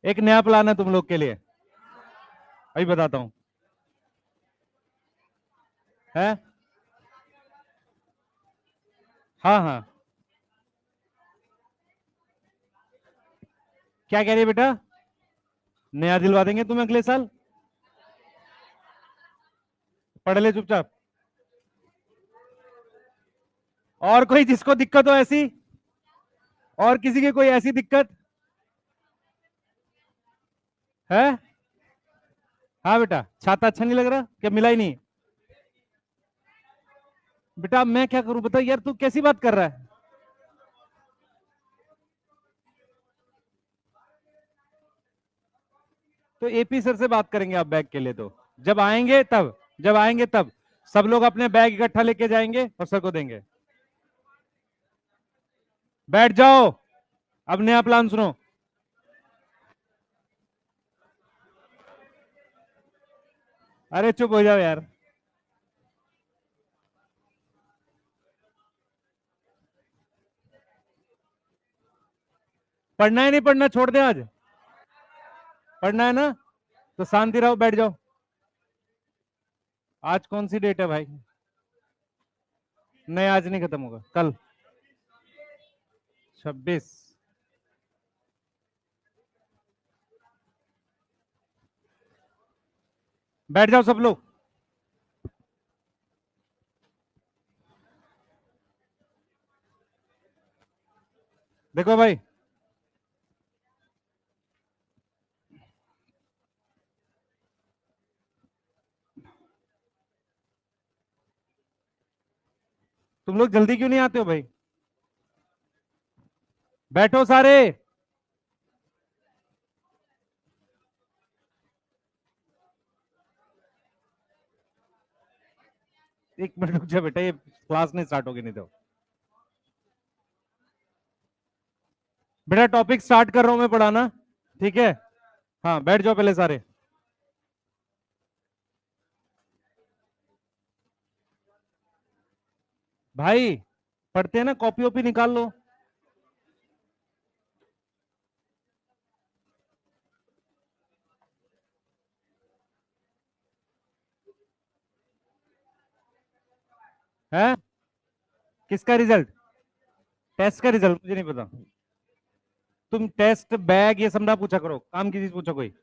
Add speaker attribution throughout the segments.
Speaker 1: एक नया प्लान है तुम लोग के लिए, अभी बताता हूं। है? हाँ हाँ। क्या कह रही है बेटा? नया दिलवा देंगे तुम्हें अगले साल। पढ़ ले चुपचाप। और कोई जिसको दिक्कत हो ऐसी? और किसी की कोई ऐसी दिक्कत है? हाँ बेटा, छाता अच्छा नहीं लग रहा क्या? मिला ही नहीं? बेटा अब मैं क्या करूं? बता यार, तू कैसी बात कर रहा है? तो एपी सर से बात करेंगे आप बैग के लिए, तो जब आएंगे तब, जब आएंगे तब सब लोग अपने बैग इकट्ठा लेके जाएंगे और सर को देंगे। बैठ जाओ, अब नया प्लान सुनो। अरे चुप हो जाओ यार। पढ़ना है नहीं पढ़ना छोड़ दे आज? पढ़ना है ना? तो शांति रहो, बैठ जाओ। आज कौन सी डेट है भाई? नहीं आज नहीं, खत्म होगा कल। 26। बैठ जाओ सब लोग। देखो भाई, तुम लोग जल्दी क्यों नहीं आते हो भाई? बैठो सारे। एक मिनट रुक जा बेटा, ये क्लास नहीं स्टार्ट होगी नहीं तो। बेटा टॉपिक स्टार्ट कर रहा हूं मैं पढ़ाना, ठीक है? हाँ बैठ जाओ पहले सारे। भाई पढ़ते हैं ना, कॉपी वॉपी निकाल लो। है? किसका रिजल्ट? टेस्ट का रिजल्ट मुझे नहीं पता। तुम टेस्ट बैग ये सब ना पूछा करो, काम की चीज पूछो कोई।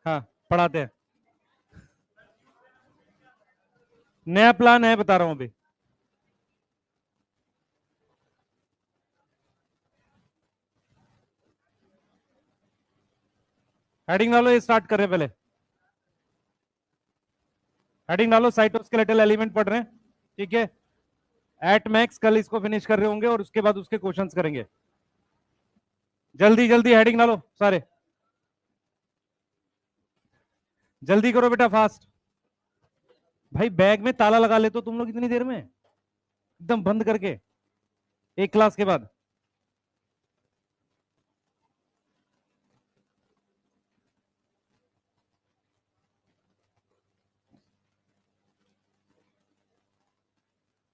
Speaker 1: हाँ पढ़ाते हैं। नया प्लान है बता रहा हूं अभी। हेडिंग डालो, ये स्टार्ट कर रहे हैं पहले। हेडिंग डालो, साइटोस्केलेटल एलिमेंट पढ़ रहे हैं, ठीक है? एट मैक्स कल इसको फिनिश कर रहे होंगे और उसके बाद उसके क्वेश्चंस करेंगे। जल्दी जल्दी हेडिंग डालो सारे, जल्दी करो बेटा फास्ट। भाई बैग में ताला लगा ले तो तुम लोग इतनी देर में, एकदम बंद करके, एक क्लास के बाद।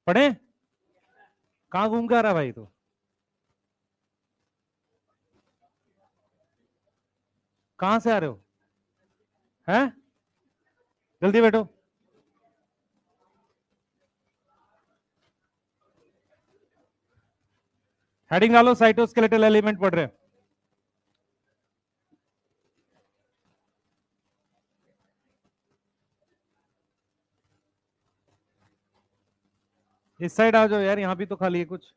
Speaker 1: पढ़े? कहां घूम के आ रहा भाई तो? कहां से आ रहे हो? हैं? जल्दी बैठो। हेडिंग डालो, साइटोस्केलेटल एलिमेंट पढ़ रहे हैं। इस साइड आ जाओ यार, यहां भी तो खाली है कुछ।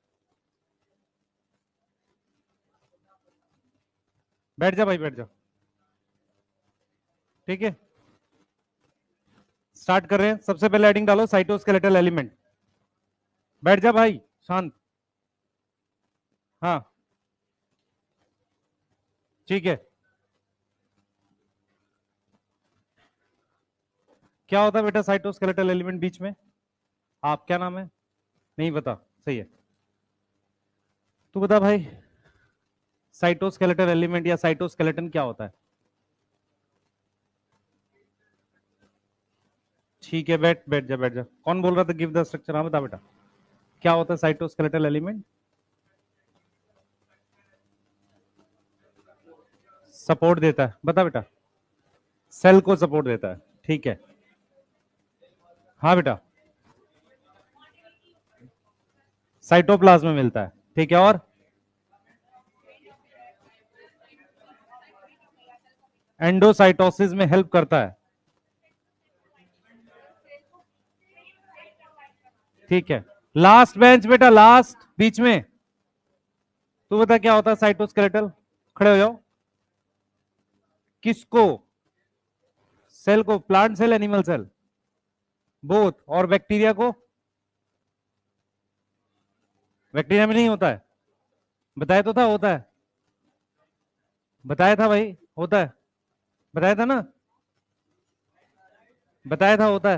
Speaker 1: बैठ जा भाई, बैठ जा। ठीक है, स्टार्ट कर रहे हैं। सबसे पहले हेडिंग डालो, साइटोस्केलेटल एलिमेंट। बैठ जा भाई, शांत। हाँ ठीक है। क्या होता है बेटा साइटोस्केलेटल एलिमेंट बीच में? आप क्या नाम है? नहीं बता, सही है। तू बता भाई, साइटोस्केलेटल एलिमेंट या साइटोस्केलेटन क्या होता है? ठीक है, बैठ बैठ जा, बैठ जा। कौन बोल रहा था गिव द स्ट्रक्चर? हाँ बता बेटा, क्या होता है साइटोस्केलेटल एलिमेंट? सपोर्ट देता है, बता बेटा। सेल को सपोर्ट देता है, ठीक है। हाँ बेटा, साइटोप्लाज्म में मिलता है, ठीक है। और एंडोसाइटोसिस में हेल्प करता है, ठीक है। लास्ट बेंच बेटा, लास्ट बीच में, तू बता क्या होता है साइटोस्केलेटल? खड़े हो जाओ। किसको? सेल को, plant cell animal cell? Both. और बैक्टीरिया को? बैक्टीरिया में नहीं होता है, बताया तो था होता है, बताया था भाई होता है, बताया था ना, बताया था होता है?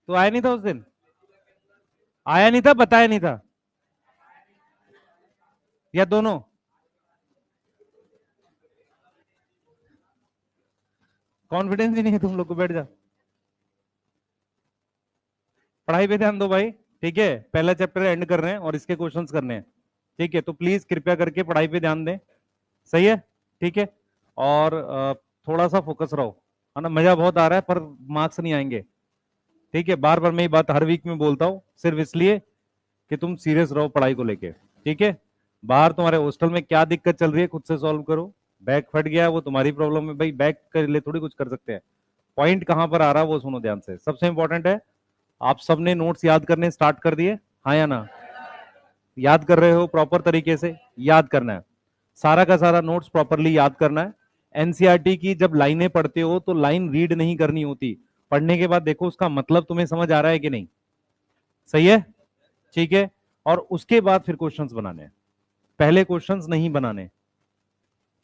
Speaker 1: तो आया नहीं था उस दिन? आया नहीं था, बताया नहीं था, या दोनों? कॉन्फिडेंस ही नहीं है तुम लोग को, बैठ जा। पढ़ाई पे ध्यान दो भाई, ठीक है। पहला चैप्टर एंड कर रहे हैं और इसके क्वेश्चंस करने हैं, ठीक है। तो प्लीज कृपया करके पढ़ाई पे ध्यान दें, सही है, ठीक है। और थोड़ा सा फोकस रहो, है ना। मजा बहुत आ रहा है पर मार्क्स नहीं आएंगे, ठीक है। बार बार मैं ये बात हर वीक में बोलता हूँ, सिर्फ इसलिए कि तुम सीरियस रहो पढ़ाई को लेके, ठीक है। बाहर तुम्हारे हॉस्टल में क्या दिक्कत चल रही है खुद से सॉल्व करो। बैग फट गया वो तुम्हारी प्रॉब्लम है भाई, बैग के लिए थोड़ी कुछ कर सकते हैं। पॉइंट कहां पर आ रहा है वो सुनो ध्यान से, सबसे इंपॉर्टेंट है। आप सबने नोट्स याद करने स्टार्ट कर दिए, हाँ या ना? याद कर रहे हो? प्रॉपर तरीके से याद करना है, सारा का सारा नोट्स प्रॉपरली याद करना है। एनसीईआरटी की जब लाइनें पढ़ते हो तो लाइन रीड नहीं करनी होती, पढ़ने के बाद देखो उसका मतलब तुम्हें समझ आ रहा है कि नहीं, सही है, ठीक है। और उसके बाद फिर क्वेश्चंस बनाने हैं, पहले क्वेश्चंस नहीं बनाने,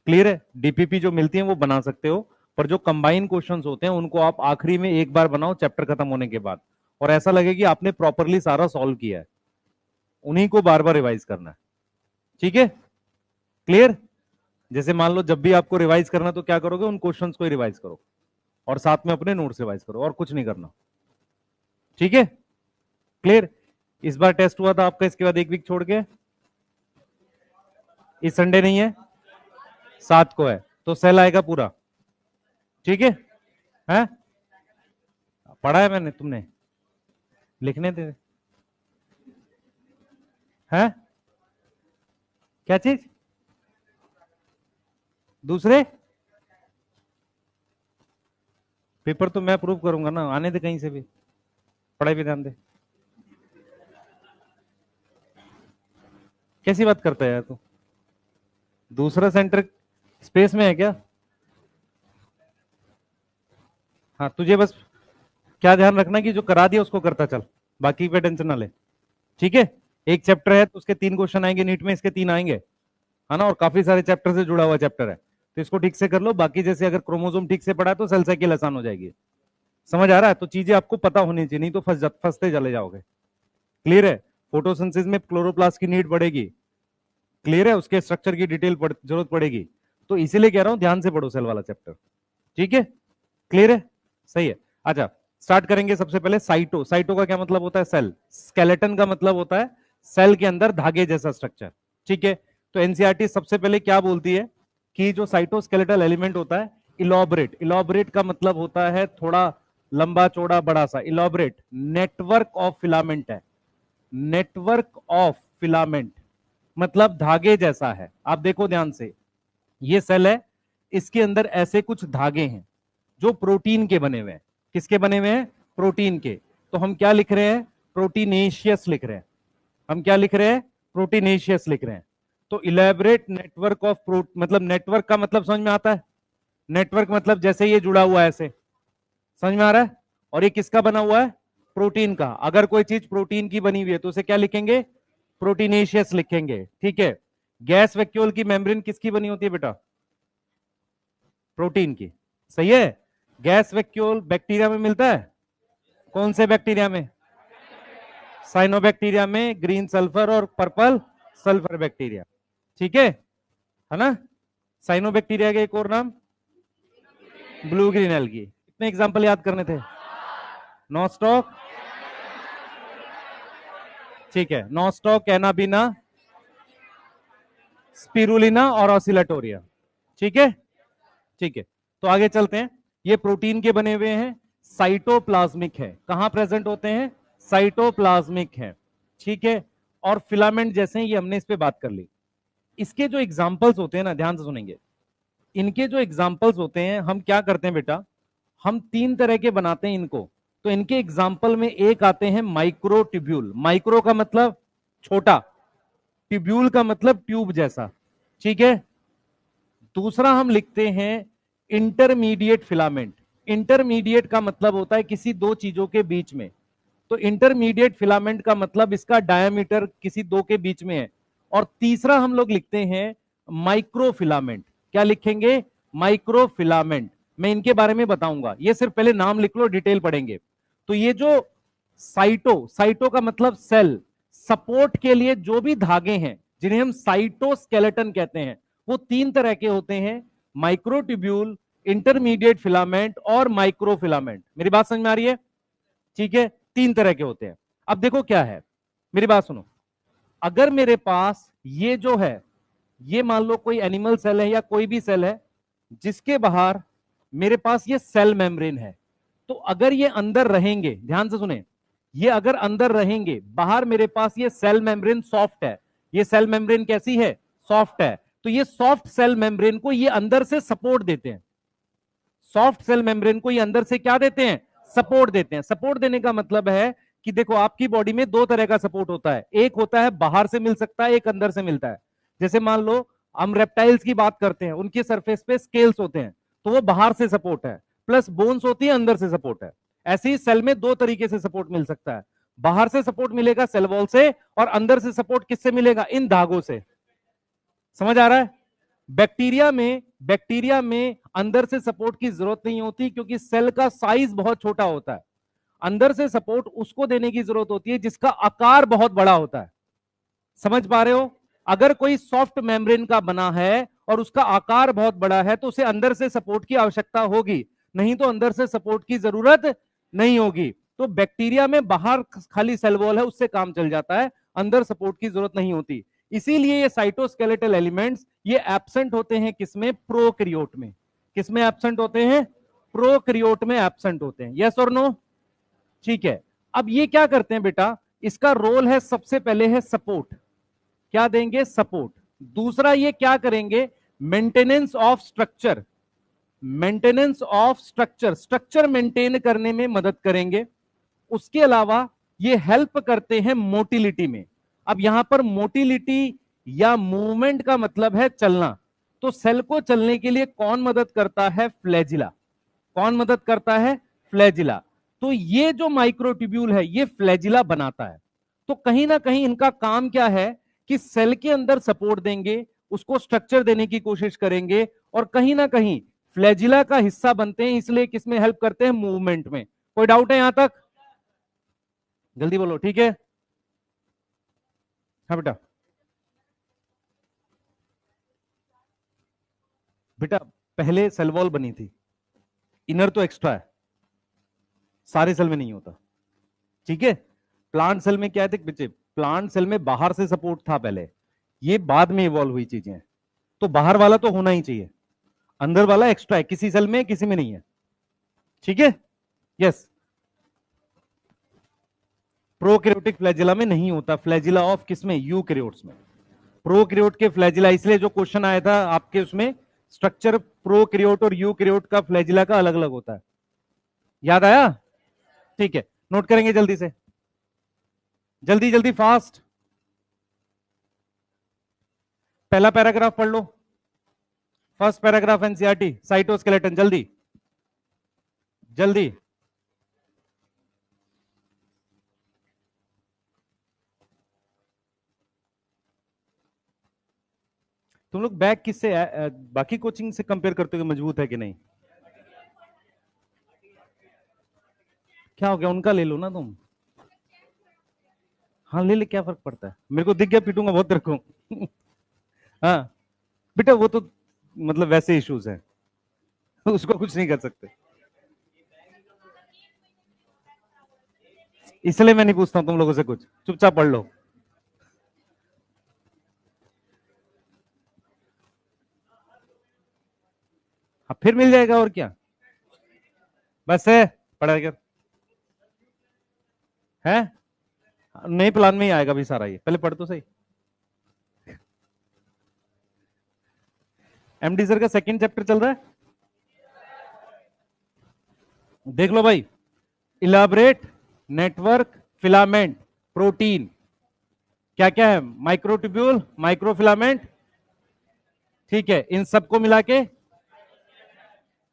Speaker 1: क्लियर है। डीपीपी जो मिलती है वो बना सकते हो, पर जो कंबाइन क्वेश्चंस होते हैं उनको आप आखिरी में एक बार बनाओ चैप्टर खत्म होने के बाद, और ऐसा लगे कि आपने प्रॉपरली सारा सॉल्व किया है, उन्हीं को बार बार रिवाइज करना है, ठीक है, क्लियर। जैसे मान लो जब भी आपको रिवाइज करना तो क्या करोगे, उन क्वेश्चंस को ही रिवाइज करो और साथ में अपने नोट्स रिवाइज करो, और कुछ नहीं करना, ठीक है, क्लियर। इस बार टेस्ट हुआ था आपका, इसके बाद एक वीक छोड़ के, इस संडे नहीं है, 7 को है, तो सेल आएगा पूरा, ठीक है? पढ़ा है मैंने, तुमने लिखने थे, है क्या चीज? दूसरे पेपर तो मैं प्रूव करूंगा ना, आने दे कहीं से भी, पढ़ाई पे ध्यान दे। कैसी बात करता है यार तू? दूसरा सेंटर स्पेस में है क्या? हाँ, तुझे बस क्या ध्यान रखना कि जो करा दिया उसको करता चल, बाकी पे टेंशन ना ले, ठीक है। एक चैप्टर है तो उसके 3 क्वेश्चन आएंगे नीट में, इसके 3 आएंगे, है ना। और काफी सारे चैप्टर से जुड़ा हुआ चैप्टर है, तो इसको ठीक से कर लो। बाकी जैसे अगर क्रोमोसोम ठीक से पढ़ा तो सेल साइकिल आसान हो जाएगी, समझ आ रहा है? तो चीजें आपको पता होनी चाहिए, नहीं तो फंसते चले जाओगे, क्लियर है। फोटोसिंथेसिस में क्लोरोप्लास्ट की नीड पड़ेगी, क्लियर है, उसके स्ट्रक्चर की डिटेल जरूरत पड़ेगी, तो इसीलिए कह रहा हूं ध्यान से पढ़ो सेल वाला चैप्टर, ठीक है, क्लियर है, सही है। अच्छा, स्टार्ट करेंगे। सबसे पहले साइटो, साइटो का क्या मतलब होता है? सेल। स्केलेटन का मतलब होता है सेल के अंदर धागे जैसा स्ट्रक्चर, ठीक है। तो एनसीईआरटी सबसे पहले क्या बोलती है कि जो साइटोस्केलेटल एलिमेंट होता है, इलॉबरेट, इलॉबरेट का मतलब होता है थोड़ा लंबा चौड़ा बड़ा सा, इलॉबरेट नेटवर्क ऑफ फिलामेंट है, नेटवर्क ऑफ फिलामेंट मतलब धागे जैसा है। आप देखो ध्यान से, ये सेल है, इसके अंदर ऐसे कुछ धागे हैं जो प्रोटीन के बने हुए हैं। किसके बने हुए हैं? प्रोटीन के। तो हम क्या लिख रहे हैं? प्रोटीनेशियस लिख रहे हैं। हम क्या लिख रहे हैं? प्रोटीनेशियस लिख रहे हैं। तो इलेबरेट नेटवर्क ऑफ मतलब नेटवर्क का मतलब समझ में आता है? नेटवर्क मतलब जैसे ये जुड़ा हुआ है ऐसे, समझ में आ रहा है? और ये किसका बना हुआ है? प्रोटीन का। अगर कोई चीज प्रोटीन की बनी हुई है तो उसे क्या लिखेंगे? प्रोटीनेशियस लिखेंगे, ठीक है। गैस वैक्यूल की मेम्ब्रेन किसकी बनी होती है बेटा? प्रोटीन की, सही है। गैस वैक्यूल बैक्टीरिया में मिलता है, कौन से बैक्टीरिया में? साइनोबैक्टीरिया में, ग्रीन सल्फर और पर्पल सल्फर बैक्टीरिया, ठीक है ना। साइनोबैक्टीरिया के एक और नाम ब्लू ग्रीन एल्गी। कितने एग्जांपल याद करने थे? नॉस्टॉक, ठीक है, नॉस्टॉक, एनाबिना, स्पिरुलिना और ऑसिलेटोरिया। ठीक है, ठीक है। तो आगे चलते हैं। ये प्रोटीन के बने हुए हैं, साइटोप्लाज्मिक है। कहां प्रेजेंट होते हैं? साइटोप्लाज्मिक है। ठीक है। और फिलामेंट जैसे हैं, ये हमने इस पे बात कर ली। इसके जो एग्जाम्पल्स होते हैं ना, ध्यान से सुनेंगे, इनके जो एग्जाम्पल्स होते हैं, हम क्या करते हैं बेटा, हम तीन तरह के बनाते हैं इनको। तो इनके एग्जाम्पल में एक आते हैं माइक्रो ट्यूब्यूल। माइक्रो का मतलब छोटा, ट्यूब्यूल का मतलब ट्यूब जैसा। ठीक है। दूसरा हम लिखते हैं इंटरमीडिएट फिलामेंट। इंटरमीडिएट का मतलब होता है किसी दो चीजों के बीच में। तो इंटरमीडिएट फिलामेंट का मतलब इसका डायमीटर किसी दो के बीच में है। और तीसरा हम लोग लिखते हैं माइक्रोफिलामेंट। क्या लिखेंगे? माइक्रोफिलामेंट। मैं इनके बारे में बताऊंगा, ये सिर्फ पहले नाम लिख लो, डिटेल पढ़ेंगे। तो ये जो साइटो, साइटो का मतलब सेल, सपोर्ट के लिए जो भी धागे हैं जिन्हें हम साइटोस्केलेटन कहते हैं, वो तीन तरह के होते हैं, माइक्रोट्यूब्यूल, इंटरमीडिएट फिलामेंट और माइक्रोफिलामेंट। मेरी बात समझ में आ रही है? ठीक है, तीन तरह के होते हैं। अब देखो क्या है, मेरी बात सुनो। अगर मेरे पास ये जो है, ये मान लो कोई एनिमल सेल है या कोई भी सेल है, जिसके बाहर मेरे पास ये सेल मेम्ब्रेन है, तो अगर ये अंदर रहेंगे, ध्यान से सुने, ये अगर अंदर रहेंगे, बाहर मेरे पास ये सेल मेम्ब्रेन सॉफ्ट है। ये सेल मेम्ब्रेन कैसी है? सॉफ्ट है। तो ये सॉफ्ट सेल मेम्ब्रेन को ये अंदर से सपोर्ट देते हैं। सॉफ्ट सेल मेम्ब्रेन को ये अंदर से क्या देते हैं? सपोर्ट देते हैं। सपोर्ट देने का मतलब है कि देखो, आपकी बॉडी में दो तरह का सपोर्ट होता है। एक होता है बाहर से मिल सकता है, एक अंदर से मिलता है। जैसे मान लो हम रेप्टाइल्स की बात करते हैं, उनके सरफेस पे स्केल्स होते हैं, तो वो बाहर से सपोर्ट है, प्लस बोन्स होती है, अंदर से सपोर्ट है। ऐसे ही सेल में दो तरीके से सपोर्ट मिल सकता है। बाहर से सपोर्ट मिलेगा सेल वॉल से, और अंदर से सपोर्ट किससे मिलेगा? इन धागों से। समझ आ रहा है? बैक्टीरिया में अंदर से सपोर्ट की जरूरत नहीं होती, क्योंकि सेल का साइज बहुत छोटा होता है। अंदर से सपोर्ट उसको देने की जरूरत होती है जिसका आकार बहुत बड़ा होता है। समझ पा रहे हो? अगर कोई सॉफ्ट मेम्ब्रेन का बना है और उसका आकार बहुत बड़ा है, तो उसे अंदर से सपोर्ट की आवश्यकता होगी, नहीं तो अंदर से सपोर्ट की जरूरत नहीं होगी। तो बैक्टीरिया में बाहर खाली सेल वॉल है, उससे काम चल जाता है, अंदर सपोर्ट की जरूरत नहीं होती। इसीलिए ये साइटोस्केलेटल एलिमेंट्स ये एब्सेंट होते हैं किसमें? प्रोकैरियोट में। किसमें एब्सेंट होते हैं? प्रोकैरियोट में एब्सेंट होते हैं। यस और नो? ठीक है। अब ये क्या करते हैं बेटा, इसका रोल है, सबसे पहले है सपोर्ट। क्या देंगे? सपोर्ट। दूसरा ये क्या करेंगे? Maintenance of structure. Maintenance of structure, structure maintain करने में मदद करेंगे। उसके अलावा ये हेल्प करते हैं मोटिलिटी में। अब यहां पर मोटिलिटी या मूवमेंट का मतलब है चलना। तो सेल को चलने के लिए कौन मदद करता है? फ्लैजिला। कौन मदद करता है? फ्लैजिला। तो ये जो माइक्रोट्यूब्यूल है, ये फ्लैजिला बनाता है। तो कहीं ना कहीं इनका काम क्या है कि सेल के अंदर सपोर्ट देंगे, उसको स्ट्रक्चर देने की कोशिश करेंगे, और कहीं ना कहीं फ्लैजिला का हिस्सा बनते हैं, इसलिए किसमें हेल्प करते हैं? मूवमेंट में। कोई डाउट है यहां तक? जल्दी बोलो। ठीक है, हाँ बेटा। बेटा पहले सेल वॉल बनी थी, इनर तो एक्स्ट्रा है, सारे सेल में नहीं होता। ठीक है। प्लांट सेल में क्या है? देख बच्चे, प्लांट सेल में बाहर से सपोर्ट था पहले, ये बाद में इवॉल्व हुई चीजें हैं। तो बाहर वाला तो होना ही चाहिए, अंदर वाला एक्स्ट्रा है, किसी सेल में किसी में नहीं है। ठीक है। यस। प्रोकैरियोटिक फ्लैजिला में नहीं होता, फ्लैजिला ऑफ किसमें? यूकैरियोट्स में। प्रोकैरियोट के फ्लैजिला, इसलिए जो क्वेश्चन आया था आपके उसमें, स्ट्रक्चर प्रोकैरियोट और यूकैरियोट का फ्लैजिला का अलग अलग होता है। याद आया? ठीक है, नोट करेंगे जल्दी से, जल्दी जल्दी फास्ट। पहला पैराग्राफ पढ़ लो, फर्स्ट पैराग्राफ एनसीईआरटी, साइटोस्केलेटन, जल्दी जल्दी। तुम लोग बैग किससे बाकी कोचिंग से कंपेयर करते हो, मजबूत है कि नहीं? क्या हो गया, उनका ले लो ना तुम। हाँ ले ले, क्या फर्क पड़ता है, मेरे को दिख गया, पीटूंगा बहुत तेरे को। हाँ बेटा, वो तो मतलब वैसे इश्यूज हैं, उसको कुछ नहीं कर सकते, इसलिए मैं नहीं पूछता हूं तुम लोगों से कुछ, चुपचाप पढ़ लो। फिर मिल जाएगा और क्या, बस है पढ़ा कर है। नए प्लान में ही आएगा भी सारा, ये पहले पढ़ तो सही। एमडी सर का सेकंड चैप्टर चल रहा है, देख लो भाई। इलाबरेट नेटवर्क फिलामेंट प्रोटीन, क्या क्या है, माइक्रोट्यूब्यूल माइक्रोफिलामेंट, ठीक है, इन सबको मिला के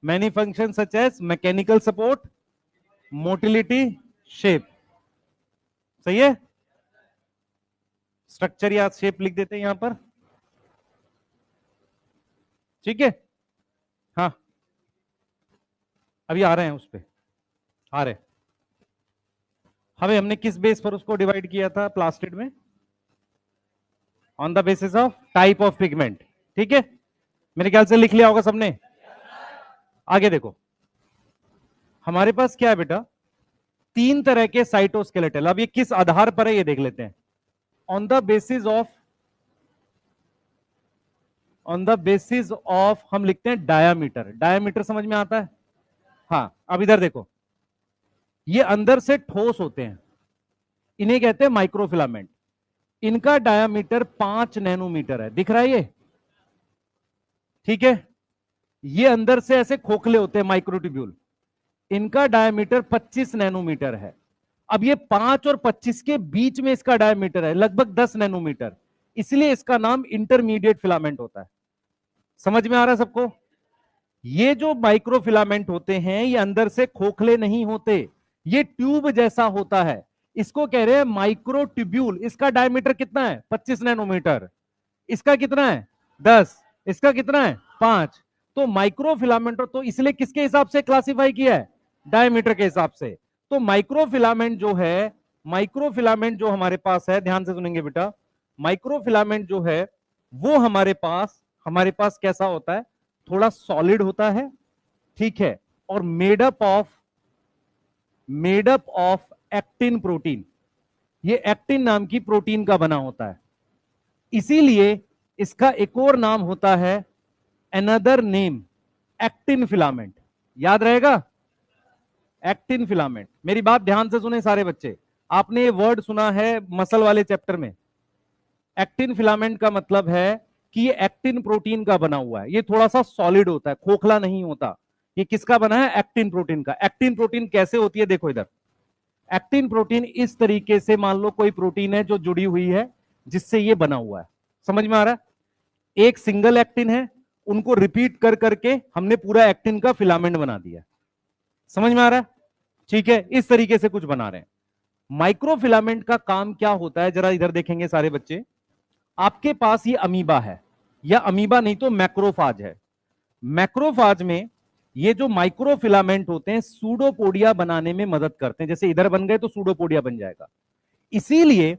Speaker 1: many function such as mechanical support, motility, shape, सही है। स्ट्रक्चर या शेप लिख देते हैं यहां पर, ठीक है। हाँ अभी आ रहे हैं उस पे, आ रहे। हमें हमने किस बेस पर उसको डिवाइड किया था प्लास्टिड में, on the basis of type of pigment, ठीक है। मेरे ख्याल से लिख लिया होगा सबने। आगे देखो, हमारे पास क्या है बेटा, तीन तरह के साइटोस्केलेटल। अब ये किस आधार पर है ये देख लेते हैं। ऑन द बेसिस ऑफ हम लिखते हैं डायामीटर। डायामीटर समझ में आता है, हाँ। अब इधर देखो, ये अंदर से ठोस होते हैं, इन्हें कहते हैं माइक्रोफिलामेंट। इनका डायामीटर 5 नैनोमीटर है, दिख रहा है ये, ठीक है। ये अंदर से ऐसे खोखले होते हैं माइक्रोट्यूब्यूल, इनका डायमीटर 25 नैनोमीटर है। अब ये 5 और 25 के बीच में इसका डायमीटर है लगभग 10 नैनोमीटर, इसलिए इसका नाम इंटरमीडिएट फिलामेंट होता है। समझ में आ रहा है सबको। ये जो माइक्रोफिलामेंट होते हैं ये अंदर से खोखले नहीं होते, ये ट्यूब जैसा होता है, इसको कह रहे हैं माइक्रोट्यूब्यूल। इसका डायमीटर कितना है, 25 नैनोमीटर। इसका कितना है, 10। इसका कितना है, 5। तो माइक्रोफिलामेंट, तो इसलिए किसके हिसाब से क्लासिफाई किया है, डायमीटर के हिसाब से। तो माइक्रोफिलामेंट जो हमारे पास है, ध्यान से सुनेंगे बेटा, माइक्रोफिलामेंट जो है वो हमारे पास कैसा होता है, थोड़ा सॉलिड होता है, ठीक है, और made up of actin protein. ये एक्टिन नाम की प्रोटीन का बना होता है, इसीलिए इसका एक और नाम होता है अनदर नेम एक्टिन फिलामेंट। याद रहेगा, एक्टिन फिलामेंट। मेरी बात ध्यान से सुने सारे बच्चे, आपने ये वर्ड सुना है मसल वाले चैप्टर में। एक्टिन फिलामेंट का मतलब है कि ये एक्टिन प्रोटीन का बना हुआ है, ये थोड़ा सा सॉलिड होता है, खोखला नहीं होता। ये किसका बना है, एक्टिन प्रोटीन का। एक्टिन प्रोटीन कैसे होती है, देखो इधर। एक्टिन प्रोटीन इस तरीके से, मान लो कोई प्रोटीन है जो जुड़ी हुई है जिससे ये बना हुआ है, समझ में आ रहा है। एक सिंगल एक्टिन है, उनको रिपीट कर करके हमने पूरा एक्टिन का फिलामेंट बना दिया, समझ में आ रहा है, ठीक है। इस तरीके से कुछ बना रहे हैं। माइक्रोफिलामेंट का काम क्या होता है, जरा इधर देखेंगे सारे बच्चे। आपके पास ये अमीबा है, या अमीबा नहीं तो मैक्रोफाज है। मैक्रोफाज में ये जो माइक्रोफिलामेंट होते हैं सूडोपोडिया बनाने में मदद करते हैं, जैसे इधर बन गए तो सूडोपोडिया बन जाएगा। इसीलिए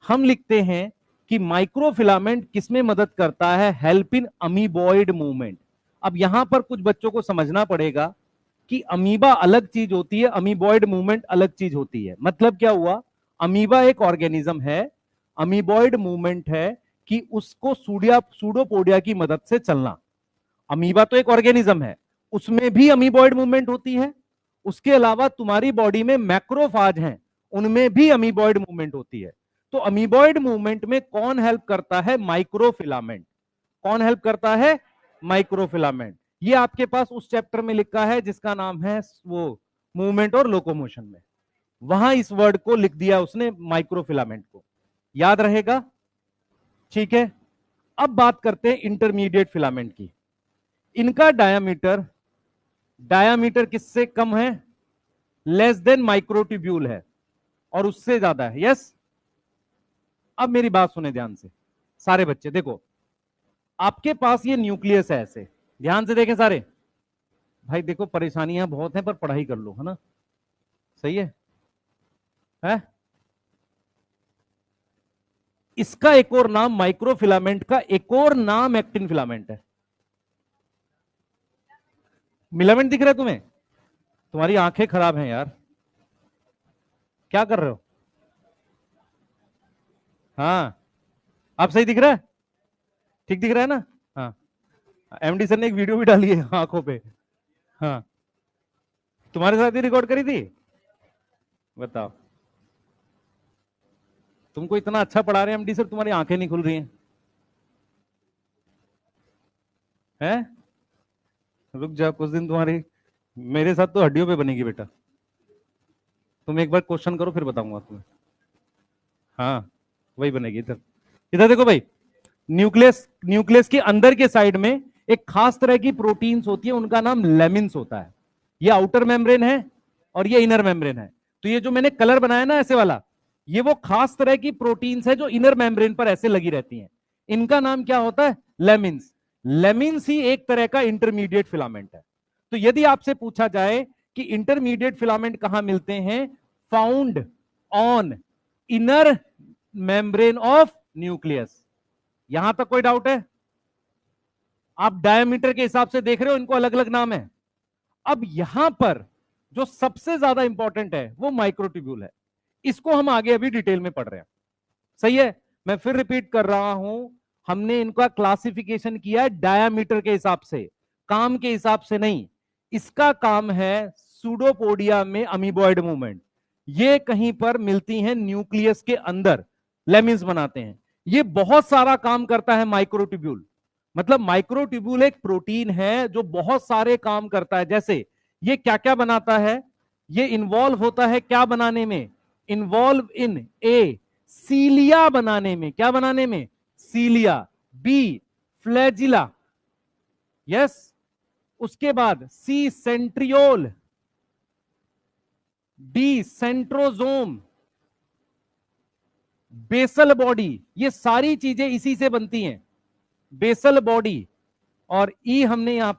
Speaker 1: हम लिखते हैं कि माइक्रोफिलामेंट किसमें मदद करता है, हेल्प इन अमीबॉइड मूवमेंट। अब यहां पर कुछ बच्चों को समझना पड़ेगा कि अमीबा अलग चीज होती है, अमीबॉइड मूवमेंट अलग चीज होती है। मतलब क्या हुआ, अमीबा एक ऑर्गेनिज्म है, अमीबॉइड मूवमेंट है कि उसको सूडोपोडिया की मदद से चलना। अमीबा तो एक ऑर्गेनिज्म है, उसमें भी अमीबॉइड मूवमेंट होती है। उसके अलावा तुम्हारी बॉडी में मैक्रोफाज हैं, उनमें भी अमीबॉइड मूवमेंट होती है। तो अमीबॉइड मूवमेंट में कौन हेल्प करता है, माइक्रोफिलामेंट। कौन हेल्प करता है, माइक्रोफिलामेंट। ये आपके पास उस चैप्टर में लिखा है जिसका नाम है वो मूवमेंट और लोकोमोशन में, वहां इस वर्ड को लिख दिया उसने, माइक्रोफिलामेंट को, याद रहेगा, ठीक है। अब बात करते हैं इंटरमीडिएट फिलामेंट की। इनका डायामीटर किससे कम है, लेस देन माइक्रोट्यूब्यूल है, और उससे ज्यादा है, यस। अब मेरी बात सुने ध्यान से सारे बच्चे, देखो आपके पास ये न्यूक्लियस है, ऐसे ध्यान से देखें सारे भाई। देखो परेशानियां बहुत हैं पर पढ़ाई कर लो, है ना, सही है? इसका एक और नाम, माइक्रोफिलामेंट का एक और नाम एक्टिन फिलामेंट है। मिलामेंट दिख रहा है तुम्हें, तुम्हारी आंखें खराब हैं यार, क्या कर रहे हो? हाँ अब सही दिख रहा है, ठीक दिख रहा है ना, हाँ। एमडी सर ने एक वीडियो भी डाली है आंखों पे। हाँ, तुम्हारे साथ ही रिकॉर्ड करी थी। बताओ, तुमको इतना अच्छा पढ़ा रहे हैं एमडी सर, तुम्हारी आंखें नहीं खुल रही हैं? हैं? रुक जा कुछ दिन, तुम्हारी मेरे साथ तो हड्डियों पे बनेगी बेटा। तुम एक बार क्वेश्चन करो फिर बताऊंगा तुम्हें। हाँ, वही बनेगी। इधर इधर देखो भाई, न्यूक्लियस, न्यूक्लियस के अंदर के साइड में एक खास तरह की प्रोटीन्स होती है, उनका नाम लेमिन्स होता है। ये आउटर मेम्ब्रेन है और ये इनर मेम्ब्रेन है। तो ये जो मैंने कलर बनाया ना ऐसे वाला, ये वो खास तरह की प्रोटीन्स है जो इनर मेम्ब्रेन पर ऐसे लगी रहती हैं। इनका नाम क्या होता है? लेमिन्स। लेमिन्स ही एक तरह का इंटरमीडिएट फिलामेंट है। तो यदि आपसे पूछा जाए कि इंटरमीडिएट फिलामेंट कहां मिलते हैं, found on inner membrane of nucleus. यहां तक कोई डाउट है? आप डायमीटर के हिसाब से देख रहे हो, इनको अलग अलग नाम है। अब यहां पर जो सबसे ज्यादा इंपॉर्टेंट है वो माइक्रोट्यूब्यूल है। इसको हम आगे अभी डिटेल में पढ़ रहे हैं। सही है, मैं फिर रिपीट कर रहा हूं, हमने इनका क्लासिफिकेशन किया है डायामीटर के हिसाब से, काम के हिसाब से नहीं। इसका काम है सूडोपोडिया में अमीबॉइड मूवमेंट। ये कहीं पर मिलती हैं न्यूक्लियस के अंदर, लेमिन्स बनाते हैं। ये बहुत सारा काम करता है माइक्रोट्यूब्यूल। मतलब माइक्रोट्यूब्यूल एक प्रोटीन है जो बहुत सारे काम करता है। जैसे ये क्या क्या बनाता है, ये इन्वॉल्व होता है क्या बनाने में, इन्वॉल्व इन ए सीलिया बनाने में। क्या बनाने में? सीलिया। B flagella, yes. उसके बाद C centriole, D centrosome, basal body. ये सारी चीजें इसी से बनती हैं, बेसल बॉडी। और ई हमने यहां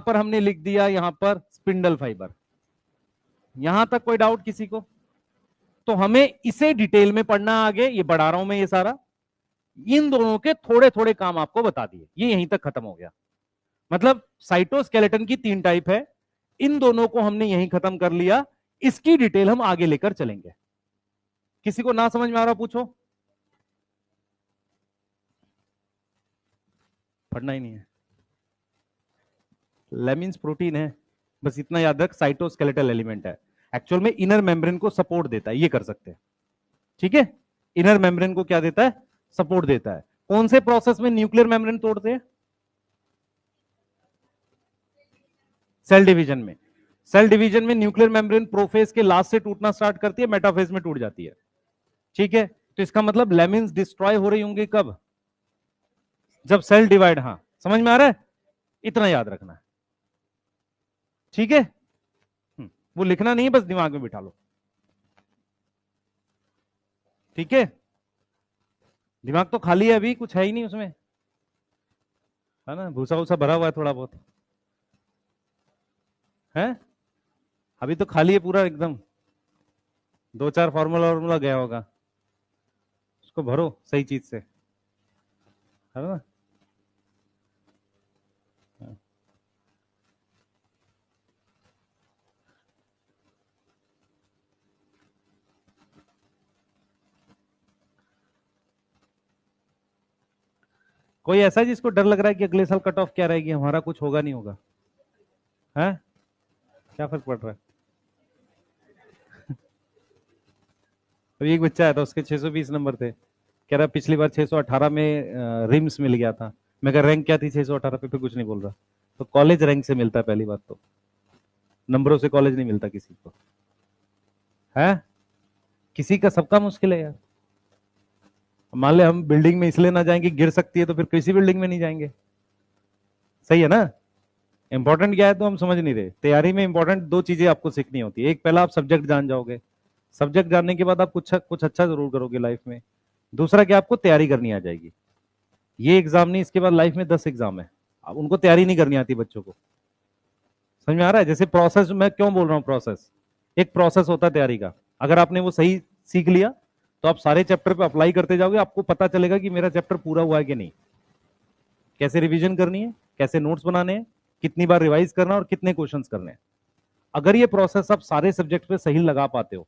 Speaker 1: पर हमने लिख दिया यहां पर स्पिंडल फाइबर। यहां तक कोई डाउट किसी को? तो हमें इसे डिटेल में पढ़ना आगे, ये बढ़ा रहा हूं मैं ये सारा। इन दोनों के थोड़े थोड़े काम आपको बता दिए, ये यहीं तक खत्म हो गया। मतलब साइटोस्केलेटन की 3 टाइप है, इन दोनों को हमने यहीं खत्म कर लिया। इसकी डिटेल हम आगे लेकर चलेंगे। किसी को ना समझ में आ रहा पूछो? पढ़ना ही नहीं है। लेमिन्स प्रोटीन है, बस इतना याद रख, साइटोस्केलेटल एलिमेंट है। एक्चुअल में इनर मेम्ब्रेन को सपोर्ट देता है, ये कर सकते हैं। ठीक है, इनर मेम्ब्रेन को क्या देता है? सपोर्ट देता है। कौन से प्रोसेस में न्यूक्लियर मेम्ब्रेन तोड़ते हैं? सेल डिवीजन में। सेल डिवीजन में न्यूक्लियर मेम्ब्रेन प्रोफेज के लास्ट से टूटना स्टार्ट करती है, मेटाफेज में टूट जाती है। ठीक है, तो इसका मतलब लेमिन्स डिस्ट्रॉय हो रही होंगी कब? जब सेल डिवाइड। हाँ, समझ में आ रहा है? इतना याद रखना है। ठीक है, वो लिखना नहीं है, बस दिमाग में बिठा लो। ठीक है, दिमाग तो खाली है, अभी कुछ है ही नहीं उसमें, है ना? भूसा भूसा भरा हुआ है थोड़ा बहुत, है? अभी तो खाली है पूरा एकदम। 2-4 फॉर्मूला वॉर्मूला गया होगा, उसको भरो सही चीज से, है ना? कोई ऐसा है जिसको डर लग रहा है कि अगले साल कट ऑफ क्या रहेगी, हमारा कुछ होगा नहीं होगा? है? क्या फर्क पड़ रहा है? अभी एक बच्चा आया था, उसके 620 नंबर थे, कह रहा पिछली बार 618 में रिम्स मिल गया था। मैं कह रैंक क्या थी 618 पे? कुछ नहीं बोल रहा। तो कॉलेज रैंक से मिलता है पहली बात तो, नंबरों से कॉलेज नहीं मिलता किसी को, है? किसी का, सबका मुश्किल है यार। मान ले हम बिल्डिंग में इसलिए ना जाएंगे गिर सकती है, तो फिर किसी बिल्डिंग में नहीं जाएंगे। सही है ना? इंपॉर्टेंट क्या है तो हम समझ नहीं रहे। तैयारी में इंपॉर्टेंट 2 चीजें आपको सीखनी होती है। एक, पहला आप सब्जेक्ट जान जाओगे, सब्जेक्ट जानने के बाद आप कुछ अच्छा जरूर करोगे लाइफ में। दूसरा क्या, आपको तैयारी करनी आ जाएगी। ये एग्जाम नहीं, इसके बाद लाइफ में 10 एग्जाम है, अब उनको तैयारी नहीं करनी आती बच्चों को। समझ में आ रहा है? जैसे प्रोसेस, मैं क्यों बोल रहा हूँ प्रोसेस, एक प्रोसेस होता है तैयारी का। अगर आपने वो सही सीख लिया तो आप सारे चैप्टर पे अप्लाई करते जाओगे, आपको पता चलेगा कि मेरा चैप्टर पूरा हुआ है कि नहीं, कैसे रिवीजन करनी है, कैसे नोट्स बनाने हैं, कितनी बार रिवाइज करना और कितने क्वेश्चंस करने हैं। अगर ये प्रोसेस आप सारे सब्जेक्ट पे सही लगा पाते हो,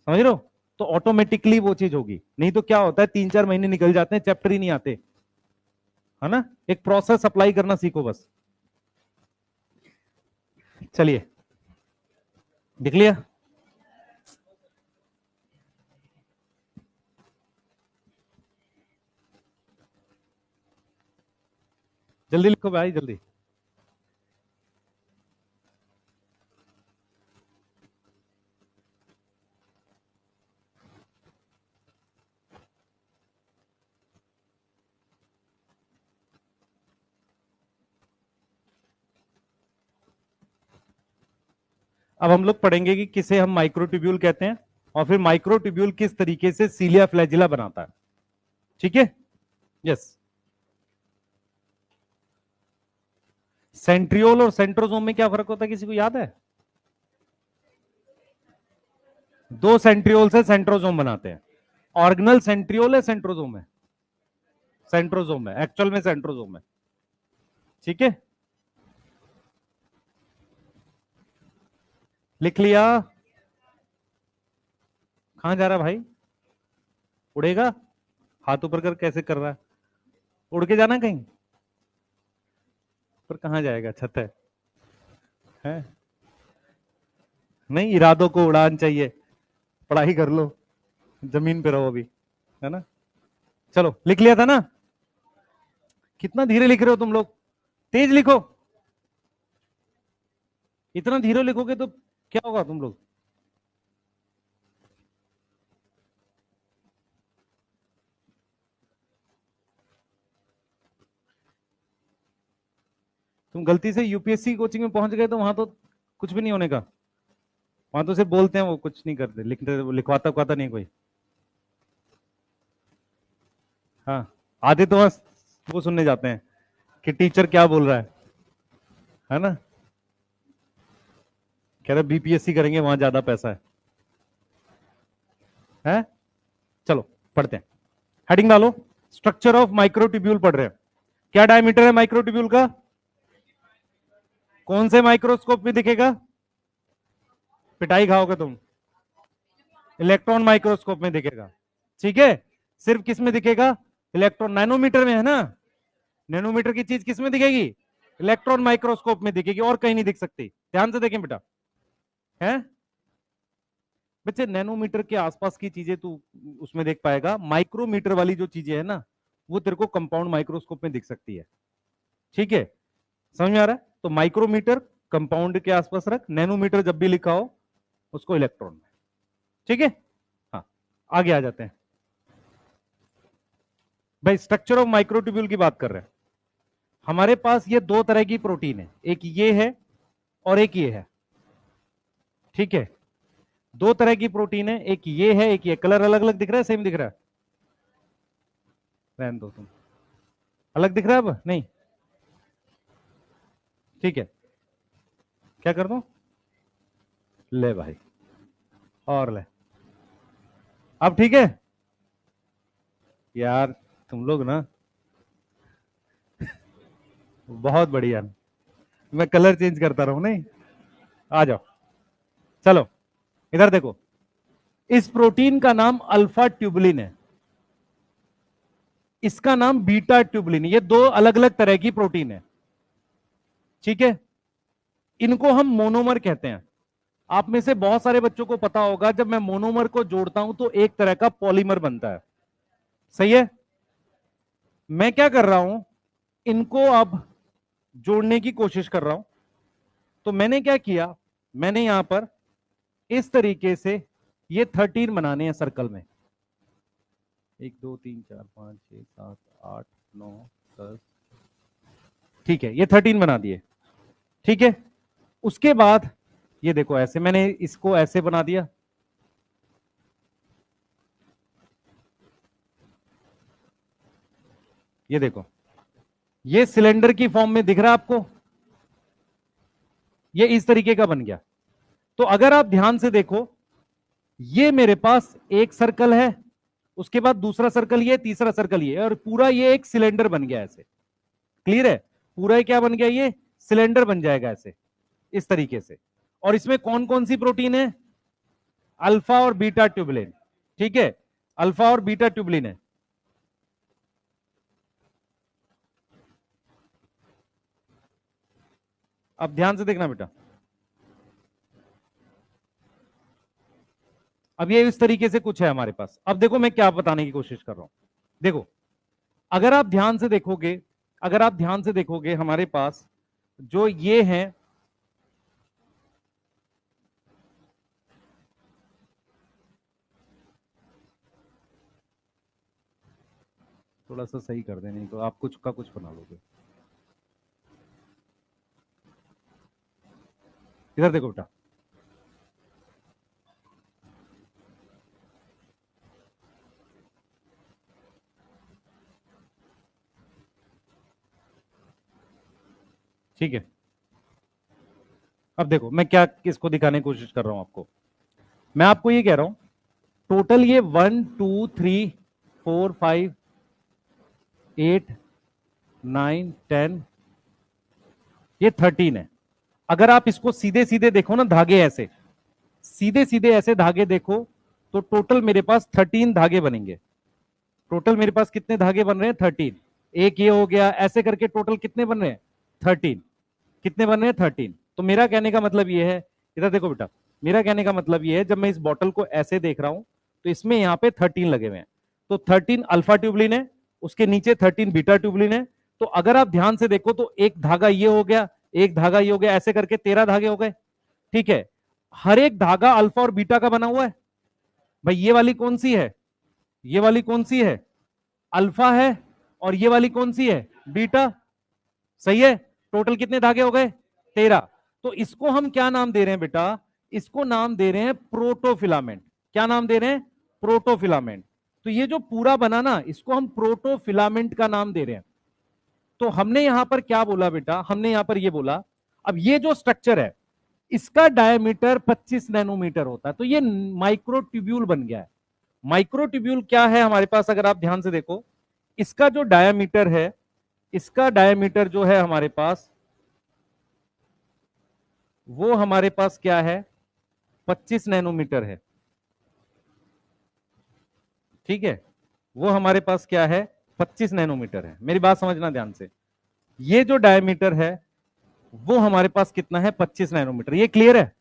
Speaker 1: समझ रहे हो, तो ऑटोमेटिकली वो चीज होगी। नहीं तो क्या होता है, 3-4 महीने निकल जाते हैं, चैप्टर ही नहीं आते। है ना, एक प्रोसेस अप्लाई करना सीखो बस। चलिए, देख लिया। जल्दी लिखो भाई, जल्दी। अब हम लोग पढ़ेंगे कि किसे हम माइक्रोट्यूब्यूल कहते हैं, और फिर माइक्रोट्यूब्यूल किस तरीके से सीलिया फ्लैजिला बनाता है। ठीक है, यस। सेंट्रियोल और सेंट्रोजोम में क्या फर्क होता है, किसी को याद है? दो सेंट्रियोल से सेंट्रोजोम बनाते हैं। ऑर्गेनल सेंट्रियोल है, सेंट्रोजोम है? सेंट्रोजोम है, एक्चुअल में सेंट्रोजोम है। ठीक है, लिख लिया। कहां जा रहा है भाई? उड़ेगा? हाथ ऊपर कर कैसे कर रहा है? उड़ के जाना कहीं? पर कहां जाएगा, छत है? नहीं, इरादों को उड़ान चाहिए। पढ़ाई कर लो, जमीन पे रहो अभी, है ना। चलो, लिख लिया था ना? कितना धीरे लिख रहे हो तुम लोग, तेज लिखो। इतना धीरे लिखोगे तो क्या होगा तुम लोग? तुम गलती से यूपीएससी कोचिंग में पहुंच गए तो वहां तो कुछ भी नहीं होने का। वहां तो सिर्फ बोलते हैं, वो कुछ नहीं करते, लिखते, लिखवाता उखवाता नहीं कोई। हाँ, आधे तो बस वो सुनने जाते हैं कि टीचर क्या बोल रहा है ना। कह रहे बीपीएससी करेंगे, वहां ज्यादा पैसा है। चलो पढ़ते हैं, हेडिंग डालो। स्ट्रक्चर ऑफ माइक्रोट्यूब्यूल पढ़ रहे हैं। क्या डायमीटर है माइक्रोट्यूब्यूल का? कौन से माइक्रोस्कोप में दिखेगा? पिटाई खाओगे तुम। इलेक्ट्रॉन माइक्रोस्कोप में दिखेगा। ठीक है, सिर्फ किस में दिखेगा? इलेक्ट्रॉन, नैनोमीटर में, है ना। नैनोमीटर की चीज किस में दिखेगी? इलेक्ट्रॉन माइक्रोस्कोप में दिखेगी, और कहीं नहीं दिख सकती। ध्यान से देखें बेटा, है बच्चे। नैनोमीटर के आसपास की चीजें तू उसमें देख पाएगा, माइक्रोमीटर वाली जो चीजें है ना, वो तेरे को कंपाउंड माइक्रोस्कोप में दिख सकती है। ठीक है, समझ में आ रहा है? तो माइक्रोमीटर कंपाउंड के आसपास रख, नैनोमीटर जब भी लिखा हो उसको इलेक्ट्रॉन में। ठीक है, हाँ, आगे आ जाते हैं भाई। स्ट्रक्चर ऑफ माइक्रोट्यूब्यूल की बात कर रहे हैं। हमारे पास ये दो तरह की प्रोटीन है, एक ये है और एक ये है। ठीक है, दो तरह की प्रोटीन है, एक ये है एक ये। कलर अलग अलग दिख रहा है, सेम दिख रहा है? रहने दो तुम, अलग दिख रहा है अब नहीं? ठीक है, क्या कर दो? ले भाई, और ले। अब ठीक है यार, तुम लोग ना बहुत बढ़िया। मैं कलर चेंज करता रहूं नहीं? आ जाओ, चलो इधर देखो। इस प्रोटीन का नाम अल्फा ट्यूबुलिन है, इसका नाम बीटा ट्यूबुलिन। ये दो अलग अलग तरह की प्रोटीन है। ठीक है, इनको हम मोनोमर कहते हैं। आप में से बहुत सारे बच्चों को पता होगा, जब मैं मोनोमर को जोड़ता हूं तो एक तरह का पॉलीमर बनता है। सही है। मैं क्या कर रहा हूं, इनको अब जोड़ने की कोशिश कर रहा हूं। तो मैंने क्या किया, मैंने यहां पर इस तरीके से ये 13 बनाने हैं सर्कल में। 1 2 3 4 5 6 7 8 9 10। ठीक है, ये 13 बना दिए। ठीक है, उसके बाद ये देखो, ऐसे मैंने इसको ऐसे बना दिया। ये देखो, ये सिलेंडर की फॉर्म में दिख रहा है आपको, ये इस तरीके का बन गया। तो अगर आप ध्यान से देखो, ये मेरे पास एक सर्कल है, उसके बाद दूसरा सर्कल ये, तीसरा सर्कल ये, और पूरा ये एक सिलेंडर बन गया ऐसे। क्लियर है? पूरा ये क्या बन गया, ये सिलेंडर बन जाएगा ऐसे, इस तरीके से। और इसमें कौन कौन सी प्रोटीन है? अल्फा और बीटा ट्यूबुलिन। ठीक है, अल्फा और बीटा ट्यूबुलिन है। अब ध्यान से देखना बेटा, अब ये इस तरीके से कुछ है हमारे पास। अब देखो मैं क्या बताने की कोशिश कर रहा हूं। देखो, अगर आप ध्यान से देखोगे, अगर आप ध्यान से देखोगे हमारे पास जो ये है, थोड़ा सा सही कर दें, नहीं तो आप कुछ का कुछ बना लोगे। इधर देखो बेटा, ठीक है। अब देखो मैं क्या किसको दिखाने की कोशिश कर रहा हूं आपको। मैं आपको ये कह रहा हूं, टोटल ये 1 2 3 4 5 8 9 10, ये 13 है। अगर आप इसको सीधे सीधे देखो ना, धागे ऐसे सीधे सीधे ऐसे धागे देखो, तो टोटल मेरे पास 13 धागे बनेंगे। टोटल मेरे पास कितने धागे बन रहे हैं? 13। एक ये हो गया, ऐसे करके टोटल कितने बन रहे हैं? 13। कितने बन रहे हैं? 13। तो मेरा कहने का मतलब ये है, इधर देखो बेटा, मेरा कहने का मतलब ये है, जब मैं इस बॉटल को ऐसे देख रहा हूं तो इसमें यहाँ पे 13 लगे हुए हैं। तो 13 अल्फा ट्यूबलिन है, उसके नीचे 13 बीटा ट्यूबलिन है। तो अगर आप ध्यान से देखो तो एक धागा ये हो गया, एक धागा ये हो गया, ऐसे करके 13 धागे हो गए। ठीक है, हर एक धागा अल्फा और बीटा का बना हुआ है। भाई ये वाली कौन सी है? ये वाली कौन सी है? अल्फा है। और ये वाली कौन सी है? बीटा। सही है। टोटल कितने धागे हो गए? 13। तो इसको हम क्या नाम दे रहे हैं बेटा? इसको नाम दे रहे हैं प्रोटोफिलामेंट। क्या नाम दे रहे हैं? प्रोटोफिलामेंट। तो ये जो पूरा बना ना, इसको हम प्रोटोफिलामेंट का नाम दे रहे हैं। तो हमने यहां पर क्या बोला बेटा? हमने यहां पर ये बोला, अब ये जो स्ट्रक्चर है इसका डायमीटर 25 नैनोमीटर होता है, तो ये माइक्रोट्यूब्यूल बन गया है। माइक्रोट्यूब्यूल क्या है हमारे पास? अगर आप ध्यान से देखो, इसका जो डायमीटर है, इसका डायमीटर जो है हमारे पास, वो हमारे पास क्या है? 25 नैनोमीटर है। ठीक है, वो हमारे पास क्या है? 25 नैनोमीटर है। मेरी बात समझना ध्यान से, ये जो डायमीटर है वो हमारे पास कितना है? 25 नैनोमीटर। ये क्लियर है?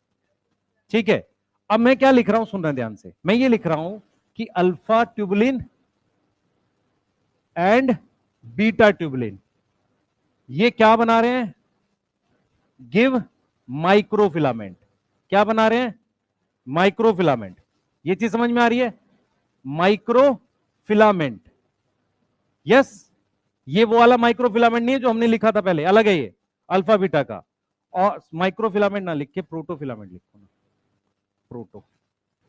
Speaker 1: ठीक है। अब मैं क्या लिख रहा हूं, सुनना ध्यान से, मैं ये लिख रहा हूं कि alpha tubulin and beta tubulin ये क्या बना रहे हैं? Give microfilament. क्या बना रहे हैं? माइक्रोफिलामेंट। ये चीज समझ में आ रही है? माइक्रोफिलामेंट। यस, ये वो वाला माइक्रोफिलामेंट नहीं है जो हमने लिखा था पहले, अलग है ये अल्फा बीटा का। और माइक्रोफिलामेंट ना लिख के प्रोटोफिलामेंट लिखो ना। प्रोटो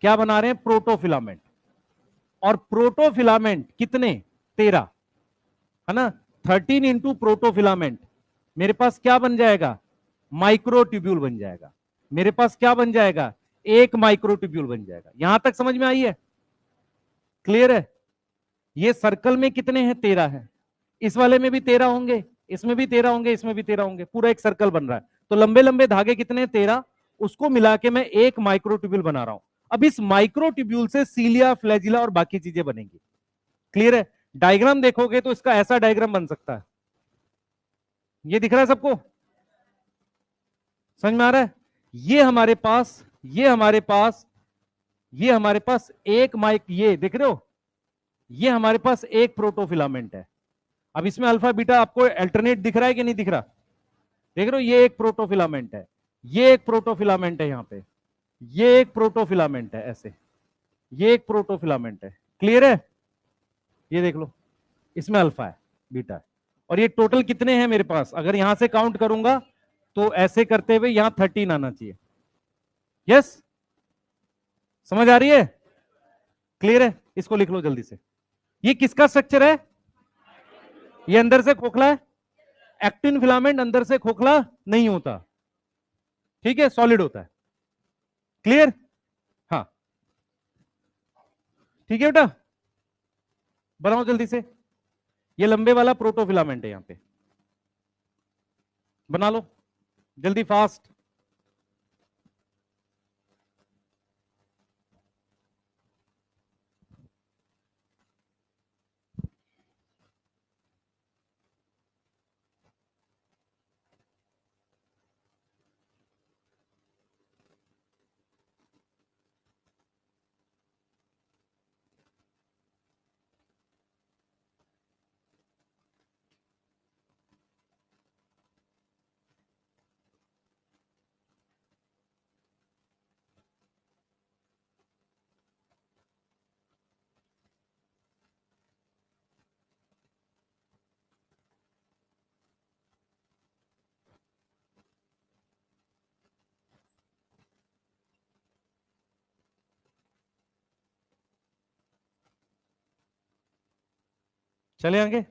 Speaker 1: क्या बना रहे हैं? प्रोटोफिलामेंट। और प्रोटोफिलामेंट कितने? 13, है ना? 13 इंटू प्रोटोफिलामेंट, मेरे पास क्या बन जाएगा? माइक्रोट्यूब्यूल बन जाएगा। मेरे पास क्या बन जाएगा? एक माइक्रोट्यूब्यूल बन जाएगा। यहां तक समझ में आई है? क्लियर है? ये सर्कल में कितने हैं? 13 है। इस वाले में भी 13 होंगे, इसमें भी 13 होंगे, इसमें भी 13 होंगे, पूरा एक सर्कल बन रहा है। तो लंबे लंबे धागे कितने हैं? 13। उसको मिला के मैं एक माइक्रोट्यूब्यूल बना रहा हूं। अब इस माइक्रोट्यूब्यूल से सीलिया, फ्लैजिला और बाकी चीजें बनेंगी। क्लियर है? डायग्राम देखोगे तो इसका ऐसा डायग्राम बन सकता है। ये दिख रहा है सबको? समझ में आ रहा है? ये हमारे पास, ये हमारे पास, ये हमारे पास एक माइक, ये देख रहे हो? ये हमारे पास एक प्रोटोफिलामेंट है। अब इसमें अल्फा बीटा आपको अल्टरनेट दिख रहा है कि नहीं दिख रहा? देख रहे हो? ये एक प्रोटोफिलामेंट है, ये एक प्रोटोफिलामेंट है, यहां पे ये एक प्रोटोफिलामेंट है, ऐसे ये एक प्रोटोफिलामेंट है। क्लियर है? ये देख लो, इसमें अल्फा है, बीटा है, और ये टोटल कितने हैं मेरे पास? अगर यहां से काउंट करूंगा तो ऐसे करते हुए यहां 13 आना चाहिए। यस, समझ आ रही है? क्लियर है? इसको लिख लो जल्दी से। ये किसका स्ट्रक्चर है? ये अंदर से खोखला है। एक्टिन फिलामेंट अंदर से खोखला नहीं होता, ठीक है, सॉलिड होता है। क्लियर? हाँ, ठीक है बेटा, बनाओ जल्दी से। ये लंबे वाला प्रोटोफिलामेंट है, यहां पे बना लो जल्दी, फास्ट। चले आगे।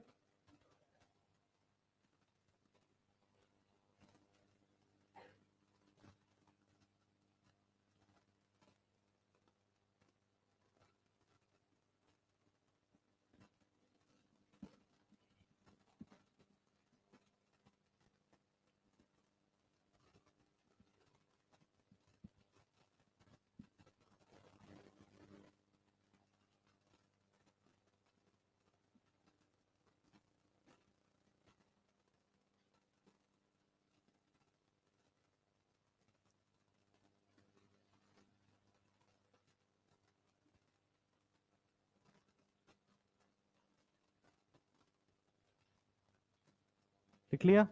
Speaker 1: लिख लिया?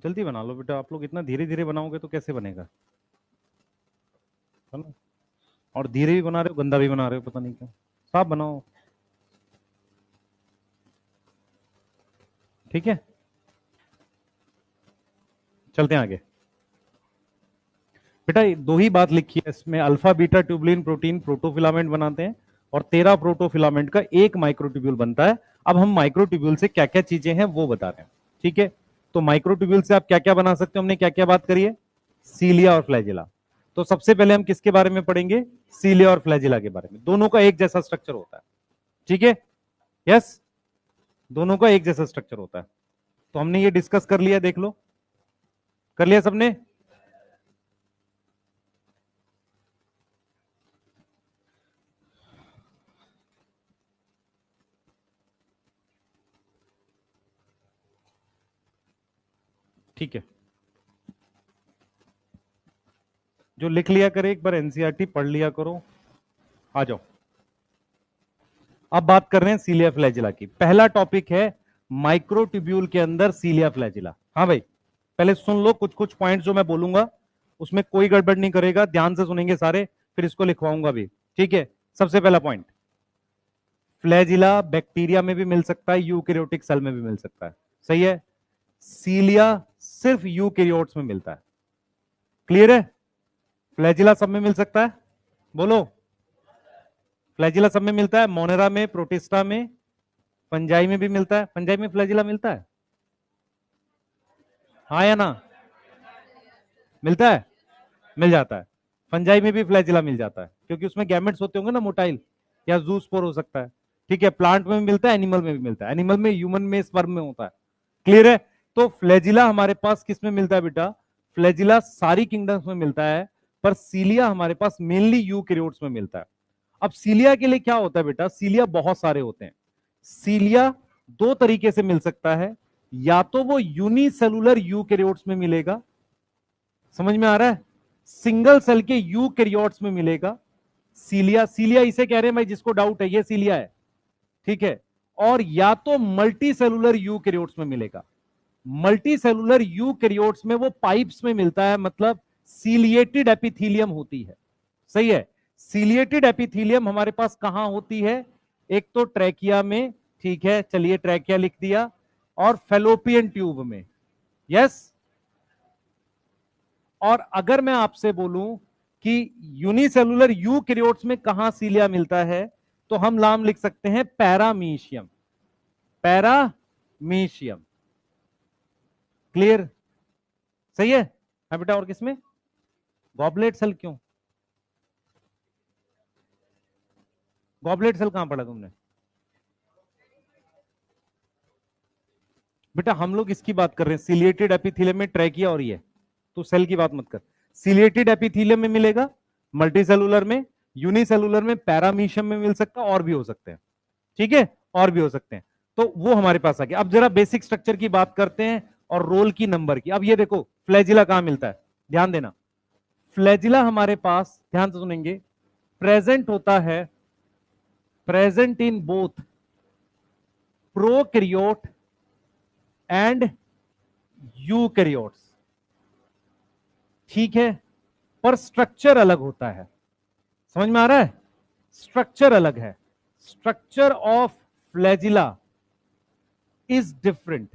Speaker 1: जल्दी बना लो बेटा, आप लोग इतना धीरे धीरे बनाओगे तो कैसे बनेगा, है ना? और धीरे भी बना रहे हो, गंदा भी बना रहे हो, पता नहीं क्यों। साफ बनाओ। ठीक है, चलते हैं आगे। बेटा दो ही बात लिखी है इसमें, alpha beta tubulin protein protofilament बनाते हैं और 13 प्रोटोफिलामेंट का एक माइक्रोट्यूब्यूल बनता है। अब हम माइक्रोट्यूब्यूल से क्या क्या चीजें हैं वो बता रहे हैं। ठीक है, तो माइक्रोट्यूब्यूल से आप क्या क्या बना सकते हो, हमने क्या क्या बात करी है, सीलिया और फ्लैजिला। तो सबसे पहले हम किसके बारे में पढ़ेंगे, सीलिया और फ्लैजिला के बारे में। दोनों का एक जैसा स्ट्रक्चर होता है। ठीक है, यस, दोनों का एक जैसा स्ट्रक्चर होता है। तो हमने ये डिस्कस कर लिया, देख लो, कर लिया सबने? ठीक है, जो लिख लिया करे एक बार एनसीईआरटी पढ़ लिया करो। आ जाओ, अब बात कर रहे हैं सीलिया फ्लैजिला की। पहला टॉपिक है माइक्रोट्यूब्यूल के अंदर सीलिया फ्लैजिला। हाँ भाई, पहले सुन लो कुछ कुछ पॉइंट जो मैं बोलूंगा, उसमें कोई गड़बड़ नहीं करेगा, ध्यान से सुनेंगे सारे, फिर इसको लिखवाऊंगा भी। ठीक है, सबसे पहला पॉइंट, फ्लैजिला बैक्टीरिया में भी मिल सकता है, यूकैरियोटिक सेल में भी मिल सकता है। सही है, सीलिया सिर्फ यूकैरियोट्स में मिलता है। क्लियर है? फ्लैजिला सब में मिल सकता है, बोलो। फ्लैजिला सब में मिलता है, मोनेरा में, प्रोटिस्टा में, फंजाई में भी मिलता है। फंजाई में फ्लैजिला मिलता है, हाँ या ना? मिलता है, मिल जाता है। फंजाई में भी फ्लैजिला मिल जाता है, क्योंकि उसमें गैमेट्स होते होंगे ना, मोटाइल या जूस्पोर हो सकता है। ठीक है, प्लांट में भी मिलता है, एनिमल में भी मिलता है। एनिमल में, ह्यूमन में, स्पर्म में होता है। क्लियर है? तो फ्लैजिला हमारे पास किस में मिलता है बेटा, फ्लैजिला सारी किंगडम्स में मिलता है, पर सीलिया हमारे पास मेनली यूकैरियोट्स में मिलता है। अब सीलिया के लिए क्या होता है बेटा, सीलिया बहुत सारे होते हैं। सीलिया दो तरीके से मिल सकता है, या तो वो यूनिसेलुलर यूकैरियोट्स में मिलेगा, समझ में आ रहा है, सिंगल सेल के यूकैरियोट्स में मिलेगा सीलिया। सीलिया इसे कह रहे हैं भाई, जिसको डाउट है ये सीलिया है। ठीक है, और या तो मल्टी सेलुलर यूकैरियोट्स में मिलेगा। मल्टी सेलुलर यूकैरियोट्स में वो पाइप्स में मिलता है, मतलब सीलिएटेड एपिथीलियम होती है। सही है, सीलिएटेड एपिथीलियम हमारे पास कहां होती है, एक तो ट्रैकिया में, ठीक है, चलिए ट्रैकिया लिख दिया, और फेलोपियन ट्यूब में। यस, और अगर मैं आपसे बोलूं कि यूनिसेलुलर यूकैरियोट्स में कहां सीलिया मिलता है, तो हम नाम लिख सकते हैं पैरामीशियम। Paramecium, clear? सही है। हाँ बेटा, और किसमें, गॉबलेट सेल क्यों, गॉबलेट सेल कहां पढ़ा तुमने बेटा? हम लोग इसकी बात कर रहे हैं, सिलिएटेड एपिथेलियम में ट्रैकिया और ये, तो सेल की बात मत कर। सिलिएटेड एपिथेलियम में मिलेगा, मल्टी सेलुलर में, यूनिसेलुलर में, पैरामीशियम में मिल सकता है, और भी हो सकते हैं। ठीक है, और भी हो सकते हैं। तो वो हमारे पास आ गया। अब जरा बेसिक स्ट्रक्चर की बात करते हैं और रोल की नंबर की। अब ये देखो फ्लैजिला कहां मिलता है, ध्यान देना। फ्लैजिला हमारे पास, ध्यान से सुनेंगे, प्रेजेंट होता है, present in both prokaryote and eukaryotes. ठीक है, पर स्ट्रक्चर अलग होता है। समझ में आ रहा है? स्ट्रक्चर अलग है। Structure of flagella is different.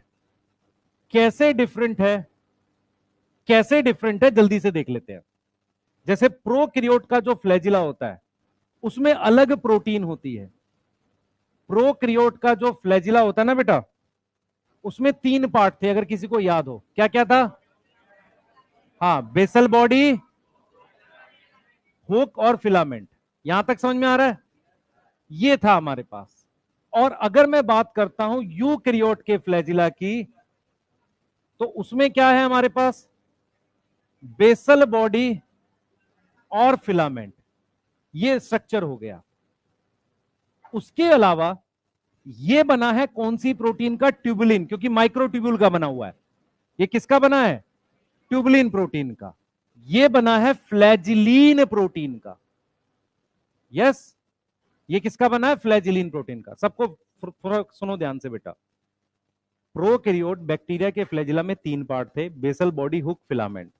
Speaker 1: कैसे डिफरेंट है, कैसे डिफरेंट है, जल्दी से देख लेते हैं। जैसे प्रोकैरियोट का जो फ्लैजिला होता है, उसमें अलग प्रोटीन होती है, प्रोकैरियोट का जो फ्लैजिला होता है ना बेटा, उसमें 3 पार्ट थे, अगर किसी को याद हो। क्या क्या था? हाँ, बेसल बॉडी, हुक और फिलामेंट। यहां तक समझ में आ रहा है? ये था हमारे पास। और अगर मैं बात करता हूं यूकैरियोट के फ्लैजिला की, तो उसमें क्या है हमारे पास? बेसल बॉडी और फिलामेंट, ये स्ट्रक्चर हो गया। उसके अलावा ये बना है कौन सी प्रोटीन का? ट्यूबुलिन, क्योंकि माइक्रोट्यूब्यूल का बना हुआ है। ये किसका बना है? ट्यूबुलिन प्रोटीन का। ये बना है फ्लैजिलीन प्रोटीन का। यस, ये किसका बना है? फ्लैजिलीन प्रोटीन का। सबको थोड़ा सुनो ध्यान से बेटा। प्रोकैरियोट बैक्टीरिया के फ्लैजिला में 3 पार्ट थे, बेसल बॉडी, हुक, फिलामेंट।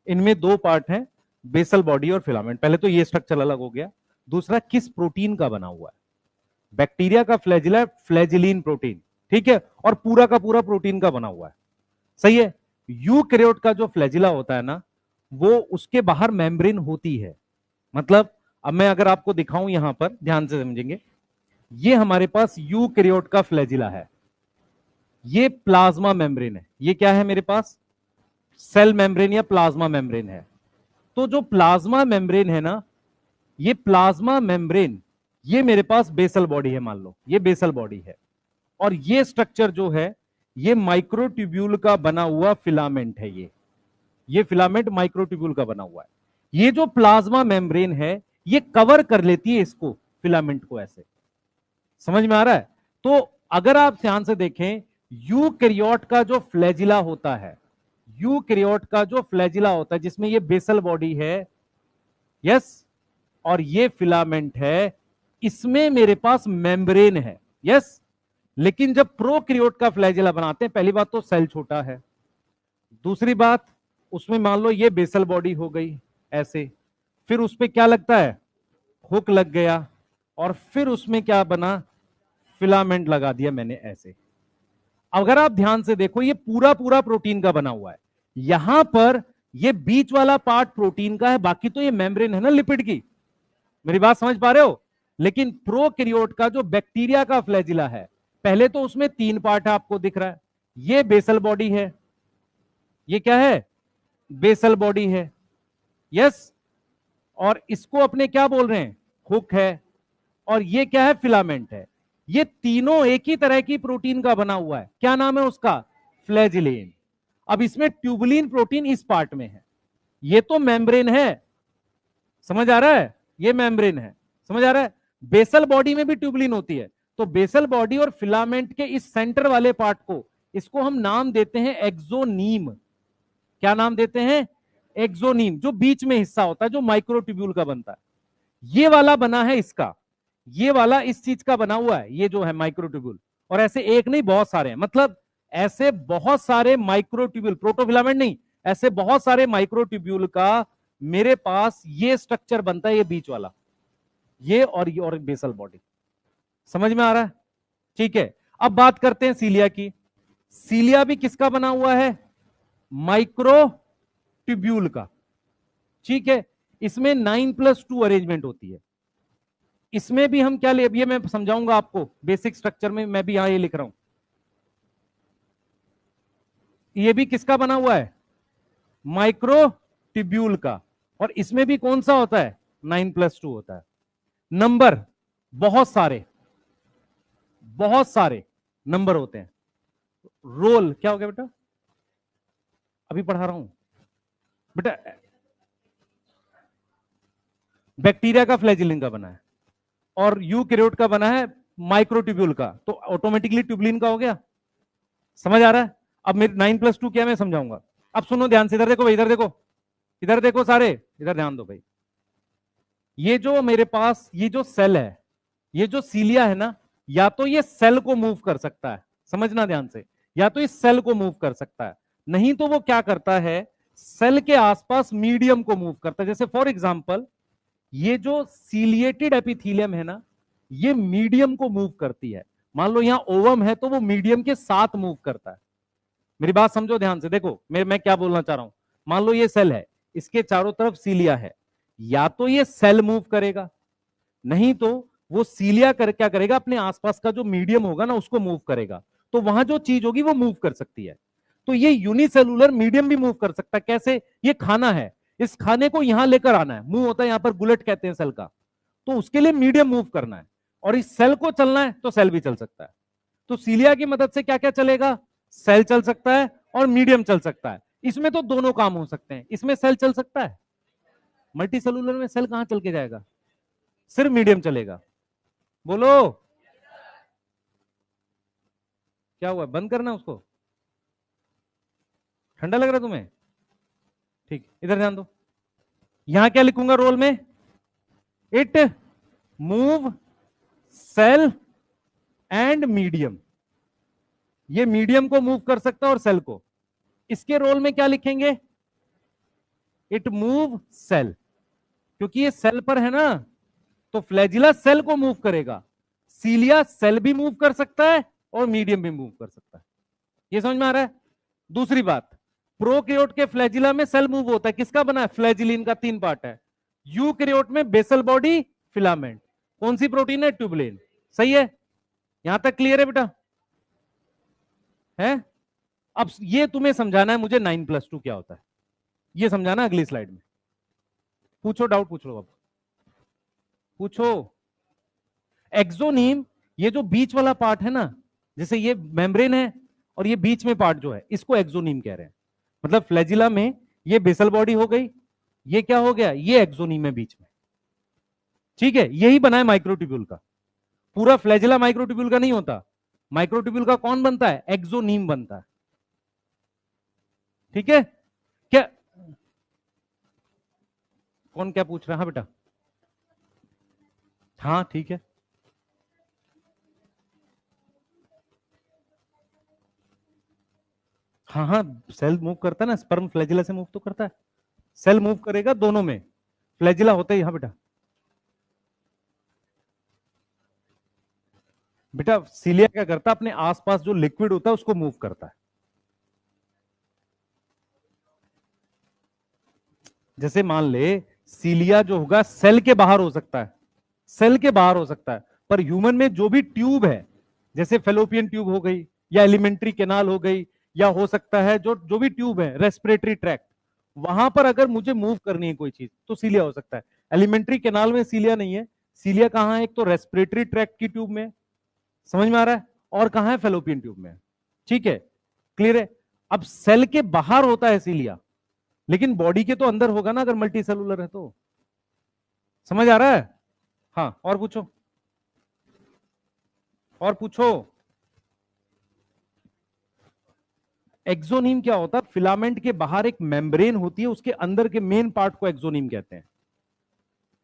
Speaker 1: इनमें 2 पार्ट हैं, बेसल बॉडी और फिलामेंट। पहले तो ये स्ट्रक्चर अलग हो गया। दूसरा, किस प्रोटीन का बना हुआ है? बैक्टीरिया का फ्लैजिला फ्लैजिलीन प्रोटीन, ठीक है, और पूरा का पूरा प्रोटीन का बना हुआ है। सही है। यूकैरियोट का जो फ्लैजिला होता है ना, वो उसके बाहर मेम्ब्रेन होती है। मतलब अब मैं अगर आपको दिखाऊं, यहां पर ध्यान से समझेंगे, ये हमारे पास यूकैरियोट का फ्लैजिला है, ये प्लाज्मा मेम्ब्रेन है। ये क्या है मेरे पास? सेल मेम्ब्रेन या प्लाज्मा मेम्ब्रेन है। तो जो प्लाज्मा मेम्ब्रेन है ना, ये प्लाज्मा मेम्ब्रेन, ये मेरे पास बेसल बॉडी है, मान लो ये बेसल बॉडी है। और ये स्ट्रक्चर जो है, ये माइक्रोट्यूब्यूल का बना हुआ फिलामेंट है। ये फिलामेंट माइक्रोट्यूब्यूल का बना हुआ है। ये जो प्लाज्मा मेम्ब्रेन है, ये कवर कर लेती है इसको, फिलामेंट को। ऐसे समझ में आ रहा है? तो अगर आप ध्यान से देखें, यूकैरियोट का जो फ्लैजिला होता है, यूकैरियोट का जो फ्लैजिला होता है, जिसमें ये बेसल बॉडी है, यस, और ये फिलामेंट है, इसमें मेरे पास मेम्ब्रेन है, यस। लेकिन जब प्रोकैरियोट का फ्लैजिला बनाते हैं, पहली बात तो सेल छोटा है, दूसरी बात उसमें मान लो ये बेसल बॉडी हो गई ऐसे, फिर उस पर क्या लगता है? हुक लग गया, और फिर उसमें क्या बना? फिलामेंट लगा दिया मैंने ऐसे। अगर आप ध्यान से देखो, ये पूरा पूरा प्रोटीन का बना हुआ है। यहां पर ये बीच वाला पार्ट प्रोटीन का है, बाकी तो ये मेम्ब्रेन है ना लिपिड की। मेरी बात समझ पा रहे हो? लेकिन प्रोकैरियोट का जो बैक्टीरिया का फ्लैजिला है, पहले तो उसमें 3 पार्ट है, आपको दिख रहा है। ये बेसल बॉडी है, ये क्या है? बेसल बॉडी है, यस। और इसको अपने क्या बोल रहे हैं? हुक है। और ये क्या है? फिलामेंट है। ये तीनों एक ही तरह की प्रोटीन का बना हुआ है। क्या नाम है उसका? फ्लैजिलेन। अब इसमें ट्यूबुलिन प्रोटीन इस पार्ट में है, ये तो मेम्ब्रेन है। समझ आ रहा है? ये मेम्ब्रेन है, समझ आ रहा है? बेसल बॉडी में भी ट्यूबुलिन होती है। तो बेसल बॉडी और फिलामेंट के इस सेंटर वाले पार्ट को, इसको हम नाम देते हैं एक्सोनीम। क्या नाम देते हैं? एक्सोनीम। जो बीच में हिस्सा होता है, जो माइक्रोट्यूब्यूल का बनता है, ये वाला बना है इसका, ये वाला इस चीज का बना हुआ है, ये जो है माइक्रोट्यूब्यूल। और ऐसे एक नहीं, बहुत सारे हैं। मतलब ऐसे बहुत सारे माइक्रोट्यूब्यूल, प्रोटोफिलामेंट नहीं, ऐसे बहुत सारे माइक्रोट्यूब्यूल का मेरे पास ये स्ट्रक्चर बनता है, ये बीच वाला, ये और बेसल बॉडी। समझ में आ रहा है? ठीक है। अब बात करते हैं सीलिया की। सीलिया भी किसका बना हुआ है? माइक्रोट्यूब्यूल का, ठीक है। इसमें 9+2 अरेंजमेंट होती है। इसमें भी हम क्या ले, ये मैं समझाऊंगा आपको बेसिक स्ट्रक्चर में, मैं भी यहां ये लिख रहा हूं। ये भी किसका बना हुआ है? माइक्रोट्यूब्यूल का। और इसमें भी कौन सा होता है? 9+2 होता है। नंबर बहुत सारे, बहुत सारे नंबर होते हैं। रोल क्या हो गया बेटा? अभी पढ़ा रहा हूं बेटा। बैक्टीरिया का फ्लैजिलिन का बना है, और यूकैरियोट का बना है माइक्रोट्यूब्यूल का, तो ऑटोमेटिकली ट्यूबुलिन का हो गया। समझ आ रहा है? अब मेरे 9+2 क्या, मैं समझाऊंगा। अब सुनो ध्यान से, इधर देखो भाई, इधर देखो, इधर देखो सारे, इधर ध्यान दो भाई। ये जो मेरे पास ये जो सेल है, ये जो सीलिया है ना, या तो ये सेल को मूव कर सकता है, समझना ध्यान से, या तो इस सेल को मूव कर सकता है, नहीं तो वो क्या करता है? सेल के आसपास मीडियम को मूव करता है। जैसे फॉर एग्जांपल, ये जो सीलिएटेड एपिथीलियम है ना, ये मीडियम को मूव करती है। मान लो यहां ओवम है, तो वो मीडियम के साथ मूव करता है। मेरी बात समझो ध्यान से, देखो मैं क्या बोलना चाह रहा हूं। मान लो ये सेल है, इसके चारों तरफ सीलिया है, या तो ये सेल मूव करेगा, नहीं तो वो सीलिया क्या करेगा, अपने आसपास का जो मीडियम होगा ना उसको मूव करेगा, तो वहां जो चीज होगी वो मूव कर सकती है। तो ये यूनिसेलुलर मीडियम भी मूव कर सकता है। कैसे? ये खाना है, इस खाने को यहां लेकर आना है, मुंह होता है यहां पर, गुलेट कहते हैं सेल का, तो उसके लिए मीडियम मूव करना है, और इस सेल को चलना है तो सेल भी चल सकता है। तो सीलिया की मदद से क्या क्या चलेगा? सेल चल सकता है और मीडियम चल सकता है। इसमें तो दोनों काम हो सकते हैं। इसमें सेल चल सकता है, मल्टी सेलुलर में सेल कहां चल के जाएगा, सिर्फ मीडियम चलेगा। बोलो क्या हुआ, बंद करना उसको? ठंडा लग रहा तुम्हें? ठीक, इधर ध्यान दो। यहां क्या लिखूंगा रोल में? It move cell and medium. ये मीडियम को मूव कर सकता है और सेल को। इसके रोल में क्या लिखेंगे? इट मूव सेल, क्योंकि ये सेल पर है ना, तो फ्लैजिला सेल को मूव करेगा। सीलिया सेल भी मूव कर सकता है और मीडियम भी मूव कर सकता है। ये समझ में आ रहा है? दूसरी बात, प्रोकैरियोट के फ्लैजिला में सेल मूव होता है, किसका बना है? फ्लैजिलिन का 3 पार्ट है। यूकैरियोट में बेसल बॉडी, फिलामेंट। कौन सी प्रोटीन है? ट्यूबुलिन। सही है, यहां तक क्लियर है बेटा? है? अब ये तुम्हें समझाना है मुझे 9+2 क्या होता है, ये समझाना अगली स्लाइड में। पूछो, डाउट पूछ लो, अब पूछो। एक्सोनीम, ये जो बीच वाला पार्ट है ना, जैसे ये मेम्ब्रेन है और ये बीच में पार्ट जो है, इसको एक्सोनीम कह रहे हैं। मतलब फ्लैजिला में ये बेसल बॉडी हो गई, ये क्या हो गया? ये एक्सोनीम है बीच में। ठीक है, यही बना है माइक्रोट्यूब्यूल का। पूरा फ्लैजिला माइक्रोट्यूब्यूल का नहीं होता, माइक्रोट्यूब्यूल का कौन बनता है? एक्सोनीम बनता है। ठीक है क्या? कौन क्या पूछ रहा है? हाँ बेटा, हाँ ठीक है। हाँ हाँ, सेल मूव करता है ना, स्पर्म फ्लैजिला से मूव तो करता है, सेल मूव करेगा दोनों में, फ्लैजिला होता है। हाँ बेटा, बेटा सीलिया क्या करता है? अपने आसपास जो लिक्विड होता है उसको मूव करता है। जैसे मान ले, सीलिया जो होगा सेल के बाहर हो सकता है, सेल के बाहर हो सकता है, पर ह्यूमन में जो भी ट्यूब है, जैसे फेलोपियन ट्यूब हो गई, या एलिमेंट्री कैनाल हो गई, या हो सकता है जो जो भी ट्यूब है, रेस्पिरेटरी ट्रैक्ट, वहां पर अगर मुझे मूव करनी है कोई चीज तो सीलिया हो सकता है। एलिमेंट्री कैनाल में सीलिया नहीं है, सीलिया कहां है? एक तो रेस्पिरेटरी ट्रैक्ट की ट्यूब में, समझ में आ रहा है, और कहां है? फेलोपियन ट्यूब में। ठीक है, क्लियर है? अब सेल के बाहर होता है सीलिया, लेकिन बॉडी के तो अंदर होगा ना, अगर मल्टी सेलुलर है तो। समझ आ रहा है? हाँ, और पूछो, और पूछो। एक्सोनीम क्या होता है? फिलामेंट के बाहर एक मेम्ब्रेन होती है, उसके अंदर के मेन पार्ट को एक्सोनीम कहते हैं।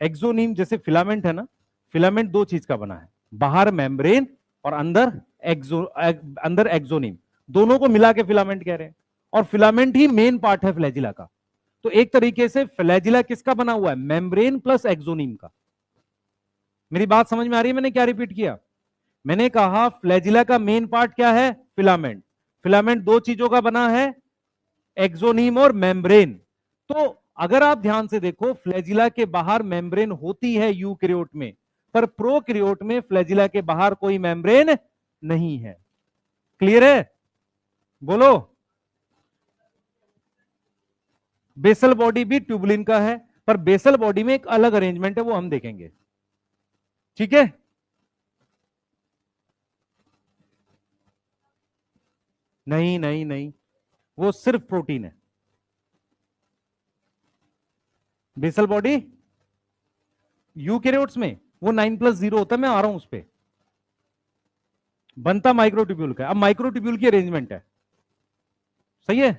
Speaker 1: एक्सोनीम जैसे फिलामेंट है ना, फिलामेंट दो चीज का बना है, बाहर मेम्ब्रेन और अंदर एक्सोनीम, दोनों को मिला के फिलामेंट कह रहे हैं। और फिलामेंट ही मेन पार्ट है फ्लैजिला का। तो एक तरीके से फ्लैजिला किसका बना हुआ है? मेम्ब्रेन प्लस एक्सोनीम का। मेरी बात समझ में आ रही है? मैंने क्या रिपीट किया? मैंने कहा फ्लैजिला का मेन पार्ट क्या है? फिलामेंट। फिलामेंट दो चीजों का बना है, एक्सोनीम और मेम्ब्रेन। तो अगर आप ध्यान से देखो, फ्लैजिला के बाहर मेम्ब्रेन होती है यूकैरियोट में, पर प्रोकैरियोट में फ्लैजिला के बाहर कोई मेम्ब्रेन नहीं है। क्लियर है? बोलो। बेसल बॉडी भी ट्यूबुलिन का है, पर बेसल बॉडी में एक अलग अरेंजमेंट है, वो हम देखेंगे। ठीक है? नहीं नहीं नहीं, वो सिर्फ प्रोटीन है। बेसल बॉडी यूकैरियोट्स में वो 9+0 होता है, मैं आ रहा हूं उस पर। बनता माइक्रोट्यूब्यूल का। अब माइक्रोट्यूब्यूल की अरेंजमेंट है, सही है?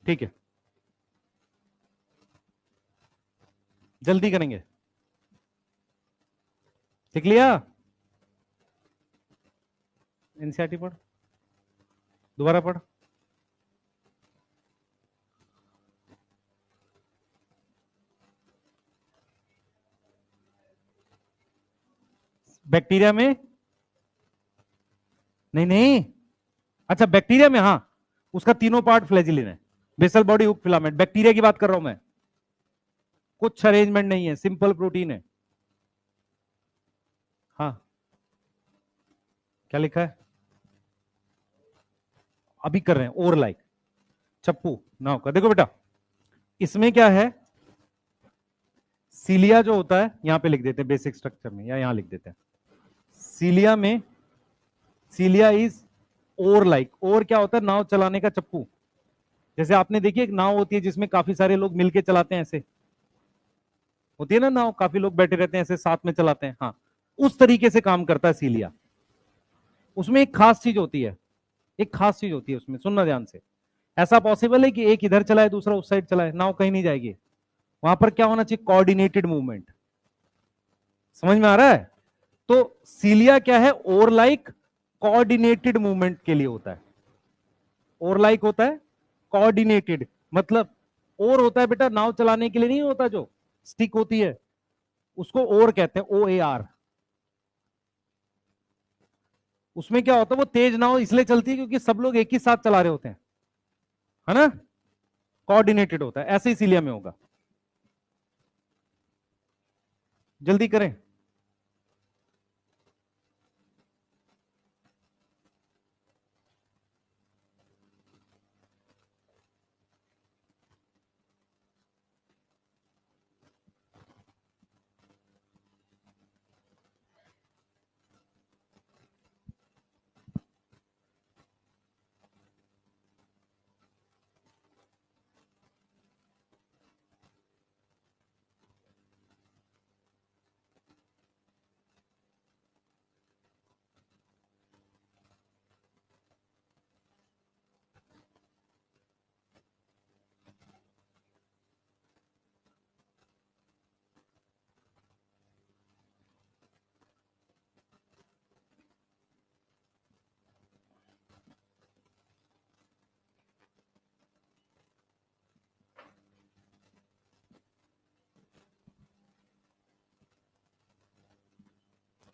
Speaker 1: ठीक है, जल्दी करेंगे। देख लिया? एनसीईआरटी पढ़, दोबारा पढ़। बैक्टीरिया में नहीं नहीं, अच्छा बैक्टीरिया में, हाँ, उसका तीनों पार्ट फ्लैजिलिन है, basal body, hook, filament. Bacteria की बात कर रहा हूं मैं, कुछ अरेंजमेंट नहीं है, सिंपल प्रोटीन है। हाँ, क्या लिखा है? अभी कर रहे हैं, और लाइक चप्पू नाव का। देखो बेटा, इसमें क्या है, सीलिया जो होता है, यहां पे लिख देते हैं बेसिक स्ट्रक्चर में, या यहां लिख देते हैं सीलिया में, सीलिया इज ओर लाइक। और क्या होता है? नाव चलाने का चप्पू। जैसे आपने देखिए एक नाव होती है जिसमें काफी सारे लोग मिलके चलाते हैं, ऐसे होती है ना नाव, काफी लोग बैठे रहते हैं ऐसे साथ में चलाते हैं, हाँ, उस तरीके से काम करता है सीलिया। उसमें एक खास चीज होती है, एक खास चीज होती है उसमें, सुनना ध्यान से। ऐसा पॉसिबल है कि एक इधर चलाए दूसरा उस साइड चलाए, नाव कहीं नहीं जाएगी। वहां पर क्या होना चाहिए? Coordinated movement. समझ में आ रहा है? तो सीलिया क्या है? और लाइक कोऑर्डिनेटेड मूवमेंट के लिए होता है। और लाइक होता है कोऑर्डिनेटेड, मतलब और होता है बेटा नाव चलाने के लिए नहीं होता, जो स्टिक होती है उसको और कहते हैं, OAR। उसमें क्या होता है? वो तेज नाव इसलिए चलती है क्योंकि सब लोग एक ही साथ चला रहे होते हैं, है ना? कोऑर्डिनेटेड होता है, ऐसे ही सीलिया में होगा। जल्दी करें।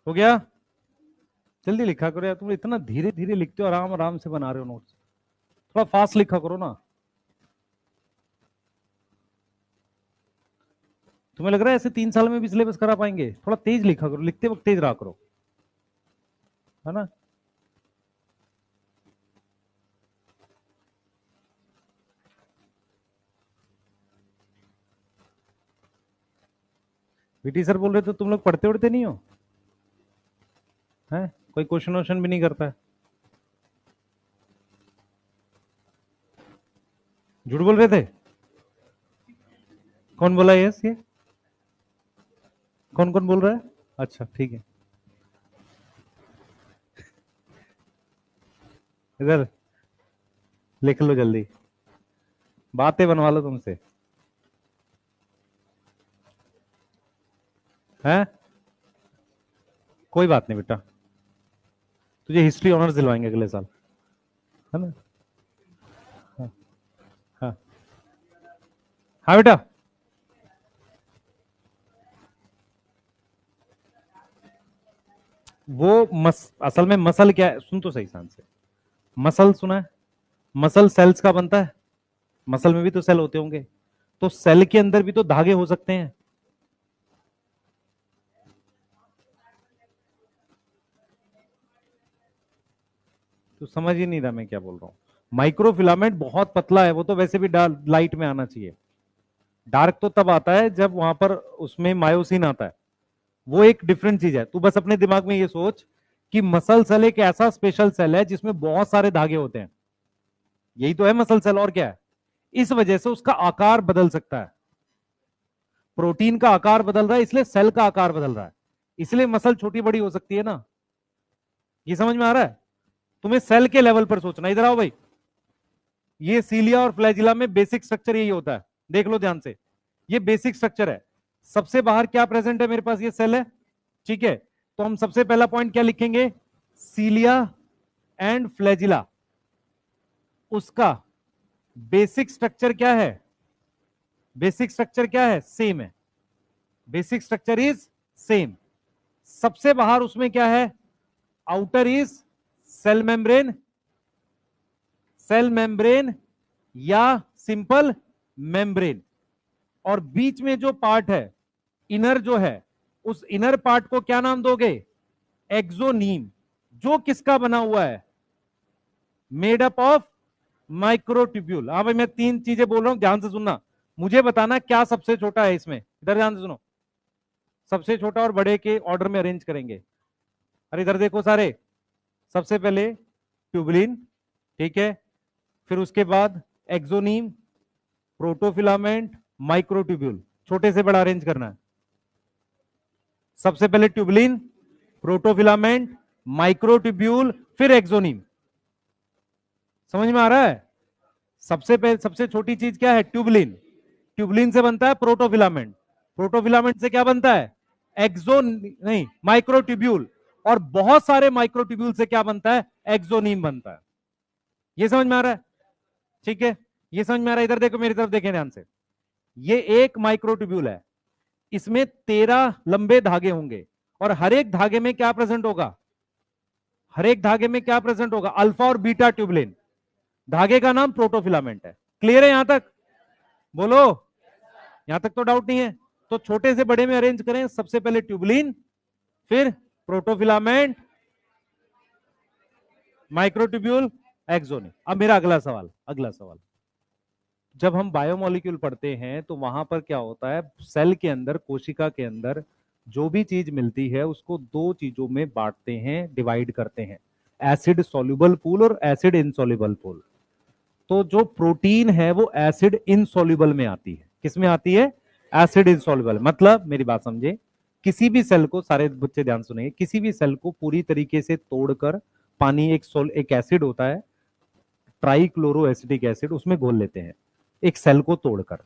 Speaker 1: हो गया? जल्दी लिखा करो यार, तुम इतना धीरे धीरे लिखते हो, आराम आराम से बना रहे हो नोट्स, थोड़ा फास्ट लिखा करो ना। तुम्हें लग रहा है ऐसे 3 साल में भी सिलेबस करा पाएंगे? थोड़ा तेज लिखा करो, लिखते वक्त तेज रहा करो, है ना? VT सर बोल रहे थे तुम लोग पढ़ते उड़ते नहीं हो, हैं? कोई क्वेश्चन वोश्चन भी नहीं करता है? झूठ बोल रहे थे? कौन बोला यस ये? कौन कौन बोल रहा है? अच्छा ठीक है, इधर लिख लो जल्दी, बातें बनवा लो तुमसे, हैं? कोई बात नहीं बेटा, तुझे हिस्ट्री ऑनर्स दिलवाएंगे अगले साल, है ना? हाँ हाँ हाँ बेटा। असल में मसल क्या है, सुन तो सही शान से। मसल सुना है? मसल सेल्स का बनता है, मसल में भी तो सेल होते होंगे, तो सेल के अंदर भी तो धागे हो सकते हैं। तो समझ ही नहीं रहा मैं क्या बोल रहा हूं। माइक्रो फिलामेंट बहुत पतला है, वो तो वैसे भी लाइट में आना चाहिए। डार्क तो तब आता है जब वहां पर उसमें मायोसिन आता है, वो एक डिफरेंट चीज है। तू बस अपने दिमाग में ये सोच कि मसल सेल एक ऐसा स्पेशल सेल है जिसमें बहुत सारे धागे होते हैं, यही तो है मसल सेल, और क्या है? इस वजह से उसका आकार बदल सकता है। प्रोटीन का आकार बदल रहा है इसलिए सेल का आकार बदल रहा है, इसलिए मसल छोटी बड़ी हो सकती है ना। ये समझ में आ रहा है? तुम्हें सेल के लेवल पर सोचना। इधर आओ भाई, ये सीलिया और फ्लैजिला में बेसिक स्ट्रक्चर यही होता है, देख लो ध्यान से। ये बेसिक स्ट्रक्चर है। सबसे बाहर क्या प्रेजेंट है मेरे पास? ये सेल है, ठीक है। तो हम सबसे पहला पॉइंट क्या लिखेंगे? सीलिया एंड फ्लैजिला, उसका बेसिक स्ट्रक्चर क्या है? बेसिक स्ट्रक्चर क्या है? सेम है, बेसिक स्ट्रक्चर इज सेम। सबसे बाहर उसमें क्या है? Outer is cell membrane, cell membrane या सिंपल मेम्ब्रेन, और बीच में जो पार्ट है, इनर जो है, उस इनर पार्ट को क्या नाम दोगे? एक्सोनीम जो किसका बना हुआ है, मेड अप ऑफ माइक्रोट्यूब्यूल। हाँ भाई, मैं तीन चीजें बोल रहा हूं, ध्यान से सुनना, मुझे बताना क्या सबसे छोटा है इसमें, इधर ध्यान से सुनो, सबसे छोटा और बड़े के ऑर्डर में अरेंज करेंगे। अरे इधर देखो सारे, सबसे पहले ट्यूबलिन, ठीक है, फिर उसके बाद एक्सोनीम, प्रोटोफिलामेंट, माइक्रोट्यूब्यूल, छोटे से बड़ा अरेंज करना है। सबसे पहले ट्यूबलिन, प्रोटोफिलामेंट, माइक्रोट्यूब्यूल, फिर एक्सोनीम। समझ में आ रहा है? सबसे पहले सबसे छोटी चीज क्या है, ट्यूबलिन। ट्यूबलिन से बनता है प्रोटोफिलामेंट, प्रोटोफिलामेंट से क्या बनता है, एक्सो नहीं माइक्रोट्यूब्यूल, और बहुत सारे माइक्रोट्यूब्यूल से क्या बनता है, एक्सोनीम बनता है। ये समझ में आ रहा है? ठीक है, ये समझ में आ रहा है? इधर देखो, मेरी तरफ देखें ध्यान से, ये एक माइक्रोट्यूब्यूल है, इसमें 13 लंबे धागे होंगे, और हर एक धागे में क्या प्रेजेंट होगा, हर एक धागे में क्या प्रेजेंट होगा, अल्फा और बीटा ट्यूबलिन। धागे का नाम प्रोटोफिलामेंट है। क्लियर है यहां तक? बोलो, यहां तक तो डाउट नहीं है? तो छोटे से बड़े में अरेंज करें, सबसे पहले ट्यूबलिन, फिर प्रोटोफिलामेंट, माइक्रोट्यूब्यूल, एक्सोनिक। अब मेरा अगला सवाल, अगला सवाल, जब हम बायोमोलिक्यूल पढ़ते हैं तो वहां पर क्या होता है, सेल के अंदर, कोशिका के अंदर जो भी चीज मिलती है उसको दो चीजों में बांटते हैं, डिवाइड करते हैं, एसिड सॉल्युबल पूल और एसिड इनसॉल्युबल पूल। तो जो प्रोटीन है वो एसिड इनसॉल्युबल में आती है। किस में आती है, एसिड इनसॉल्युबल। मतलब मेरी बात समझे, किसी भी सेल को, सारे बच्चे ध्यान सुनेंगे, किसी भी सेल को पूरी तरीके से तोड़कर पानी, एक एसिड होता है ट्राइक्लोरो एसिटिक एसिड, उसमें घोल लेते हैं एक सेल को तोड़कर।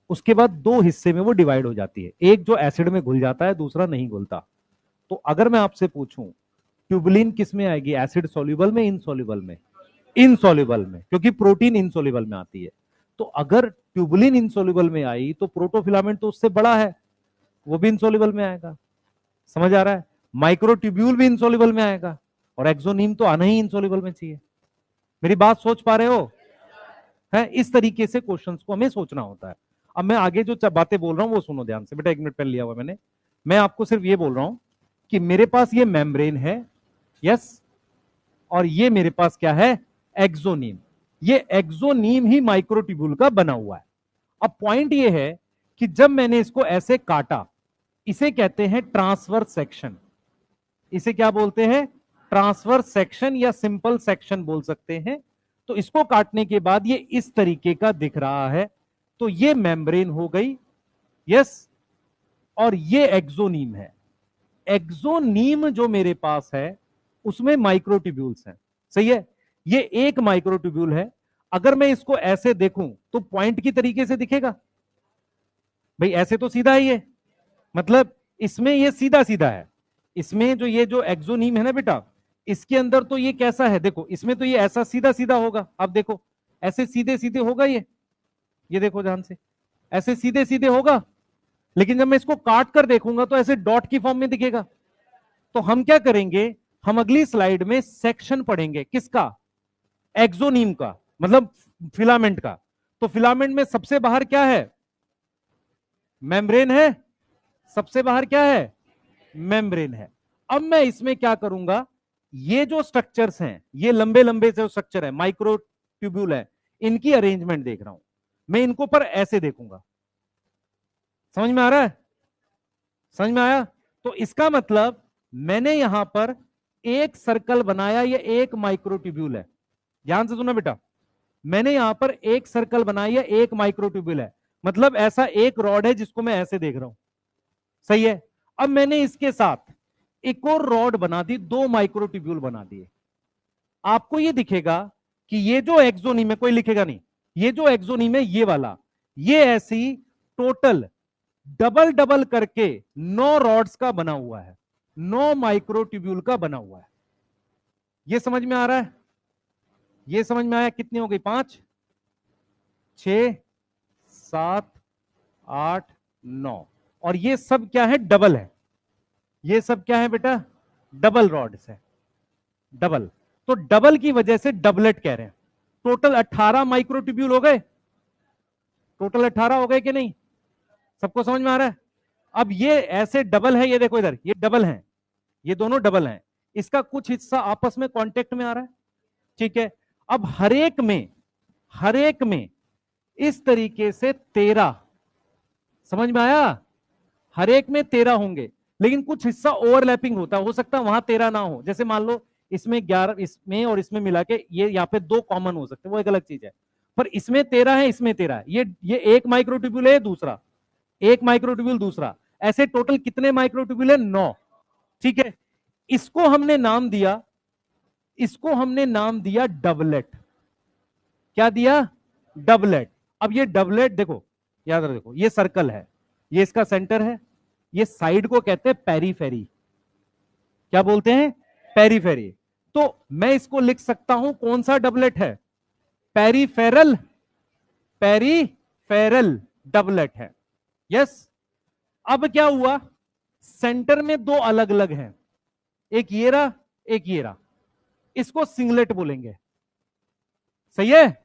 Speaker 1: उसके बाद दो हिस्से में वो डिवाइड हो जाती है, एक जो एसिड में घुल जाता है, दूसरा नहीं घुलता। तो अगर मैं आपसे पूछूं ट्यूबलिन किस में आएगी, एसिड सॉल्युबल में, इनसॉल्युबल में? इनसॉल्युबल में, क्योंकि प्रोटीन इनसॉल्युबल में आती है। तो अगर ट्यूबलिन इनसॉल्युबल में आई तो प्रोटोफिलामेंट तो उससे बड़ा है, वो भी इनसॉल्युबल में आएगा। समझ आ रहा है? माइक्रोट्यूब्यूल भी इनसॉल्युबल में आएगा, और एक्सोनीम तो आना ही इनसॉल्युबल में चाहिए। मेरी बात सोच पा रहे हो? है, इस तरीके से क्वेश्चंस को हमें सोचना होता है। अब मैं आगे जो बातें बोल रहा हूं वो सुनो ध्यान से बेटा, 1 मिनट पहले लिया हुआ मैंने। मैं आपको सिर्फ ये बोल रहा हूं कि मेरे पास ये मेम्ब्रेन है, यस, और ये मेरे पास क्या है, एक्सोनीम। ये एक्सोनीम ही माइक्रोट्यूब्यूल का बना हुआ है। अब पॉइंट ये है कि जब मैंने इसको ऐसे काटा, इसे कहते हैं ट्रांसवर्स सेक्शन। इसे क्या बोलते हैं, ट्रांसवर्स सेक्शन, या सिंपल सेक्शन बोल सकते हैं। तो इसको काटने के बाद ये इस तरीके का दिख रहा है, तो ये मेम्ब्रेन हो गई, यस, और ये एक्सोनीम है। एक्सोनीम जो मेरे पास है उसमें माइक्रोट्यूब्यूल्स हैं, सही है? ये एक माइक्रोट्यूब्यूल है। अगर मैं इसको ऐसे देखूं तो पॉइंट की तरीके से दिखेगा भाई, ऐसे तो सीधा ही है, मतलब इसमें ये सीधा सीधा है। इसमें जो ये जो एक्सोनीम है ना बेटा, इसके अंदर तो ये कैसा है, देखो इसमें तो ये ऐसा सीधा सीधा होगा, आप देखो ऐसे सीधे सीधे होगा ये देखो ध्यान से, ऐसे सीधे सीधे होगा। लेकिन जब मैं इसको काट कर देखूंगा तो ऐसे डॉट की फॉर्म में दिखेगा। तो हम क्या करेंगे, हम अगली स्लाइड में सेक्शन पढ़ेंगे, किसका, एक्सोनीम का, मतलब फिलामेंट का। तो फिलामेंट में सबसे बाहर क्या है, मेम्ब्रेन है, सबसे बाहर क्या है, मेम्ब्रेन है। अब मैं इसमें क्या करूंगा, ये जो स्ट्रक्चर्स हैं, ये लंबे लंबे से स्ट्रक्चर है, माइक्रोट्यूब्यूल है, इनकी अरेंजमेंट देख रहा हूं मैं, इनको पर ऐसे देखूंगा। समझ में आ रहा है? समझ में आया? तो इसका मतलब मैंने यहां पर एक सर्कल बनाया, ये एक माइक्रोट्यूब्यूल है। ध्यान से सुनो बेटा, मैंने यहां पर एक सर्कल बनाया, एक माइक्रोट्यूब्यूल है, मतलब ऐसा एक रॉड है जिसको मैं ऐसे देख रहा हूं, सही है? अब मैंने इसके साथ एक और रॉड बना दी, दो माइक्रोट्यूब्यूल बना दिए। आपको ये दिखेगा कि ये जो एक्सोनीम है, कोई लिखेगा नहीं, ये जो एक्सोनीम है ये वाला, ये ऐसी टोटल डबल डबल करके 9 रॉड्स का बना हुआ है, 9 माइक्रोट्यूब्यूल का बना हुआ है। ये समझ में आ रहा है? ये समझ में आया? कितनी हो गई, 5, 6, 7, 8, 9, और ये सब क्या है, डबल है। ये सब क्या है बेटा, डबल रॉड्स है, डबल। तो डबल की वजह से डबलेट कह रहे हैं। टोटल 18 माइक्रोट्यूब्यूल हो गए, टोटल 18 हो गए कि नहीं? सबको समझ में आ रहा है? अब ये ऐसे डबल है, ये देखो इधर, ये डबल है, ये दोनों डबल हैं, इसका कुछ हिस्सा आपस में कांटेक्ट में आ रहा है, ठीक है। अब हर एक में इस तरीके से 13, समझ में आया, हर एक में 13 होंगे, लेकिन कुछ हिस्सा ओवरलैपिंग होता है, हो सकता है वहां 13 ना हो, जैसे मान लो इसमें 11, इसमें और इसमें मिला के ये यहाँ पे 2 कॉमन हो सकते हैं, वो एक अलग चीज है, पर इसमें 13 है, इसमें 13 है, ये एक माइक्रोट्यूब्यूल है, दूसरा एक माइक्रोट्यूब्यूल, दूसरा, ऐसे टोटल कितने माइक्रोट्यूब्यूल है, 9, ठीक है। इसको हमने नाम दिया, इसको हमने नाम दिया डबलेट। क्या दिया, डबलेट। अब ये डबलेट देखो, याद रखो, देखो ये सर्कल है, ये इसका सेंटर है, ये साइड को कहते हैं पेरीफेरी, क्या बोलते हैं, पेरीफेरी। तो मैं इसको लिख सकता हूं, कौन सा डबलेट है, पेरीफेरल, पेरीफेरल डबलेट है, यस। अब क्या हुआ, सेंटर में 2 अलग अलग हैं, एक ये रहा, एक ये रहा, इसको सिंगलेट बोलेंगे, सही है,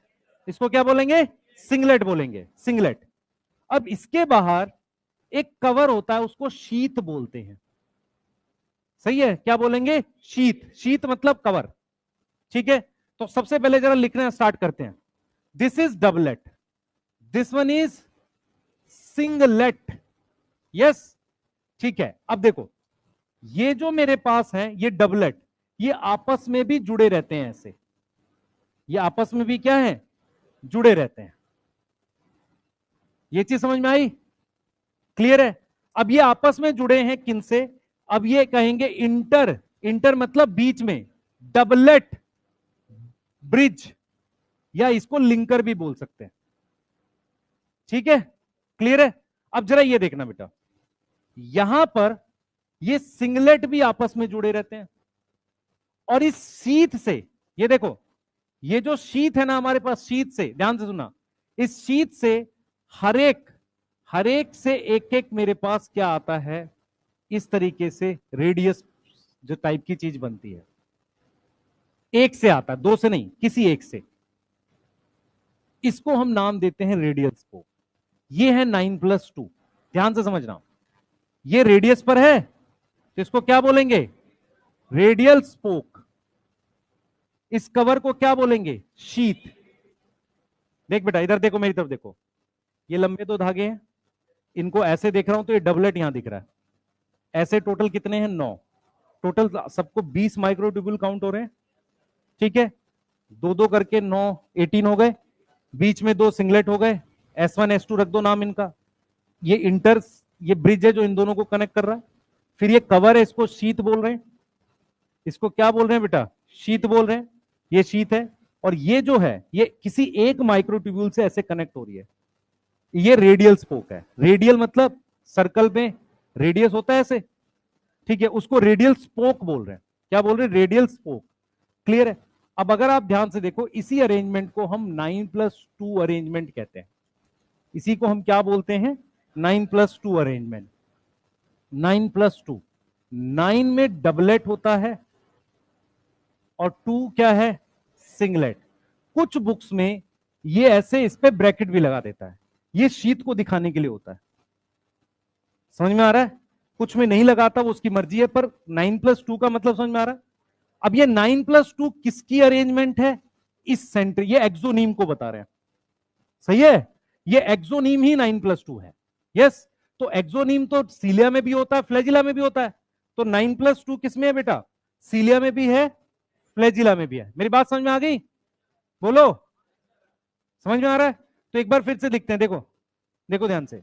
Speaker 1: इसको क्या बोलेंगे, सिंगलेट बोलेंगे, सिंगलेट। अब इसके बाहर एक कवर होता है, उसको शीथ बोलते हैं, सही है, क्या बोलेंगे, शीथ, शीथ मतलब कवर, ठीक है। तो सबसे पहले जरा लिखना स्टार्ट करते हैं, this is doublet, this one is singlet, yes, ठीक है। अब देखो, ये जो मेरे पास है ये डबलेट, ये आपस में भी जुड़े रहते हैं ऐसे, ये आपस में भी क्या है, जुड़े रहते हैं, ये चीज समझ में आई, क्लियर है। अब ये आपस में जुड़े हैं किनसे, अब ये कहेंगे इंटर, इंटर मतलब बीच में, डबलेट ब्रिज, या इसको लिंकर भी बोल सकते हैं, ठीक है, क्लियर है। अब जरा ये देखना बेटा, यहां पर ये सिंगलेट भी आपस में जुड़े रहते हैं, और इस शीथ से, ये देखो, ये जो शीथ है ना हमारे पास, शीथ से, ध्यान से सुना, इस शीथ से हर एक से एक एक मेरे पास क्या आता है, इस तरीके से रेडियस जो टाइप की चीज बनती है, एक से आता है, 2 से नहीं, किसी एक से, इसको हम नाम देते हैं रेडियल स्पोक। ये है 9+2, ध्यान से समझना, ये रेडियस पर है तो इसको क्या बोलेंगे, रेडियल स्पोक। इस कवर को क्या बोलेंगे, शीथ। देख बेटा, इधर देखो, मेरी तरफ देखो, ये लंबे 2 धागे हैं, इनको ऐसे देख रहा हूं तो ये डबलेट यहां दिख रहा है, ऐसे टोटल कितने हैं, 9, टोटल सबको 20 माइक्रोट्यूब्यूल काउंट हो रहे हैं, ठीक है, 2-2 करके 9, 18 हो गए, बीच में 2 सिंगलेट हो गए, S1 S2 रख दो नाम इनका, ये इंटर, ये ब्रिज है जो इन दोनों को कनेक्ट कर रहा है, फिर ये कवर है, इसको शीथ बोल रहे हैं, इसको क्या बोल रहे हैं बेटा, शीथ बोल रहे हैं, ये शीथ है, और ये जो है ये किसी एक माइक्रोट्यूब्यूल से ऐसे कनेक्ट हो रही है, ये रेडियल स्पोक है। रेडियल मतलब सर्कल में रेडियस होता है ऐसे, ठीक है, उसको रेडियल स्पोक बोल रहे हैं, क्या बोल रहे हैं, रेडियल स्पोक, क्लियर है। अब अगर आप ध्यान से देखो, इसी अरेंजमेंट को हम 9+2 अरेंजमेंट कहते हैं, इसी को हम क्या बोलते हैं, 9+2 अरेंजमेंट। 9+2, 9 में डबलेट होता है और 2 क्या है, सिंगलेट। कुछ बुक्स में ये ऐसे इस पे ब्रैकेट भी लगा देता है, ये शीट को दिखाने के लिए होता है, समझ में आ रहा है, कुछ में नहीं लगाता, वो उसकी मर्जी है, पर 9+2 का मतलब समझ में आ रहा है। अब ये 9+2 किसकी अरेंजमेंट है, इस सेंटर, ये एक्सोनीम को बता रहे हैं, सही है, ये एक्सोनीम ही 9+2 है, यस। तो एक्सोनीम तो सीलिया में भी होता है, फ्लैजिला में भी होता है, तो 9+2 किस में है बेटा, सीलिया में भी है, फ्लैजिला में भी है। मेरी बात समझ में आ गई, बोलो, समझ में आ रहा है। तो एक बार फिर से लिखते हैं, देखो देखो ध्यान से,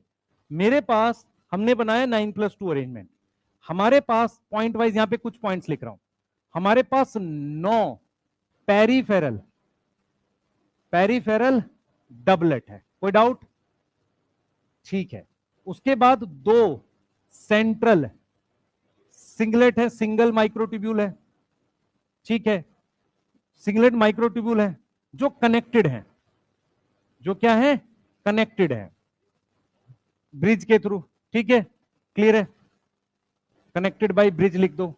Speaker 1: मेरे पास हमने बनाया 9+2 अरेंजमेंट, हमारे पास पॉइंट वाइज यहां पे कुछ पॉइंट्स लिख रहा हूं, हमारे पास 9 पेरीफेरल, पेरीफेरल डबलेट है, कोई डाउट, ठीक है। उसके बाद 2 सेंट्रल सिंगलेट है, सिंगल माइक्रोट्यूब्यूल है, ठीक है, सिंगलेट माइक्रोट्यूब्यूल है जो कनेक्टेड है, जो क्या है, कनेक्टेड है ब्रिज के थ्रू, ठीक है, क्लियर है, कनेक्टेड बाय ब्रिज लिख दो।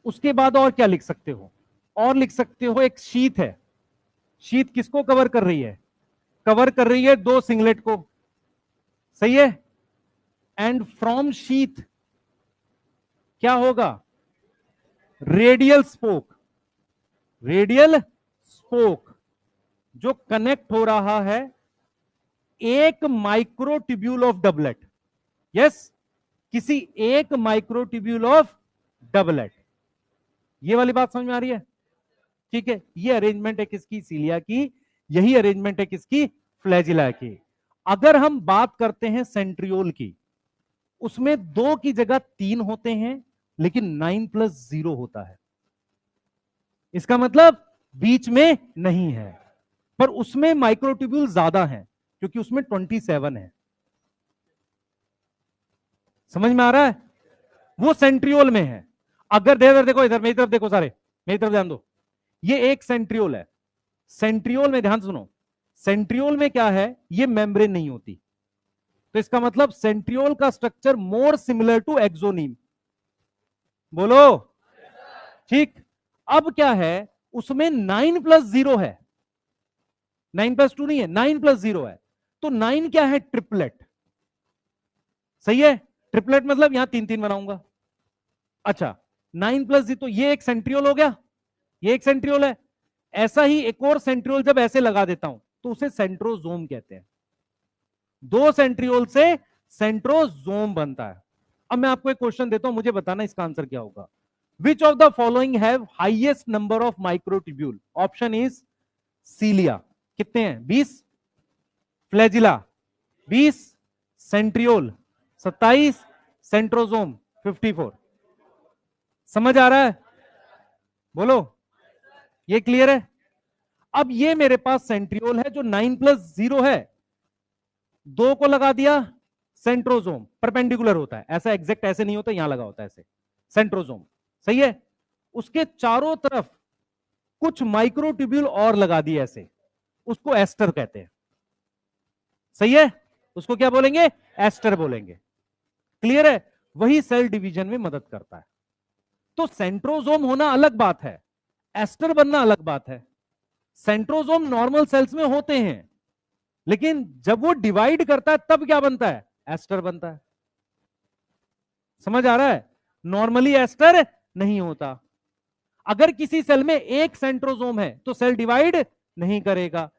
Speaker 1: उसके बाद और क्या लिख सकते हो, और लिख सकते हो एक शीथ है, शीथ किसको कवर कर रही है, कवर कर रही है 2 सिंगलेट को, सही है। एंड फ्रॉम शीथ क्या होगा, रेडियल स्पोक, रेडियल स्पोक जो कनेक्ट हो रहा है एक माइक्रोट्यूब्यूल ऑफ डबलेट, यस, किसी एक माइक्रोट्यूब्यूल ऑफ डबलेट। ये वाली बात समझ में आ रही है? ठीक है, ये अरेंजमेंट है किसकी? सीलिया की। यही अरेंजमेंट है किसकी? फ्लैजिला की। अगर हम बात करते हैं सेंट्रियोल की, उसमें 2 की जगह 3 होते हैं, लेकिन 9+0 होता है। इसका मतलब बीच में नहीं है, पर उसमें माइक्रोट्यूब्यूल ज्यादा है क्योंकि उसमें 27 है। समझ में आ रहा है? वो सेंट्रियोल में है। अगर देखो इधर मेरी तरफ देखो, सारे मेरी तरफ ध्यान दो। ये एक सेंट्रियोल है। सेंट्रियोल में ध्यान सुनो, सेंट्रियोल में क्या है? ये मेम्ब्रेन नहीं होती, तो इसका मतलब सेंट्रियोल का structure more similar to axoneme. बोलो ठीक। अब क्या है? उसमें 9+0 है, 9+2 नहीं है, 9+0 है। तो 9 क्या है? ट्रिपलेट। सही है, ट्रिपलेट मतलब यहां 3-3 बनाऊंगा। अच्छा, 9+0 तो ये एक सेंट्रियोल हो गया, ये एक सेंट्रियोल है। ऐसा ही एक और सेंट्रियोल जब ऐसे लगा देता हूं तो उसे सेंट्रोजोम कहते हैं। 2 सेंट्रियोल से सेंट्रोजोम बनता है। अब मैं आपको एक क्वेश्चन देता हूं, मुझे बताना इसका आंसर क्या होगा। Which of the following have highest number of microtubule? Option is cilia, कितने हैं? 20, फ्लैजिला 20, सेंट्रियोल 27, सेंट्रोजोम 54। समझ आ रहा है? बोलो, ये क्लियर है? अब ये मेरे पास सेंट्रियोल है जो 9+0 है, 2 को लगा दिया, सेंट्रोजोम परपेंडिकुलर होता है, ऐसा एग्जैक्ट ऐसे नहीं होता, यहां लगा होता है ऐसे, सेंट्रोजोम। सही है, उसके चारों तरफ कुछ माइक्रोट्यूब्यूल और लगा दिए ऐसे, उसको एस्टर कहते हैं। सही है, उसको क्या बोलेंगे? एस्टर बोलेंगे। क्लियर है? वही सेल डिवीजन में मदद करता है। तो सेंट्रोजोम होना अलग बात है, एस्टर बनना अलग बात है। सेंट्रोजोम नॉर्मल सेल्स में होते हैं, लेकिन जब वो डिवाइड करता है तब क्या बनता है? एस्टर बनता है। समझ आ रहा है? नॉर्मली एस्टर नहीं होता। अगर किसी सेल में एक सेंट्रोजोम है तो सेल डिवाइड नहीं करेगा।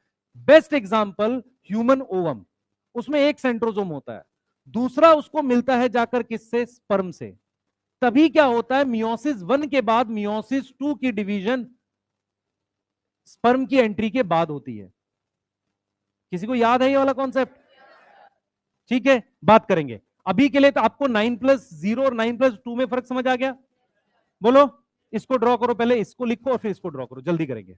Speaker 1: बेस्ट एग्जांपल ह्यूमन ओवम, उसमें एक सेंट्रोजोम होता है, दूसरा उसको मिलता है जाकर किससे? स्पर्म से। तभी क्या होता है? मियोसिस 1 के बाद मियोसिस 2 की डिवीजन स्पर्म की एंट्री के बाद होती है। किसी को याद है ये वाला कॉन्सेप्ट? ठीक है, बात करेंगे। अभी के लिए तो आपको 9+0 और 9+2 में फर्क समझ आ गया? बोलो, इसको ड्रॉ करो, पहले इसको लिखो और फिर इसको ड्रॉ करो, जल्दी करेंगे।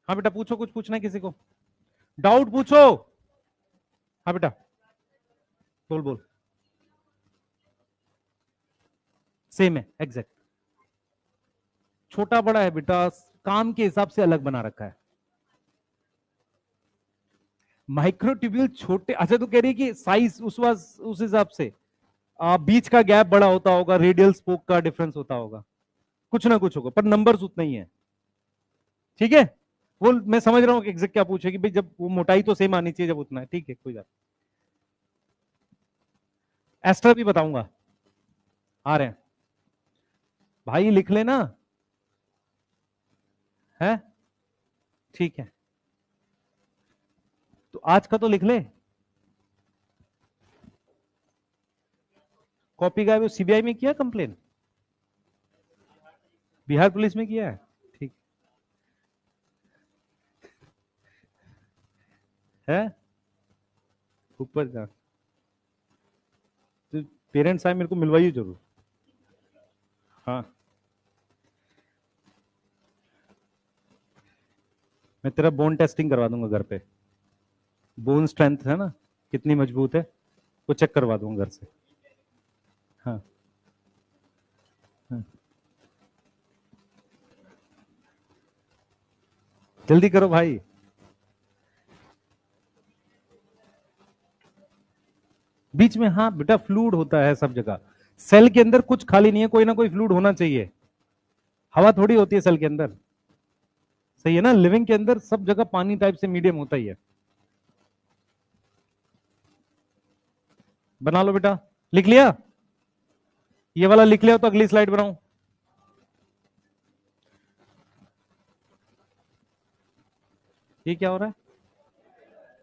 Speaker 1: हाँ बेटा, पूछो, कुछ पूछना है किसी को? डाउट पूछो। हाँ बेटा, बोल बोल। सेम है एग्जैक्ट, छोटा बड़ा है बेटा, काम के हिसाब से अलग बना रखा है। माइक्रोट्यूब्यूल छोटे, अच्छा तो कह रही है कि साइज उस हिसाब से बीच का गैप बड़ा होता होगा, रेडियल स्पोक का डिफरेंस होता होगा, कुछ ना कुछ होगा, पर नंबर्स उतना ही है। ठीक है, वो मैं समझ रहा हूँ कि एग्जैक्ट क्या पूछेगी भाई, जब वो मोटाई तो सेम आनी चाहिए जब उतना है। ठीक है, कोई बात। एस्ट्रा भी बताऊंगा, आ रहे हैं भाई, लिख लेना है। ठीक है, तो आज का तो लिख ले। कॉपी का वो सीबीआई में किया कंप्लेन, बिहार पुलिस में किया है। ठीक है, ऊपर जा, तो पेरेंट्स आए मेरे को मिलवाइए जरूर। हाँ, मैं तेरा बोन टेस्टिंग करवा दूंगा घर पे, बोन स्ट्रेंथ है ना कितनी मजबूत है, वो चेक करवा दूंगा घर से। हाँ, हाँ, जल्दी करो भाई। बीच में हाँ बेटा, फ्लूइड होता है सब जगह, सेल के अंदर कुछ खाली नहीं है, कोई ना कोई फ्लूइड होना चाहिए, हवा थोड़ी होती है सेल के अंदर। सही है ना, लिविंग के अंदर सब जगह पानी टाइप से मीडियम होता ही है। बना लो बेटा, लिख लिया? ये वाला लिख लिया तो अगली स्लाइड बनाऊं। ये क्या हो रहा है?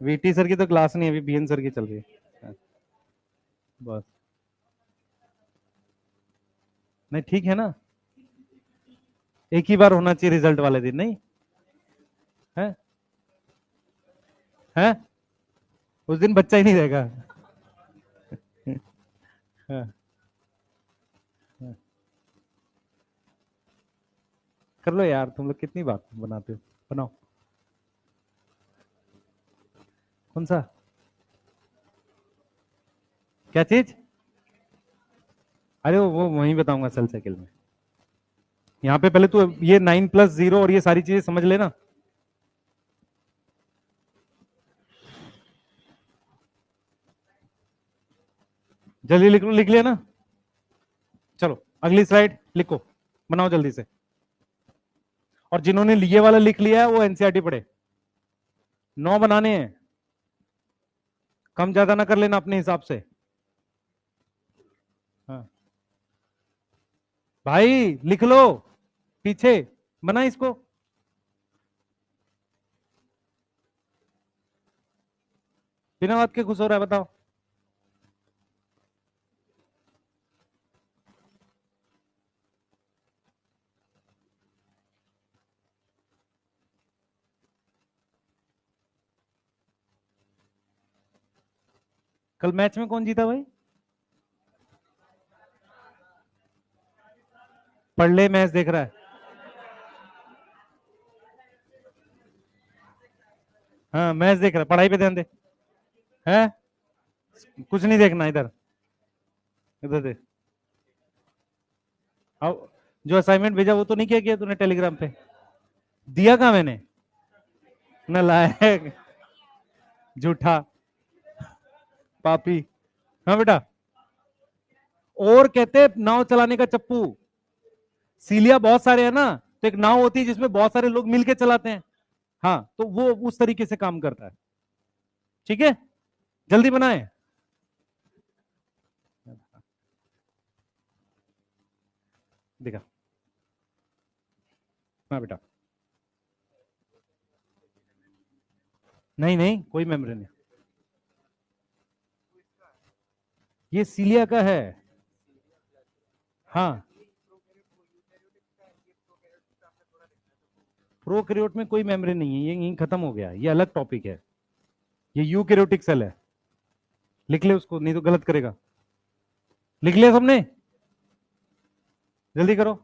Speaker 1: वीटी सर की तो क्लास नहीं है, अभी बीएन सर की चल रही है बस। नहीं ठीक है ना, एक ही बार होना चाहिए रिजल्ट वाले दिन, नहीं है? है उस दिन बच्चा ही नहीं रहेगा। हाँ, हाँ। कर लो यार, तुम लोग कितनी बात बनाते हो, बनाओ। कौन सा? क्या चीज? अरे वो वहीं बताऊंगा सेल साइकिल में। यहाँ पे पहले तू ये 9+0 और ये सारी चीजें समझ लेना। जल्दी लिख लो, लिख लिया ना? चलो अगली स्लाइड लिखो, बनाओ जल्दी से। और जिन्होंने लिए वाला लिख लिया है वो एनसीईआरटी पढ़े। 9 बनाने हैं, कम ज्यादा ना कर लेना अपने हिसाब से। हाँ भाई लिख लो, पीछे बना इसको। बिना बात के खुश हो रहा है, बताओ। कल मैच में कौन जीता भाई? पढ़ ले, मैच देख रहा है। हाँ मैच देख रहा है, पढ़ाई पे ध्यान दे। है कुछ नहीं देखना इधर, इधर दे। अब जो असाइनमेंट भेजा वो तो नहीं किया किया तूने टेलीग्राम पे? दिया कहाँ मैंने? नालायक, झूठा, पापी। हाँ बेटा। और कहते नाव चलाने का चप्पू। सीलिया बहुत सारे है ना, तो एक नाव होती है जिसमें बहुत सारे लोग मिलके चलाते हैं। हाँ तो वो उस तरीके से काम करता है। ठीक है, जल्दी बनाए। देखा? हाँ बेटा। नहीं नहीं, कोई मेमोरी नहीं। ये सीलिया का है। हाँ, प्रोकैरियोट में कोई मेमोरी नहीं है, ये यहीं खत्म हो गया, ये अलग टॉपिक है। ये यूकैरियोटिक सेल है। लिख ले उसको, नहीं तो गलत करेगा। लिख लिया सबने? जल्दी करो।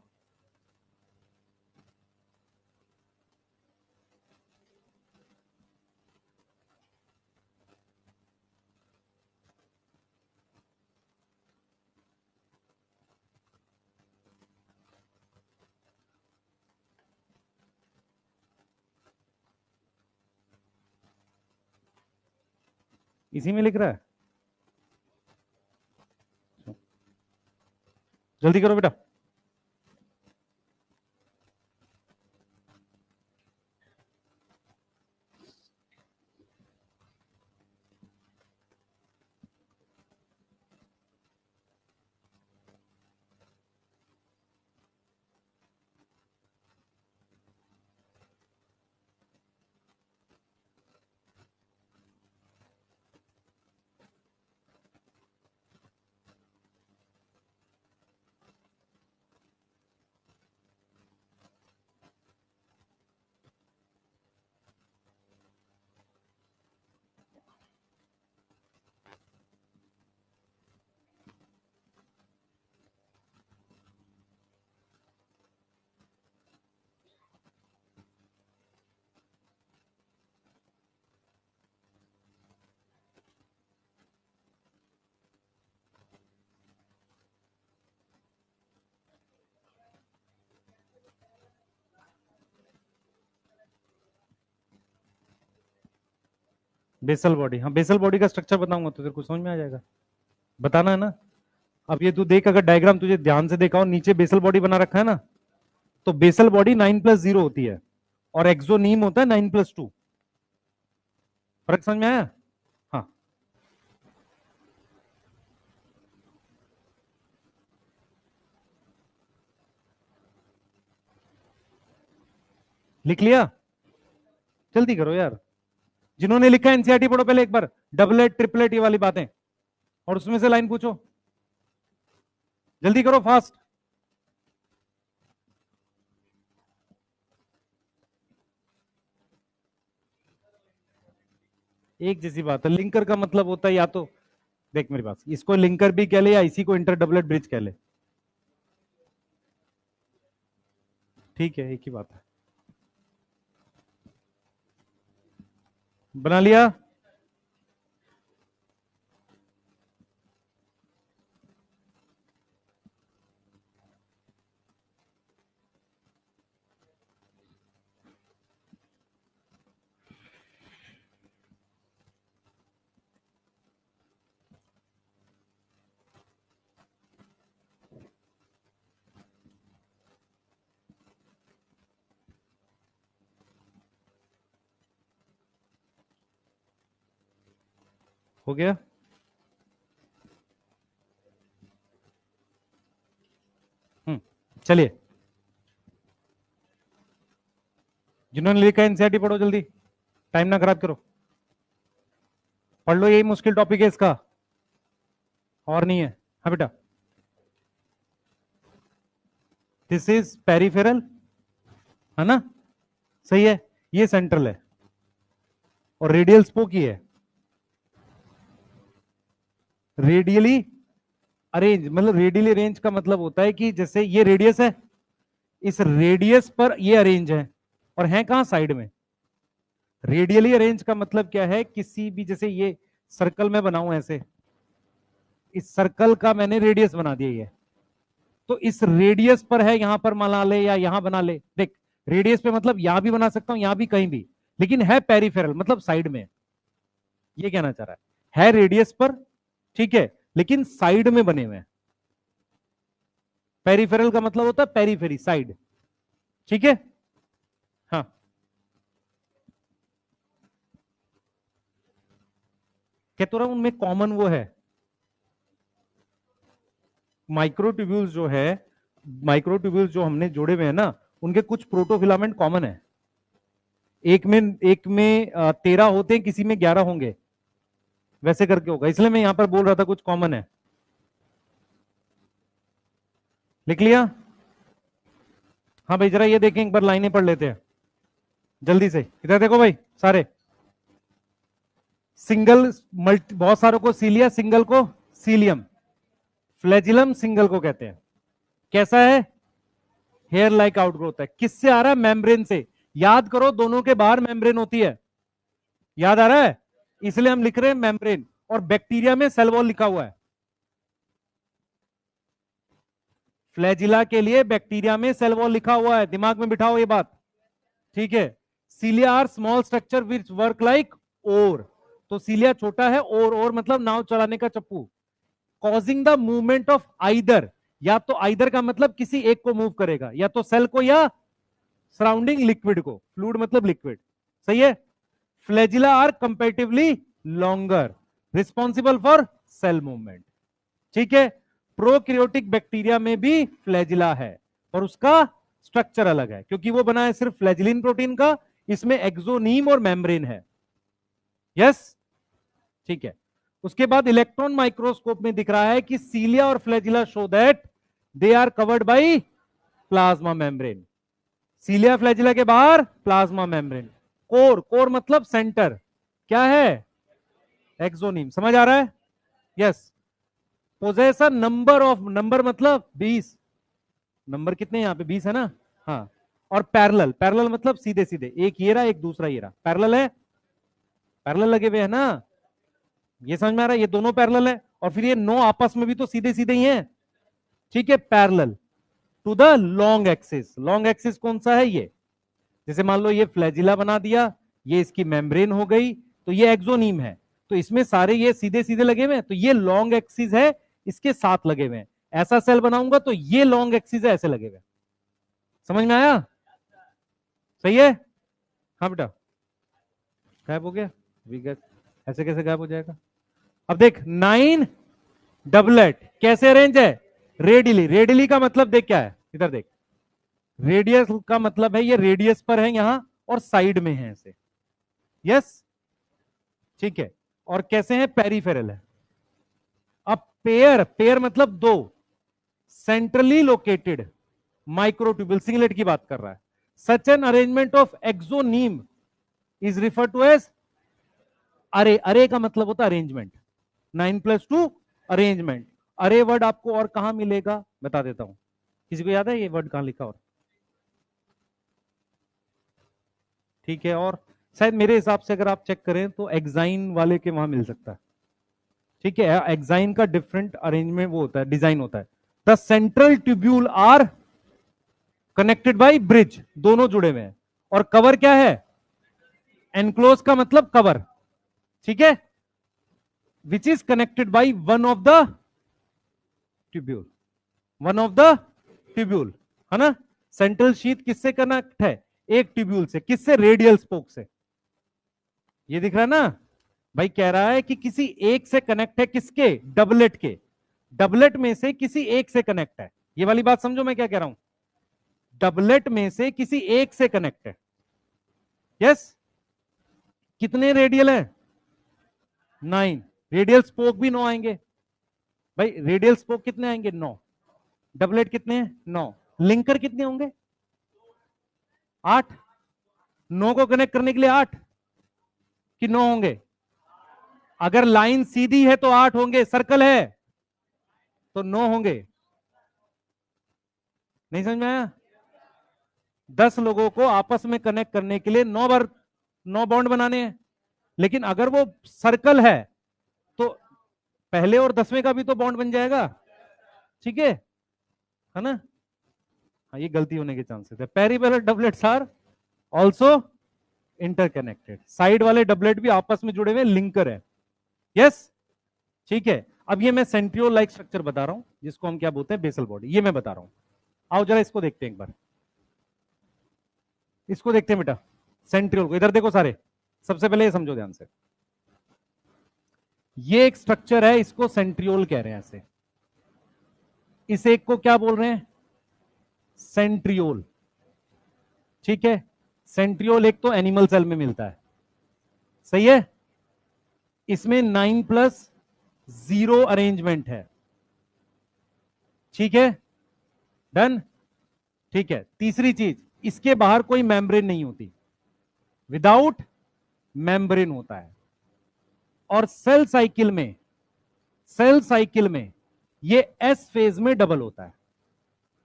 Speaker 1: इसी में लिख रहा है, जल्दी करो बेटा। बेसल बॉडी, हाँ बेसल बॉडी का स्ट्रक्चर बताऊंगा तो तेरे को समझ में आ जाएगा। बताना है ना? अब ये तू देख, अगर डायग्राम तुझे ध्यान से देखा हो, नीचे बेसल बॉडी बना रखा है ना, तो बेसल बॉडी 9+0 होती है और एक्सोनीम होता है 9+2। फर्क समझ में आया? हाँ। लिख लिया? जल्दी करो यार, जिन्होंने लिखा एनसीईआरटी पढ़ो पहले एक बार, डबलेट ट्रिपलेट ये वाली बातें, और उसमें से लाइन पूछो, जल्दी करो फास्ट। एक जैसी बात है, लिंकर का मतलब होता है या तो, देख मेरी बात, इसको लिंकर भी कह ले या इसी को इंटर डबलेट ब्रिज कह ले, ठीक है, एक ही बात है। बना लिया? हो गया? चलिए, जिन्होंने लिखा है एनसीईआरटी पढ़ो जल्दी, टाइम ना खराब करो, पढ़ लो, यही मुश्किल टॉपिक है इसका, और नहीं है। हाँ बेटा, दिस इज पेरिफेरल, है ना, सही है, ये सेंट्रल है, और रेडियल स्पोक ही है, रेडियली अरेंज, मतलब रेडियली अरेंज का मतलब होता है कि जैसे ये रेडियस है, इस रेडियस पर ये अरेंज है, और है कहां, साइड में। रेडियली अरेंज का मतलब क्या है, किसी भी, जैसे ये सर्कल में बनाऊं ऐसे, इस सर्कल का मैंने रेडियस बना दिया ये, तो इस रेडियस पर है, यहां पर बना ले या यहां बना ले, देख रेडियस पे मतलब यहां भी बना सकता हूं, यहां भी, कहीं भी, लेकिन है पेरिफेरल मतलब साइड में, ये कहना चाह रहा है रेडियस पर, ठीक है, लेकिन साइड में बने हुए हैं। पेरिफेरल का मतलब होता है पेरीफेरी, साइड, ठीक है। हाँ, कह तो रहा हूं उनमें कॉमन वो है, माइक्रोट्यूब्यूल्स जो है, माइक्रोट्यूब्यूल्स जो हमने जोड़े हुए हैं ना, उनके कुछ प्रोटोफिलामेंट कॉमन है, एक में 13 होते हैं, किसी में 11 होंगे, वैसे करके होगा, इसलिए मैं यहां पर बोल रहा था कुछ कॉमन है। लिख लिया? हाँ भाई, जरा ये देखें एक बार, लाइनें पढ़ लेते हैं जल्दी से, इधर देखो भाई सारे, सिंगल मल्टी, बहुत सारों को सीलिया, सिंगल को सीलियम, फ्लैजिलम सिंगल को कहते हैं। कैसा है, हेयर लाइक आउटग्रोथ है, किससे आ रहा है, मेम्ब्रेन से, याद करो दोनों के बाहर मेम्ब्रेन होती है, याद आ रहा है, इसलिए हम लिख रहे हैं मेम्ब्रेन, और बैक्टीरिया में सेल वॉल लिखा हुआ है, फ्लैजिला के लिए बैक्टीरिया में सेल वॉल लिखा हुआ है, दिमाग में बिठाओ ये बात, ठीक है। Cilia are small structure which work like oar, तो सीलिया छोटा है, और मतलब नाव चलाने का चप्पू, causing the movement of either, या तो आइदर का मतलब किसी एक को मूव करेगा, या तो सेल को या सराउंडिंग लिक्विड को, फ्लूइड मतलब लिक्विड, सही है। Flagella are comparatively longer, responsible for cell movement, ठीक है। प्रोकैरियोटिक बैक्टीरिया में भी फ्लैजिला है, और उसका स्ट्रक्चर अलग है, क्योंकि वो बना है सिर्फ फ्लैजिलिन प्रोटीन का, इसमें एक्सोनीम और मेम्ब्रेन है, यस, ठीक है। उसके बाद इलेक्ट्रॉन माइक्रोस्कोप में दिख रहा है कि सीलिया और flagella show that they are covered by plasma membrane, cilia flagella के बाहर प्लाज्मा मेम्ब्रेन, कोर, कोर मतलब सेंटर, क्या है, एक्सोनीम, समझ आ रहा है, yes. Possess a number of, number मतलब 20, नंबर कितने यहां पे 20 है ना, हाँ, और पैरेलल, पैरेलल मतलब सीधे सीधे, एक ये रहा एक दूसरा ये रहा, पैरेलल है, पैरेलल लगे हुए है ना, ये समझ में आ रहा है, ये दोनों पैरेलल है, और फिर ये 9 आपस में भी तो सीधे सीधे ही हैं, ठीक है, parallel to the long axis, long axis कौन सा है, ये, जैसे मान लो ये फ्लैजिला बना दिया, ये इसकी मेम्ब्रेन हो गई, तो ये एक्सोनीम है, तो इसमें सारे ये सीधे सीधे लगे हुए हैं, तो ये लॉन्ग एक्सिस है, इसके साथ लगे हुए हैं, ऐसा सेल बनाऊंगा तो ये लॉन्ग एक्सिस है, ऐसे लगे हुए, समझ में आया, सही है। हाँ बेटा, गायब हो गया, ऐसे कैसे गायब हो जाएगा, अब देख 9 डबलेट कैसे अरेंज है, रेडिली, रेडिली का मतलब देख क्या है, इधर देख, रेडियस का मतलब है ये रेडियस पर है यहां और साइड में है ऐसे। यस, ठीक है। और कैसे है, पेरिफेरल है। अब पेयर, पेयर मतलब दो, सेंट्रली लोकेटेड माइक्रोट्यूब्यूल, सिंगलेट की बात कर रहा है। Such an arrangement of axoneme is refer to as array. Array का मतलब होता है अरेंजमेंट, 9+2 अरेंजमेंट। अरे वर्ड आपको और कहां मिलेगा बता देता हूं, किसी को याद है ये वर्ड कहां लिखा और? ठीक है, और शायद मेरे हिसाब से अगर आप चेक करें तो एक्साइन वाले के वहां मिल सकता है। ठीक है, एक्साइन का डिफरेंट अरेंजमेंट वो होता है, डिजाइन होता है। The central tubule are connected by bridge, दोनों जुड़े हुए हैं। और कवर क्या है, एनक्लोज का मतलब कवर, ठीक है, which is connected by one of the tubule, one of the tubule, है ना। सेंट्रल शीथ किससे कनेक्ट है, एक ट्यूब्यूल से, किससे, रेडियल स्पोक से। ये दिख रहा है ना भाई, कह रहा है कि किसी एक से कनेक्ट है, किसके, डबलेट के, डबलेट में से किसी एक से कनेक्ट है। ये वाली बात समझो मैं क्या कह रहा हूं, डबलेट में से किसी एक से कनेक्ट है। यस, कितने रेडियल है, 9। रेडियल स्पोक भी 9 आएंगे भाई, रेडियल स्पोक कितने आएंगे, 9। डबलेट कितने हैं, 9। लिंकर कितने होंगे, 8। 9 को कनेक्ट करने के लिए 8 कि 9 होंगे, अगर लाइन सीधी है तो 8 होंगे, सर्कल है तो 9 होंगे। नहीं समझ में आया, 10 लोगों को आपस में कनेक्ट करने के लिए 9 बॉन्ड बनाने हैं। लेकिन अगर वो सर्कल है तो पहले और 10वें का भी तो बॉन्ड बन जाएगा, ठीक है ना। हाँ, ये गलती होने के चांसेस है। Peripheral doublets are also interconnected, side वाले डबलेट भी आपस में जुड़े हुए लिंकर है। यस, ठीक है। अब ये मैं सेंट्रियोल लाइक स्ट्रक्चर बता रहा हूं, जिसको हम क्या बोलते हैं, बेसल बॉडी, ये मैं बता रहा हूं। आओ जरा इसको देखते हैं एक बार, इसको देखते हैं बेटा, सेंट्रियोल को। इधर देखो सारे, सबसे पहले ये समझो ध्यान से, ये एक स्ट्रक्चर है, इसको सेंट्रियोल कह रहे हैं ऐसे। इस एक को क्या बोल रहे हैं, सेंट्रियोल, ठीक है। सेंट्रियोल एक तो एनिमल सेल में मिलता है, सही है। इसमें 9+0 अरेंजमेंट है, ठीक है, डन, ठीक है। तीसरी चीज, इसके बाहर कोई मेम्ब्रेन नहीं होती, विदाउट मेम्ब्रेन होता है। और सेल साइकिल में, सेल साइकिल में ये एस फेज में डबल होता है।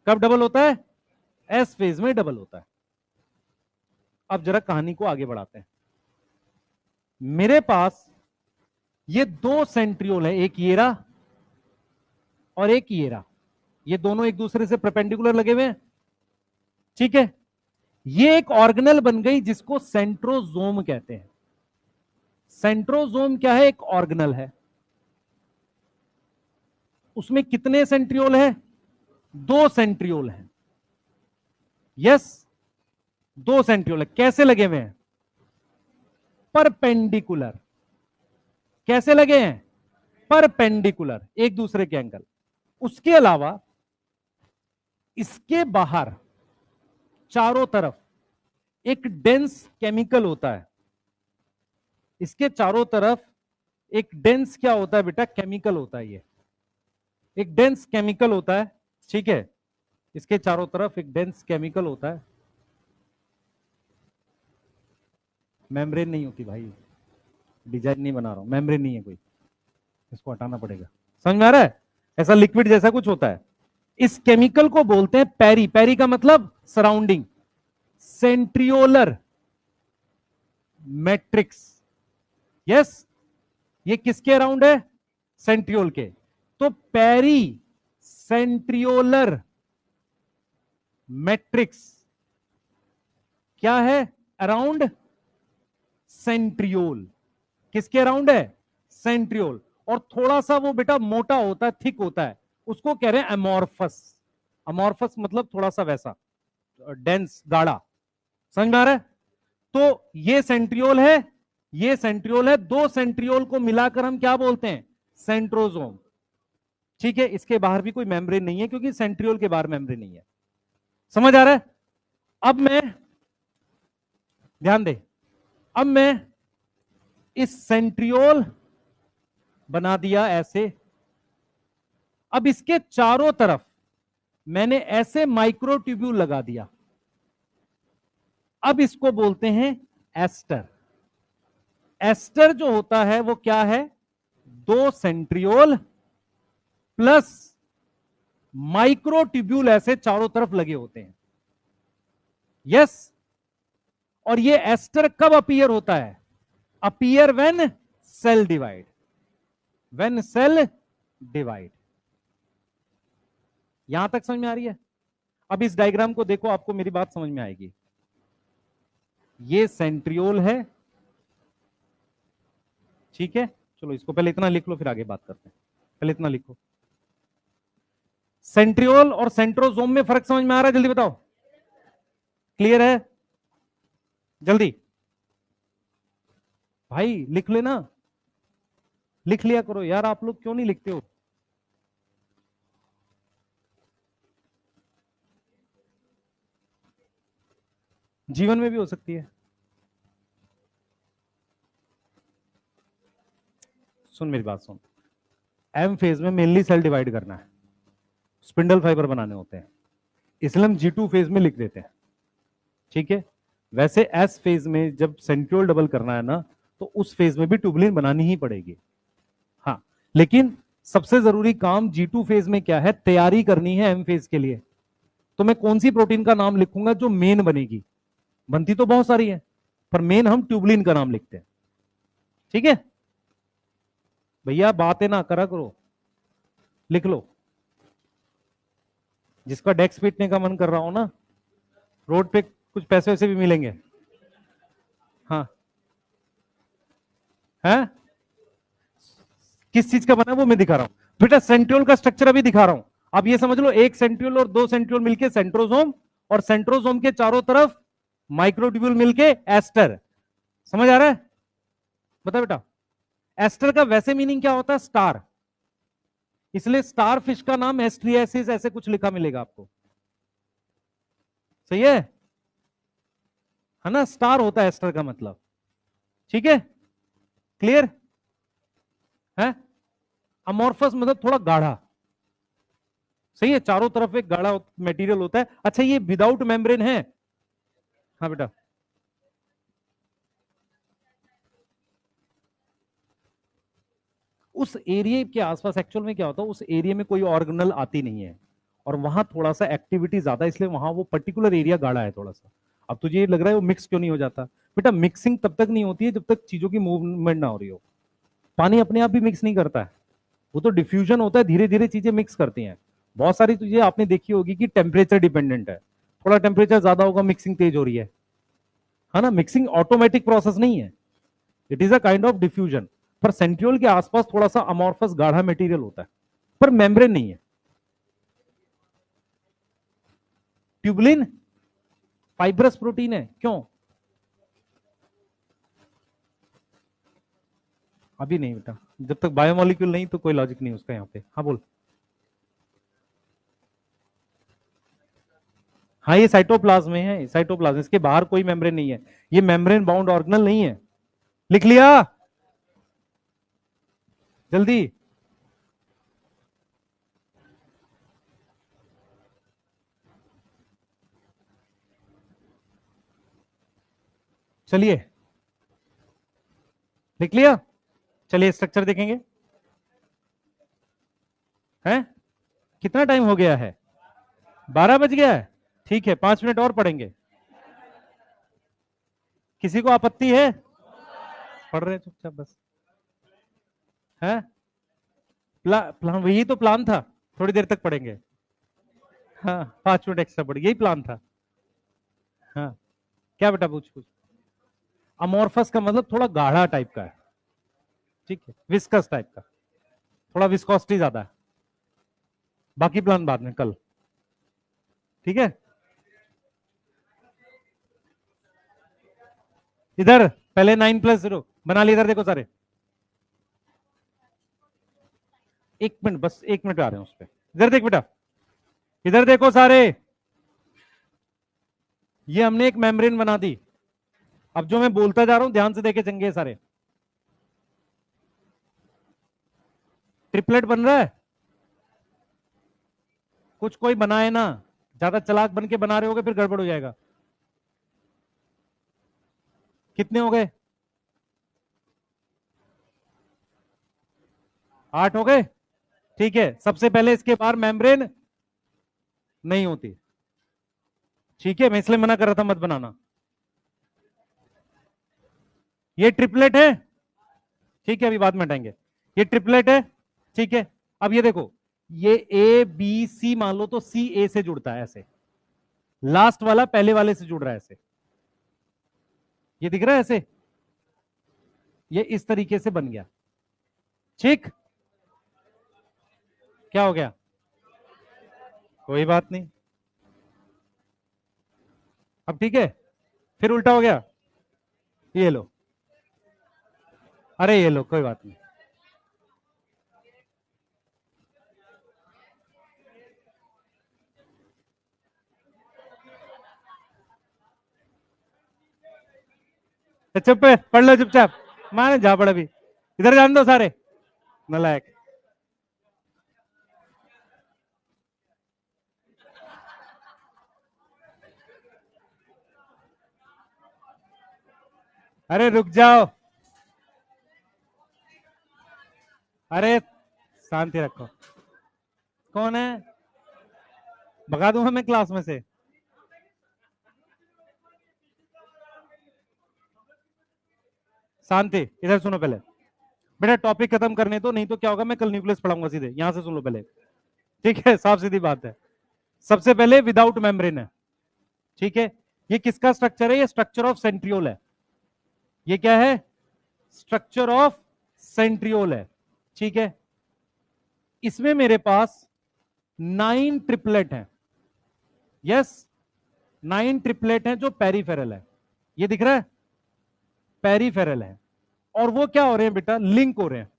Speaker 1: कब डबल होता है, एस फेज में डबल होता है। अब जरा कहानी को आगे बढ़ाते हैं। मेरे पास ये 2 सेंट्रियोल है, एक येरा और एक येरा, ये दोनों एक दूसरे से परपेंडिकुलर लगे हुए हैं, ठीक है। ये एक ऑर्गेनल बन गई जिसको सेंट्रोजोम कहते हैं। सेंट्रोजोम क्या है, एक ऑर्गेनल है। उसमें कितने सेंट्रियोल है, 2 सेंट्रियोल है। यस, 2 सेंट्रियोल है। कैसे लगे हुए हैं, परपेंडिकुलर। कैसे लगे हैं, परपेंडिकुलर, एक दूसरे के एंगल। उसके अलावा इसके बाहर चारों तरफ एक डेंस केमिकल होता है। इसके चारों तरफ एक डेंस क्या होता है बेटा, केमिकल होता है। ये एक डेंस केमिकल होता है, ठीक है। इसके चारों तरफ एक डेंस केमिकल होता है। मेम्ब्रेन नहीं होती भाई, डिजाइन नहीं बना रहा हूं, मेम्ब्रेन नहीं है कोई, इसको हटाना पड़ेगा। समझ में आ रहा है, ऐसा लिक्विड जैसा कुछ होता है। इस केमिकल को बोलते हैं पेरी, पेरी का मतलब सराउंडिंग, सेंट्रियोलर मैट्रिक्स। यस, ये किसके अराउंड है, सेंट्रियोल के। तो पेरी सेंट्रियोलर मैट्रिक्स क्या है, अराउंड सेंट्रियोल। किसके अराउंड है, सेंट्रियोल। और थोड़ा सा वो बेटा मोटा होता है, थिक होता है, उसको कह रहे हैं अमोर्फस। अमोर्फस मतलब थोड़ा सा वैसा डेंस, गाढ़ा। समझ में आ रहा है। तो ये सेंट्रियोल है, ये सेंट्रियोल है, 2 सेंट्रियोल को मिलाकर हम क्या बोलते हैं, सेंट्रोजोम, ठीक है। इसके बाहर भी कोई मेम्ब्रेन नहीं है, क्योंकि सेंट्रियोल के बाहर मेम्ब्रेन नहीं है। समझ आ रहा है। अब मैं, ध्यान दे, अब मैं इस सेंट्रियोल बना दिया ऐसे। अब इसके चारों तरफ मैंने ऐसे माइक्रोट्यूब्यूल लगा दिया। अब इसको बोलते हैं एस्टर। एस्टर जो होता है वो क्या है? दो सेंट्रियोल प्लस माइक्रोट्यूब्यूल ऐसे चारों तरफ लगे होते हैं। यस। और ये एस्टर कब अपीयर होता है? Appear when cell divide. When cell divide. यहां तक समझ में आ रही है? अब इस डायग्राम को देखो, आपको मेरी बात समझ में आएगी। ये सेंट्रियोल है, ठीक है। चलो इसको पहले इतना लिख लो, फिर आगे बात करते हैं। पहले इतना लिखो। सेंट्रियोल और सेंट्रोसोम में फर्क समझ में आ रहा है? जल्दी बताओ। क्लियर है? जल्दी भाई लिख लेना, लिख लिया करो यार, आप लोग क्यों नहीं लिखते हो? जीवन में भी हो सकती है। सुन मेरी बात सुन, एम फेज में मेनली सेल डिवाइड करना है, स्पिंडल फाइबर बनाने होते हैं, इसलिए हम G2 फेज में लिख देते हैं, ठीक है। वैसे एस फेज में जब सेंट्रियोल डबल करना है ना, तो उस फेज में भी ट्यूबुलिन बनानी ही पड़ेगी। हाँ, लेकिन सबसे जरूरी काम G2 फेज में क्या है? तैयारी करनी है एम फेज के लिए। तो मैं कौन सी प्रोटीन का नाम लिखूंगा जो मेन बनेगी? बनती तो बहुत सारी है, पर मेन हम ट्यूबुलिन का नाम लिखते हैं, ठीक है भैया। बातें ना करा करो, लिख लो। जिसका डेस्क पीटने का मन कर रहा हो ना, रोड पे कुछ पैसे वैसे भी मिलेंगे। हाँ है, किस चीज का बना है वो मैं दिखा रहा हूं बेटा। सेंट्रियोल का स्ट्रक्चर अभी दिखा रहा हूं। अब ये समझ लो, एक सेंट्रियोल और दो सेंट्रियोल मिलके सेंट्रोसोम, और सेंट्रोसोम के चारों तरफ माइक्रोट्यूब्यूल मिलके एस्टर। समझ आ रहा है? बता बेटा। एस्टर का वैसे मीनिंग क्या होता है? स्टार। इसलिए स्टार फिश का नाम एस्ट्रियासिस ऐसे कुछ लिखा मिलेगा आपको। सही है ना? स्टार होता है एस्टर का मतलब, ठीक है। क्लियर है? अमोर्फस मतलब थोड़ा गाढ़ा, सही है। चारों तरफ एक गाढ़ा मटेरियल होता है। अच्छा, ये विदाउट मेम्ब्रेन है? हाँ बेटा। उस एरिया के आसपास एक्चुअल में क्या होता है, उस एरिया में कोई ऑर्गेनल आती नहीं है, और वहां थोड़ा सा एक्टिविटी ज्यादा है, इसलिए वहां वो पर्टिकुलर एरिया गाढ़ा है थोड़ा सा। अब तुझे ये लग रहा है वो मिक्स क्यों नहीं हो जाता? बेटा मिक्सिंग तब तक नहीं होती है जब तक चीजों की मूवमेंट ना हो रही हो। पानी अपने आप भी मिक्स नहीं करता है, वो तो डिफ्यूजन होता है, धीरे धीरे चीजें मिक्स करती हैं। बहुत सारी चीजें आपने देखी होगी कि टेम्परेचर डिपेंडेंट है, थोड़ा टेम्परेचर ज्यादा होगा मिक्सिंग तेज हो रही है ना। मिक्सिंग ऑटोमेटिक प्रोसेस नहीं है, it is a kind of diffusion. पर सेंट्रियोल के आसपास थोड़ा सा अमॉर्फस गाढ़ा मटेरियल होता है, पर मेम्ब्रेन नहीं है। ट्यूबुलिन फाइब्रस प्रोटीन है, क्यों? अभी नहीं बेटा, जब तक बायोमोलिक्यूल नहीं तो कोई लॉजिक नहीं उसका यहाँ पे। हाँ बोल। हाँ ये साइटोप्लाज्म में है, साइटोप्लाज्म, इसके बाहर कोई मेम्ब्रेन नहीं है, ये मेम्ब्रेन बाउंड ऑर्गेनल नहीं है। लिख लिया? जल्दी। चलिए लिख लिया? चलिए स्ट्रक्चर देखेंगे। हैं? कितना टाइम हो गया है? 12 बज गया है। ठीक है, 5 मिनट और पढ़ेंगे। किसी को आपत्ति है? पढ़ रहे चुपचाप बस। है प्लान, यही तो प्लान था, थोड़ी देर तक पढ़ेंगे। हाँ 5 मिनट एक्स्ट्रा पढ़ेंगे, यही प्लान था। हाँ क्या बेटा, पूछ पूछ। अमोर्फस का मतलब थोड़ा गाढ़ा टाइप का है, ठीक है। विस्कस टाइप का, थोड़ा विस्कोसिटी ज्यादा है। बाकी प्लान बाद में कल, ठीक है। इधर पहले 9+0 बना ली, इधर देखो सारे। 1 मिनट बस, 1 मिनट आ रहे हैं उस पर। इधर देख बेटा, इधर देखो सारे। ये हमने एक मेम्ब्रेन बना दी। अब जो मैं बोलता जा रहा हूं ध्यान से देखे चंगे सारे, ट्रिपलेट बन रहा है। कुछ कोई बनाए ना, ज्यादा चालाक बन के बना रहे होगे फिर गड़बड़ हो जाएगा। कितने हो गए? 8 हो गए। ठीक है, सबसे पहले इसके बाहर मेम्ब्रेन नहीं होती। ठीक है, मैं इसलिए मना कर रहा था मत बनाना। ये ट्रिपलेट है। ठीक है, अभी बाद में हटाएंगे। ये ट्रिपलेट है। ठीक है, अब ये देखो, ये ए बी सी मान लो तो सी ए से जुड़ता है ऐसे, लास्ट वाला पहले वाले से जुड़ रहा है ऐसे। ये दिख रहा है ऐसे, ये इस तरीके से बन गया। ठीक, क्या हो गया? कोई बात नहीं। अब ठीक है, फिर उल्टा हो गया। ये लो, अरे ये लो, कोई बात नहीं। तो चुप है, पढ़ लो चुपचाप। माने जा पड़, अभी इधर जान दो सारे नलायक। अरे रुक जाओ, अरे शांति रखो। कौन है? भगा दूंगा मैं क्लास में से। शांति, इधर सुनो पहले। बेटा टॉपिक खत्म करने दो, नहीं तो क्या होगा, मैं कल न्यूक्लियस पढ़ाऊंगा सीधे। यहां से सुन लो पहले। ठीक है, साफ सीधी बात है। सबसे पहले विदाउट मेम्ब्रेन है। ठीक है, ये किसका स्ट्रक्चर है? ये स्ट्रक्चर ऑफ सेंट्रियोल है। ये क्या है? स्ट्रक्चर ऑफ सेंट्रियोल है। ठीक है, इसमें मेरे पास 9 ट्रिपलेट हैं। यस, 9 ट्रिपलेट हैं जो पेरीफेरल है। ये दिख रहा है, पेरीफेरल है। और वो क्या हो रहे हैं बेटा? लिंक हो रहे हैं,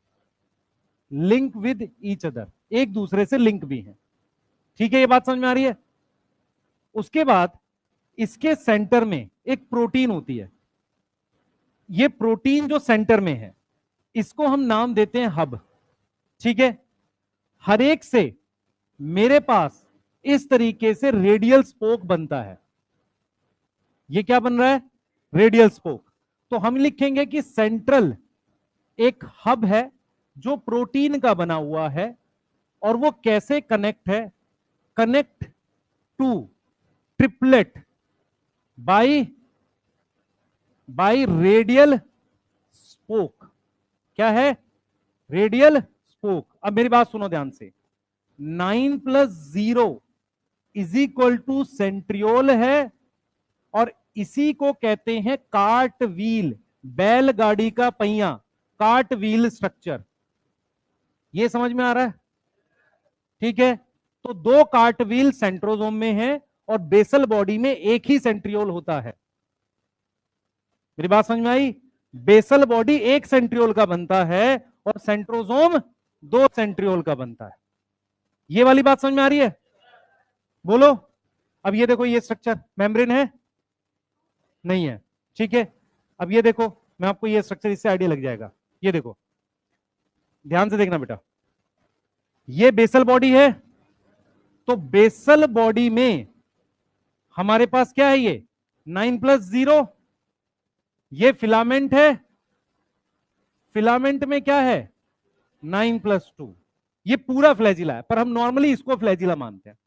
Speaker 1: लिंक विद ईच अदर, एक दूसरे से लिंक भी है। ठीक है, ये बात समझ में आ रही है? उसके बाद इसके सेंटर में एक प्रोटीन होती है। ये प्रोटीन जो सेंटर में है, इसको हम नाम देते हैं हब। ठीक है, हर एक से मेरे पास इस तरीके से रेडियल स्पोक बनता है। ये क्या बन रहा है? Radial spoke. तो हम लिखेंगे कि सेंट्रल एक हब है जो प्रोटीन का बना हुआ है। और वो कैसे कनेक्ट है? Connect to triplet by radial spoke. क्या है? Radial spoke. अब मेरी बात सुनो ध्यान से। 9+0 इज इक्वल टू सेंट्रियोल है, और इसी को कहते हैं कार्ट व्हील, बैलगाड़ी का पहिया, कार्ट व्हील स्ट्रक्चर। ये समझ में आ रहा है? ठीक है, तो 2 कार्ट व्हील सेंट्रोजोम में है, और बेसल बॉडी में एक ही सेंट्रियोल होता है। मेरी बात समझ में आई? बेसल बॉडी एक सेंट्रियोल का बनता है, और सेंट्रोजोम 2 सेंट्रियोल का बनता है। ये वाली बात समझ में आ रही है? बोलो। अब ये देखो, ये स्ट्रक्चर मेम्ब्रेन है नहीं है? ठीक है, अब ये देखो, मैं आपको ये स्ट्रक्चर, इससे आइडिया लग जाएगा। ये देखो, ध्यान से देखना बेटा, ये बेसल बॉडी है। तो बेसल बॉडी में हमारे पास क्या है? ये 9+0, ये फिलामेंट है। फिलामेंट में क्या है? 9+2। ये पूरा फ्लैजिला है, पर हम नॉर्मली इसको फ्लैजिला मानते हैं।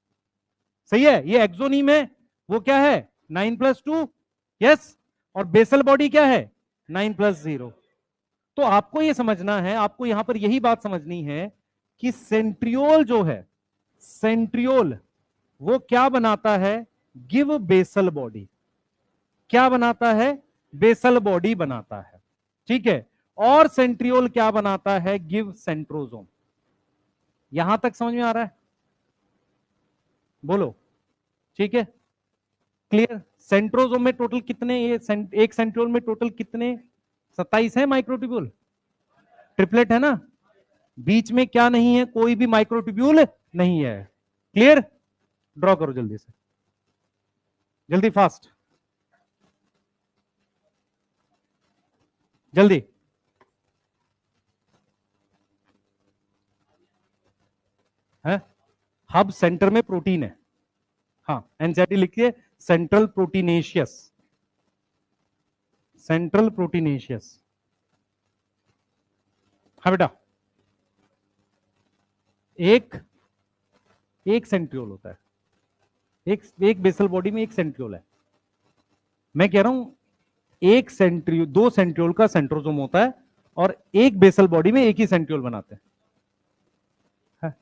Speaker 1: सही है? ये एक्सोनीम है, वो क्या है? 9+2। यस, और बेसल बॉडी क्या है? 9+0। तो आपको ये समझना है, आपको यहां पर यही बात समझनी है कि सेंट्रियोल जो है, सेंट्रियोल वो क्या बनाता है? Give basal body. क्या बनाता है? बेसल बॉडी बनाता है। ठीक है, और सेंट्रियोल क्या बनाता है? Give centrosome. यहां तक समझ में आ रहा है? बोलो। ठीक है, क्लियर? सेंट्रोजोम में टोटल कितने, एक सेंट्रियोल में टोटल कितने? 27 है माइक्रोट्यूब्यूल। ट्रिपलेट है ना? बीच में क्या नहीं है? कोई भी माइक्रोट्यूब्यूल नहीं है। क्लियर? ड्रॉ करो जल्दी से, जल्दी फास्ट। जल्दी। है हब सेंटर में प्रोटीन है। हाँ एनसीईआरटी लिखिए, सेंट्रल प्रोटीनेशियस, सेंट्रल प्रोटीनेशियस। हाँ बेटा, एक एक सेंट्रियोल होता है, एक एक बेसल बॉडी में एक सेंट्रियोल है। मैं कह रहा हूं एक सेंट्रियो, दो सेंट्रियोल का सेंट्रोसोम होता है, और एक बेसल बॉडी में एक ही सेंट्रियोल बनाते हैं। हाँ,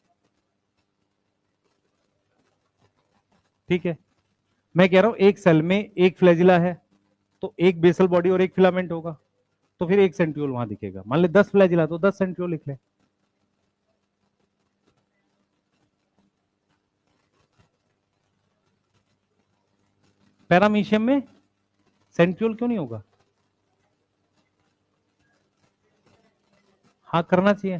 Speaker 1: ठीक है। मैं कह रहा हूं एक सेल में एक फ्लैजिला है, तो एक बेसल बॉडी और एक फिलामेंट होगा, तो फिर एक सेंट्रियोल वहां दिखेगा। मान ले 10 फ्लैजिला तो 10 सेंट्रियोल लिख ले। पैरामीशियम में सेंट्रियोल क्यों नहीं होगा? हाँ करना चाहिए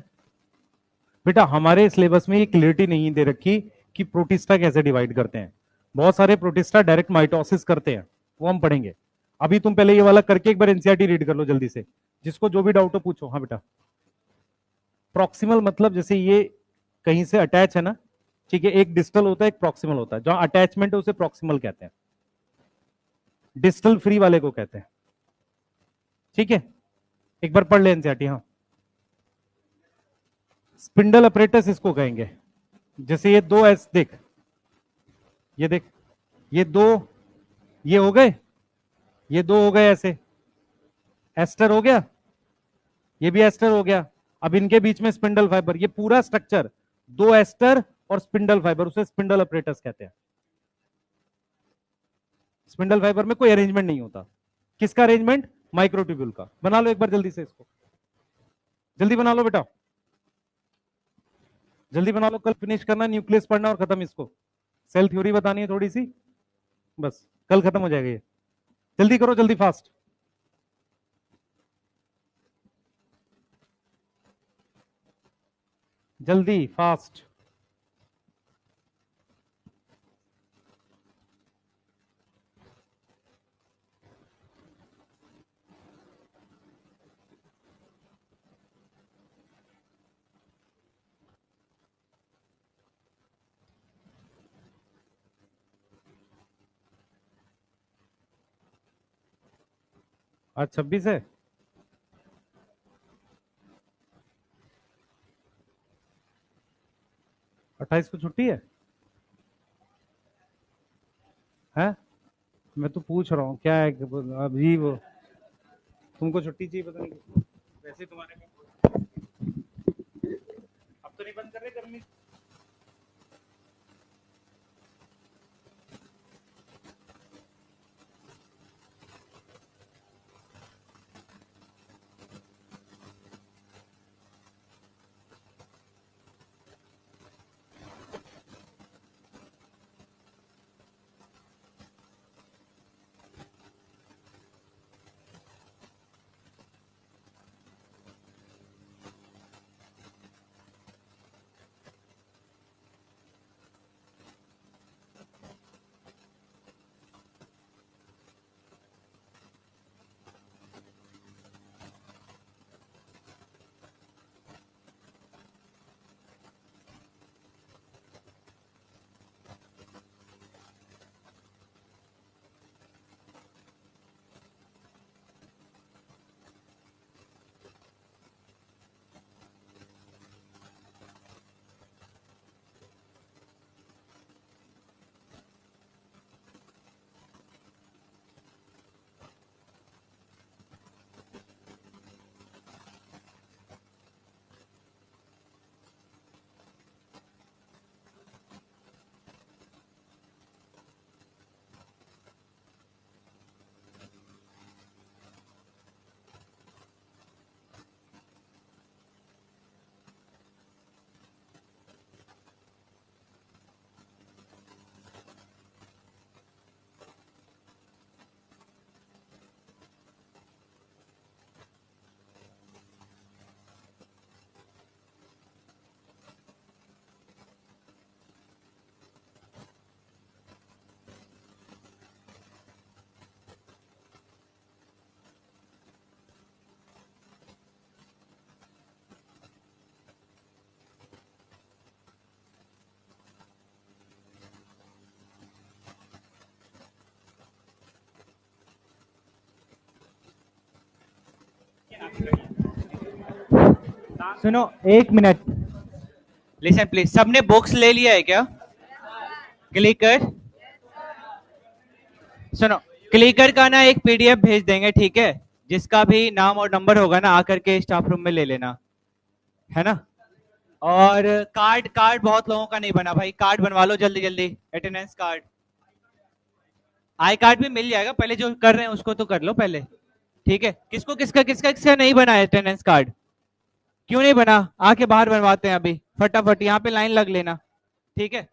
Speaker 1: बेटा, हमारे सिलेबस में ये क्लियरिटी नहीं दे रखी कि प्रोटिस्टा कैसे डिवाइड करते हैं। बहुत सारे प्रोटिस्टा डायरेक्ट माइटोसिस करते हैं, वो हम पढ़ेंगे। अभी तुम पहले ये वाला करके एक बार एनसीईआरटी रीड कर लो जल्दी से, जिसको जो भी डाउट हो पूछो। हाँ बेटा, प्रॉक्सिमल मतलब जैसे ये कहीं से अटैच है ना, ठीक है, एक डिस्टल होता है एक प्रॉक्सिमल होता है, जहां अटैचमेंट है उसे प्रॉक्सिमल कहते हैं, डिस्टल फ्री वाले को कहते हैं। ठीक है, एक बार पढ़ ले एनसीईआरटी। हाँ, स्पिंडल अपरेटस इसको कहेंगे। जैसे ये दो एस देख, ये देख, ये दो, ये हो गए, ये दो हो गए ऐसे, एस्टर हो गया, ये भी एस्टर हो गया। अब इनके बीच में स्पिंडल फाइबर, ये पूरा स्ट्रक्चर दो एस्टर और स्पिंडल फाइबर, उसे स्पिंडल अपरेटस कहते हैं। स्पिंडल फाइबर में कोई अरेंजमेंट नहीं होता। किसका अरेंजमेंट? माइक्रोट्यूब्यूल का। बना लो एक बार जल्दी से इसको, जल्दी बना लो बेटा, जल्दी बना लो, कल फिनिश करना, न्यूक्लियस पढ़ना और खत्म इसको। सेल थ्योरी बतानी है थोड़ी सी, बस कल खत्म हो जाएगा ये। जल्दी करो, जल्दी फास्ट, जल्दी फास्ट। आज 26 है, 28 को छुट्टी है? मैं तो पूछ रहा हूँ क्या है अभी वो, तुमको छुट्टी चाहिए पता नहीं, वैसे तुम्हारे में अब तो नहीं बंद कर रहे गर्मी।
Speaker 2: सुनो 1 मिनट। लिसन प्लीज, सबने बुक्स ले लिया है क्या? क्लिकर, सुनो, क्लिकर का ना एक पीडीएफ भेज देंगे, ठीक है? जिसका भी नाम और नंबर होगा ना, आकर के स्टाफ रूम में ले लेना, है ना? और कार्ड, कार्ड बहुत लोगों का नहीं बना भाई, कार्ड बनवा लो जल्दी जल्दी, अटेंडेंस कार्ड। आई कार्ड भी मिल जाएगा, पहले जो कर रहे हैं उसको तो कर लो पहले, ठीक है? किसको किसका किसका किसका नहीं बना है अटेंडेंस कार्ड? क्यों नहीं बना? आके बाहर बनवाते हैं अभी, फटाफट यहाँ पे लाइन लग लेना, ठीक है?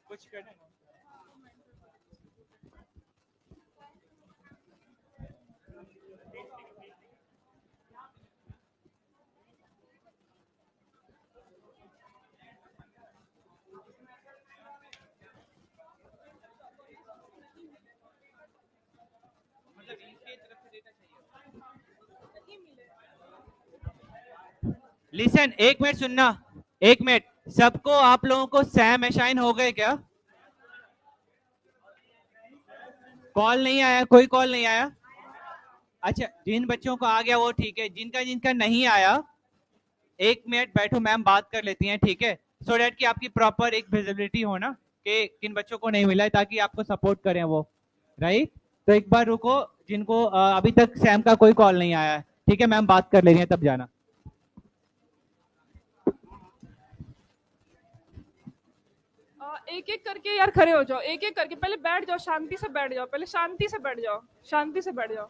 Speaker 2: कुछ करना लिसन, 1 मिनट सुनना, 1 मिनट। सबको, आप लोगों को सैम असाइन हो गए क्या? कॉल नहीं आया? कोई कॉल नहीं आया? अच्छा, जिन बच्चों को आ गया वो ठीक है, जिनका जिनका नहीं आया 1 मिनट बैठो, मैम बात कर लेती हैं, ठीक है? सो डैट कि आपकी प्रॉपर एक विजिबिलिटी हो ना कि किन बच्चों को नहीं मिला है, ताकि आपको सपोर्ट करें वो, राइट? तो एक बार रुको, जिनको अभी तक सैम का कोई कॉल नहीं आया है, ठीक है? मैम बात कर ले रही है, तब जाना।
Speaker 3: एक एक करके यार खड़े हो जाओ, एक एक करके पहले बैठ जाओ, शांति से बैठ जाओ, पहले शांति से बैठ जाओ, शांति से बैठ जाओ।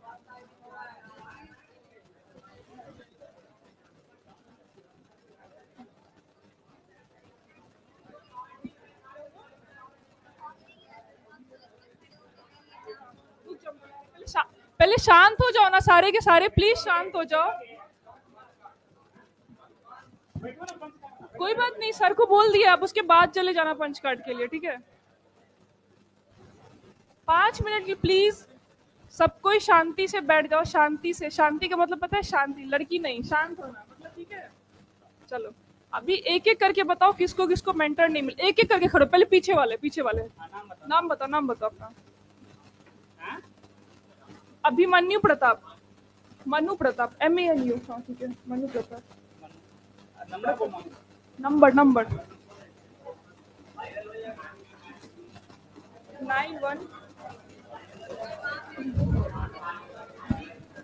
Speaker 3: पहले शांत हो जाओ ना सारे के सारे, प्लीज शांत हो जाओ। कोई बात नहीं, सर को बोल दिया, अब उसके बाद चले जाना पंच कार्ड के लिए, ठीक है? 5 मिनट की प्लीज, सब कोई शांति से बैठ जाओ, शांति से। शांति का मतलब पता है? शांति, लड़की नहीं, शांत होना मतलब, ठीक है? चलो अभी एक एक करके बताओ किसको किसको मेंटर नहीं मिला, एक एक करके खड़ो, पहले पीछे वाले, पीछे वाले नाम बताओ, नाम बताओ अपना। अभिमन्यु प्रताप, मनु प्रताप, MANU, हाँ ठीक है, मनु प्रताप। Number number 91।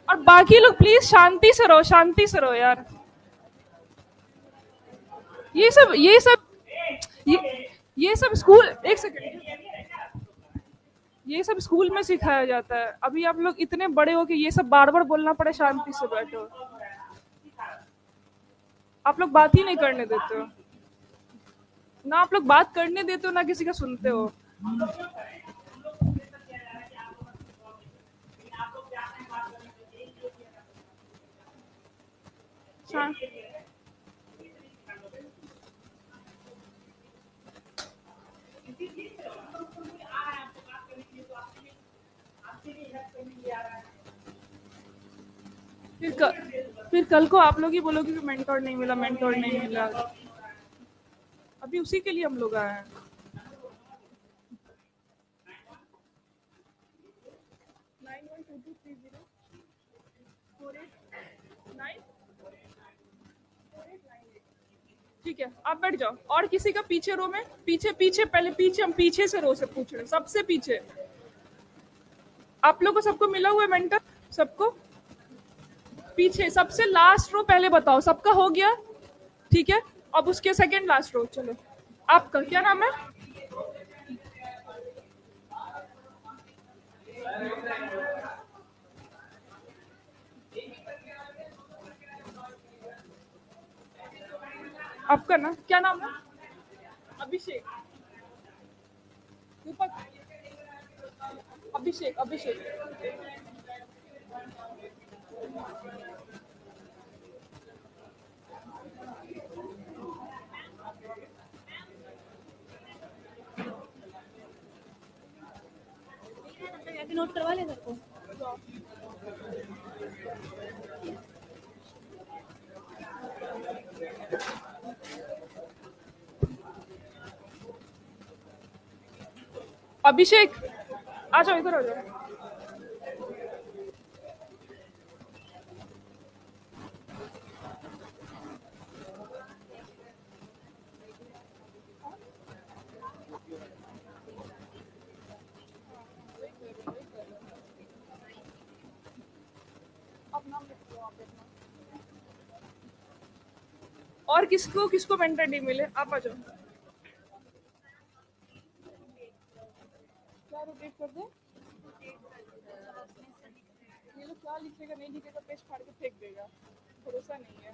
Speaker 3: और बाकी लोग प्लीज शांति से रहो, शांति से रहो यार। ये सब स्कूल, एक सेकंड, ये सब स्कूल में सिखाया जाता है। अभी आप लोग इतने बड़े हो कि ये सब बार बार बोलना पड़े, शांति से बैठो। आप लोग बात ही नहीं करने देते हो ना, आप लोग बात करने देते हो ना किसी का सुनते हो। शांत, फिर कल को आप लोग ही बोलोगे कि मेंटोर नहीं मिला, मेंटोर नहीं मिला। अभी उसी के लिए हम लोग आए हैं। ठीक है, आप बैठ जाओ। और किसी का पीछे रो में, पीछे पीछे, पहले पीछे, हम पीछे से रो से पूछ रहे हैं, सबसे पीछे। आप लोग को सबको मिला हुआ है मेंटर? सबको पीछे, सबसे लास्ट रो पहले बताओ, सबका हो गया? ठीक है, अब उसके सेकंड लास्ट रो। चलो, आपका क्या नाम है? आपका ना क्या नाम है? अभिषेक, दीपक, अभिषेक, अभिषेक।
Speaker 4: नोट करवा ले सर को।
Speaker 3: अभिषेक आ जाओ, इधर आ जाओ। और किसको किसको मेंटर डी मिले, आप आ जाओ। क्या रोटेट कर दे, ये लोग क्या लिखेगा नहीं लिखेगा पेज फाड़ के फेंक देगा, भरोसा नहीं है।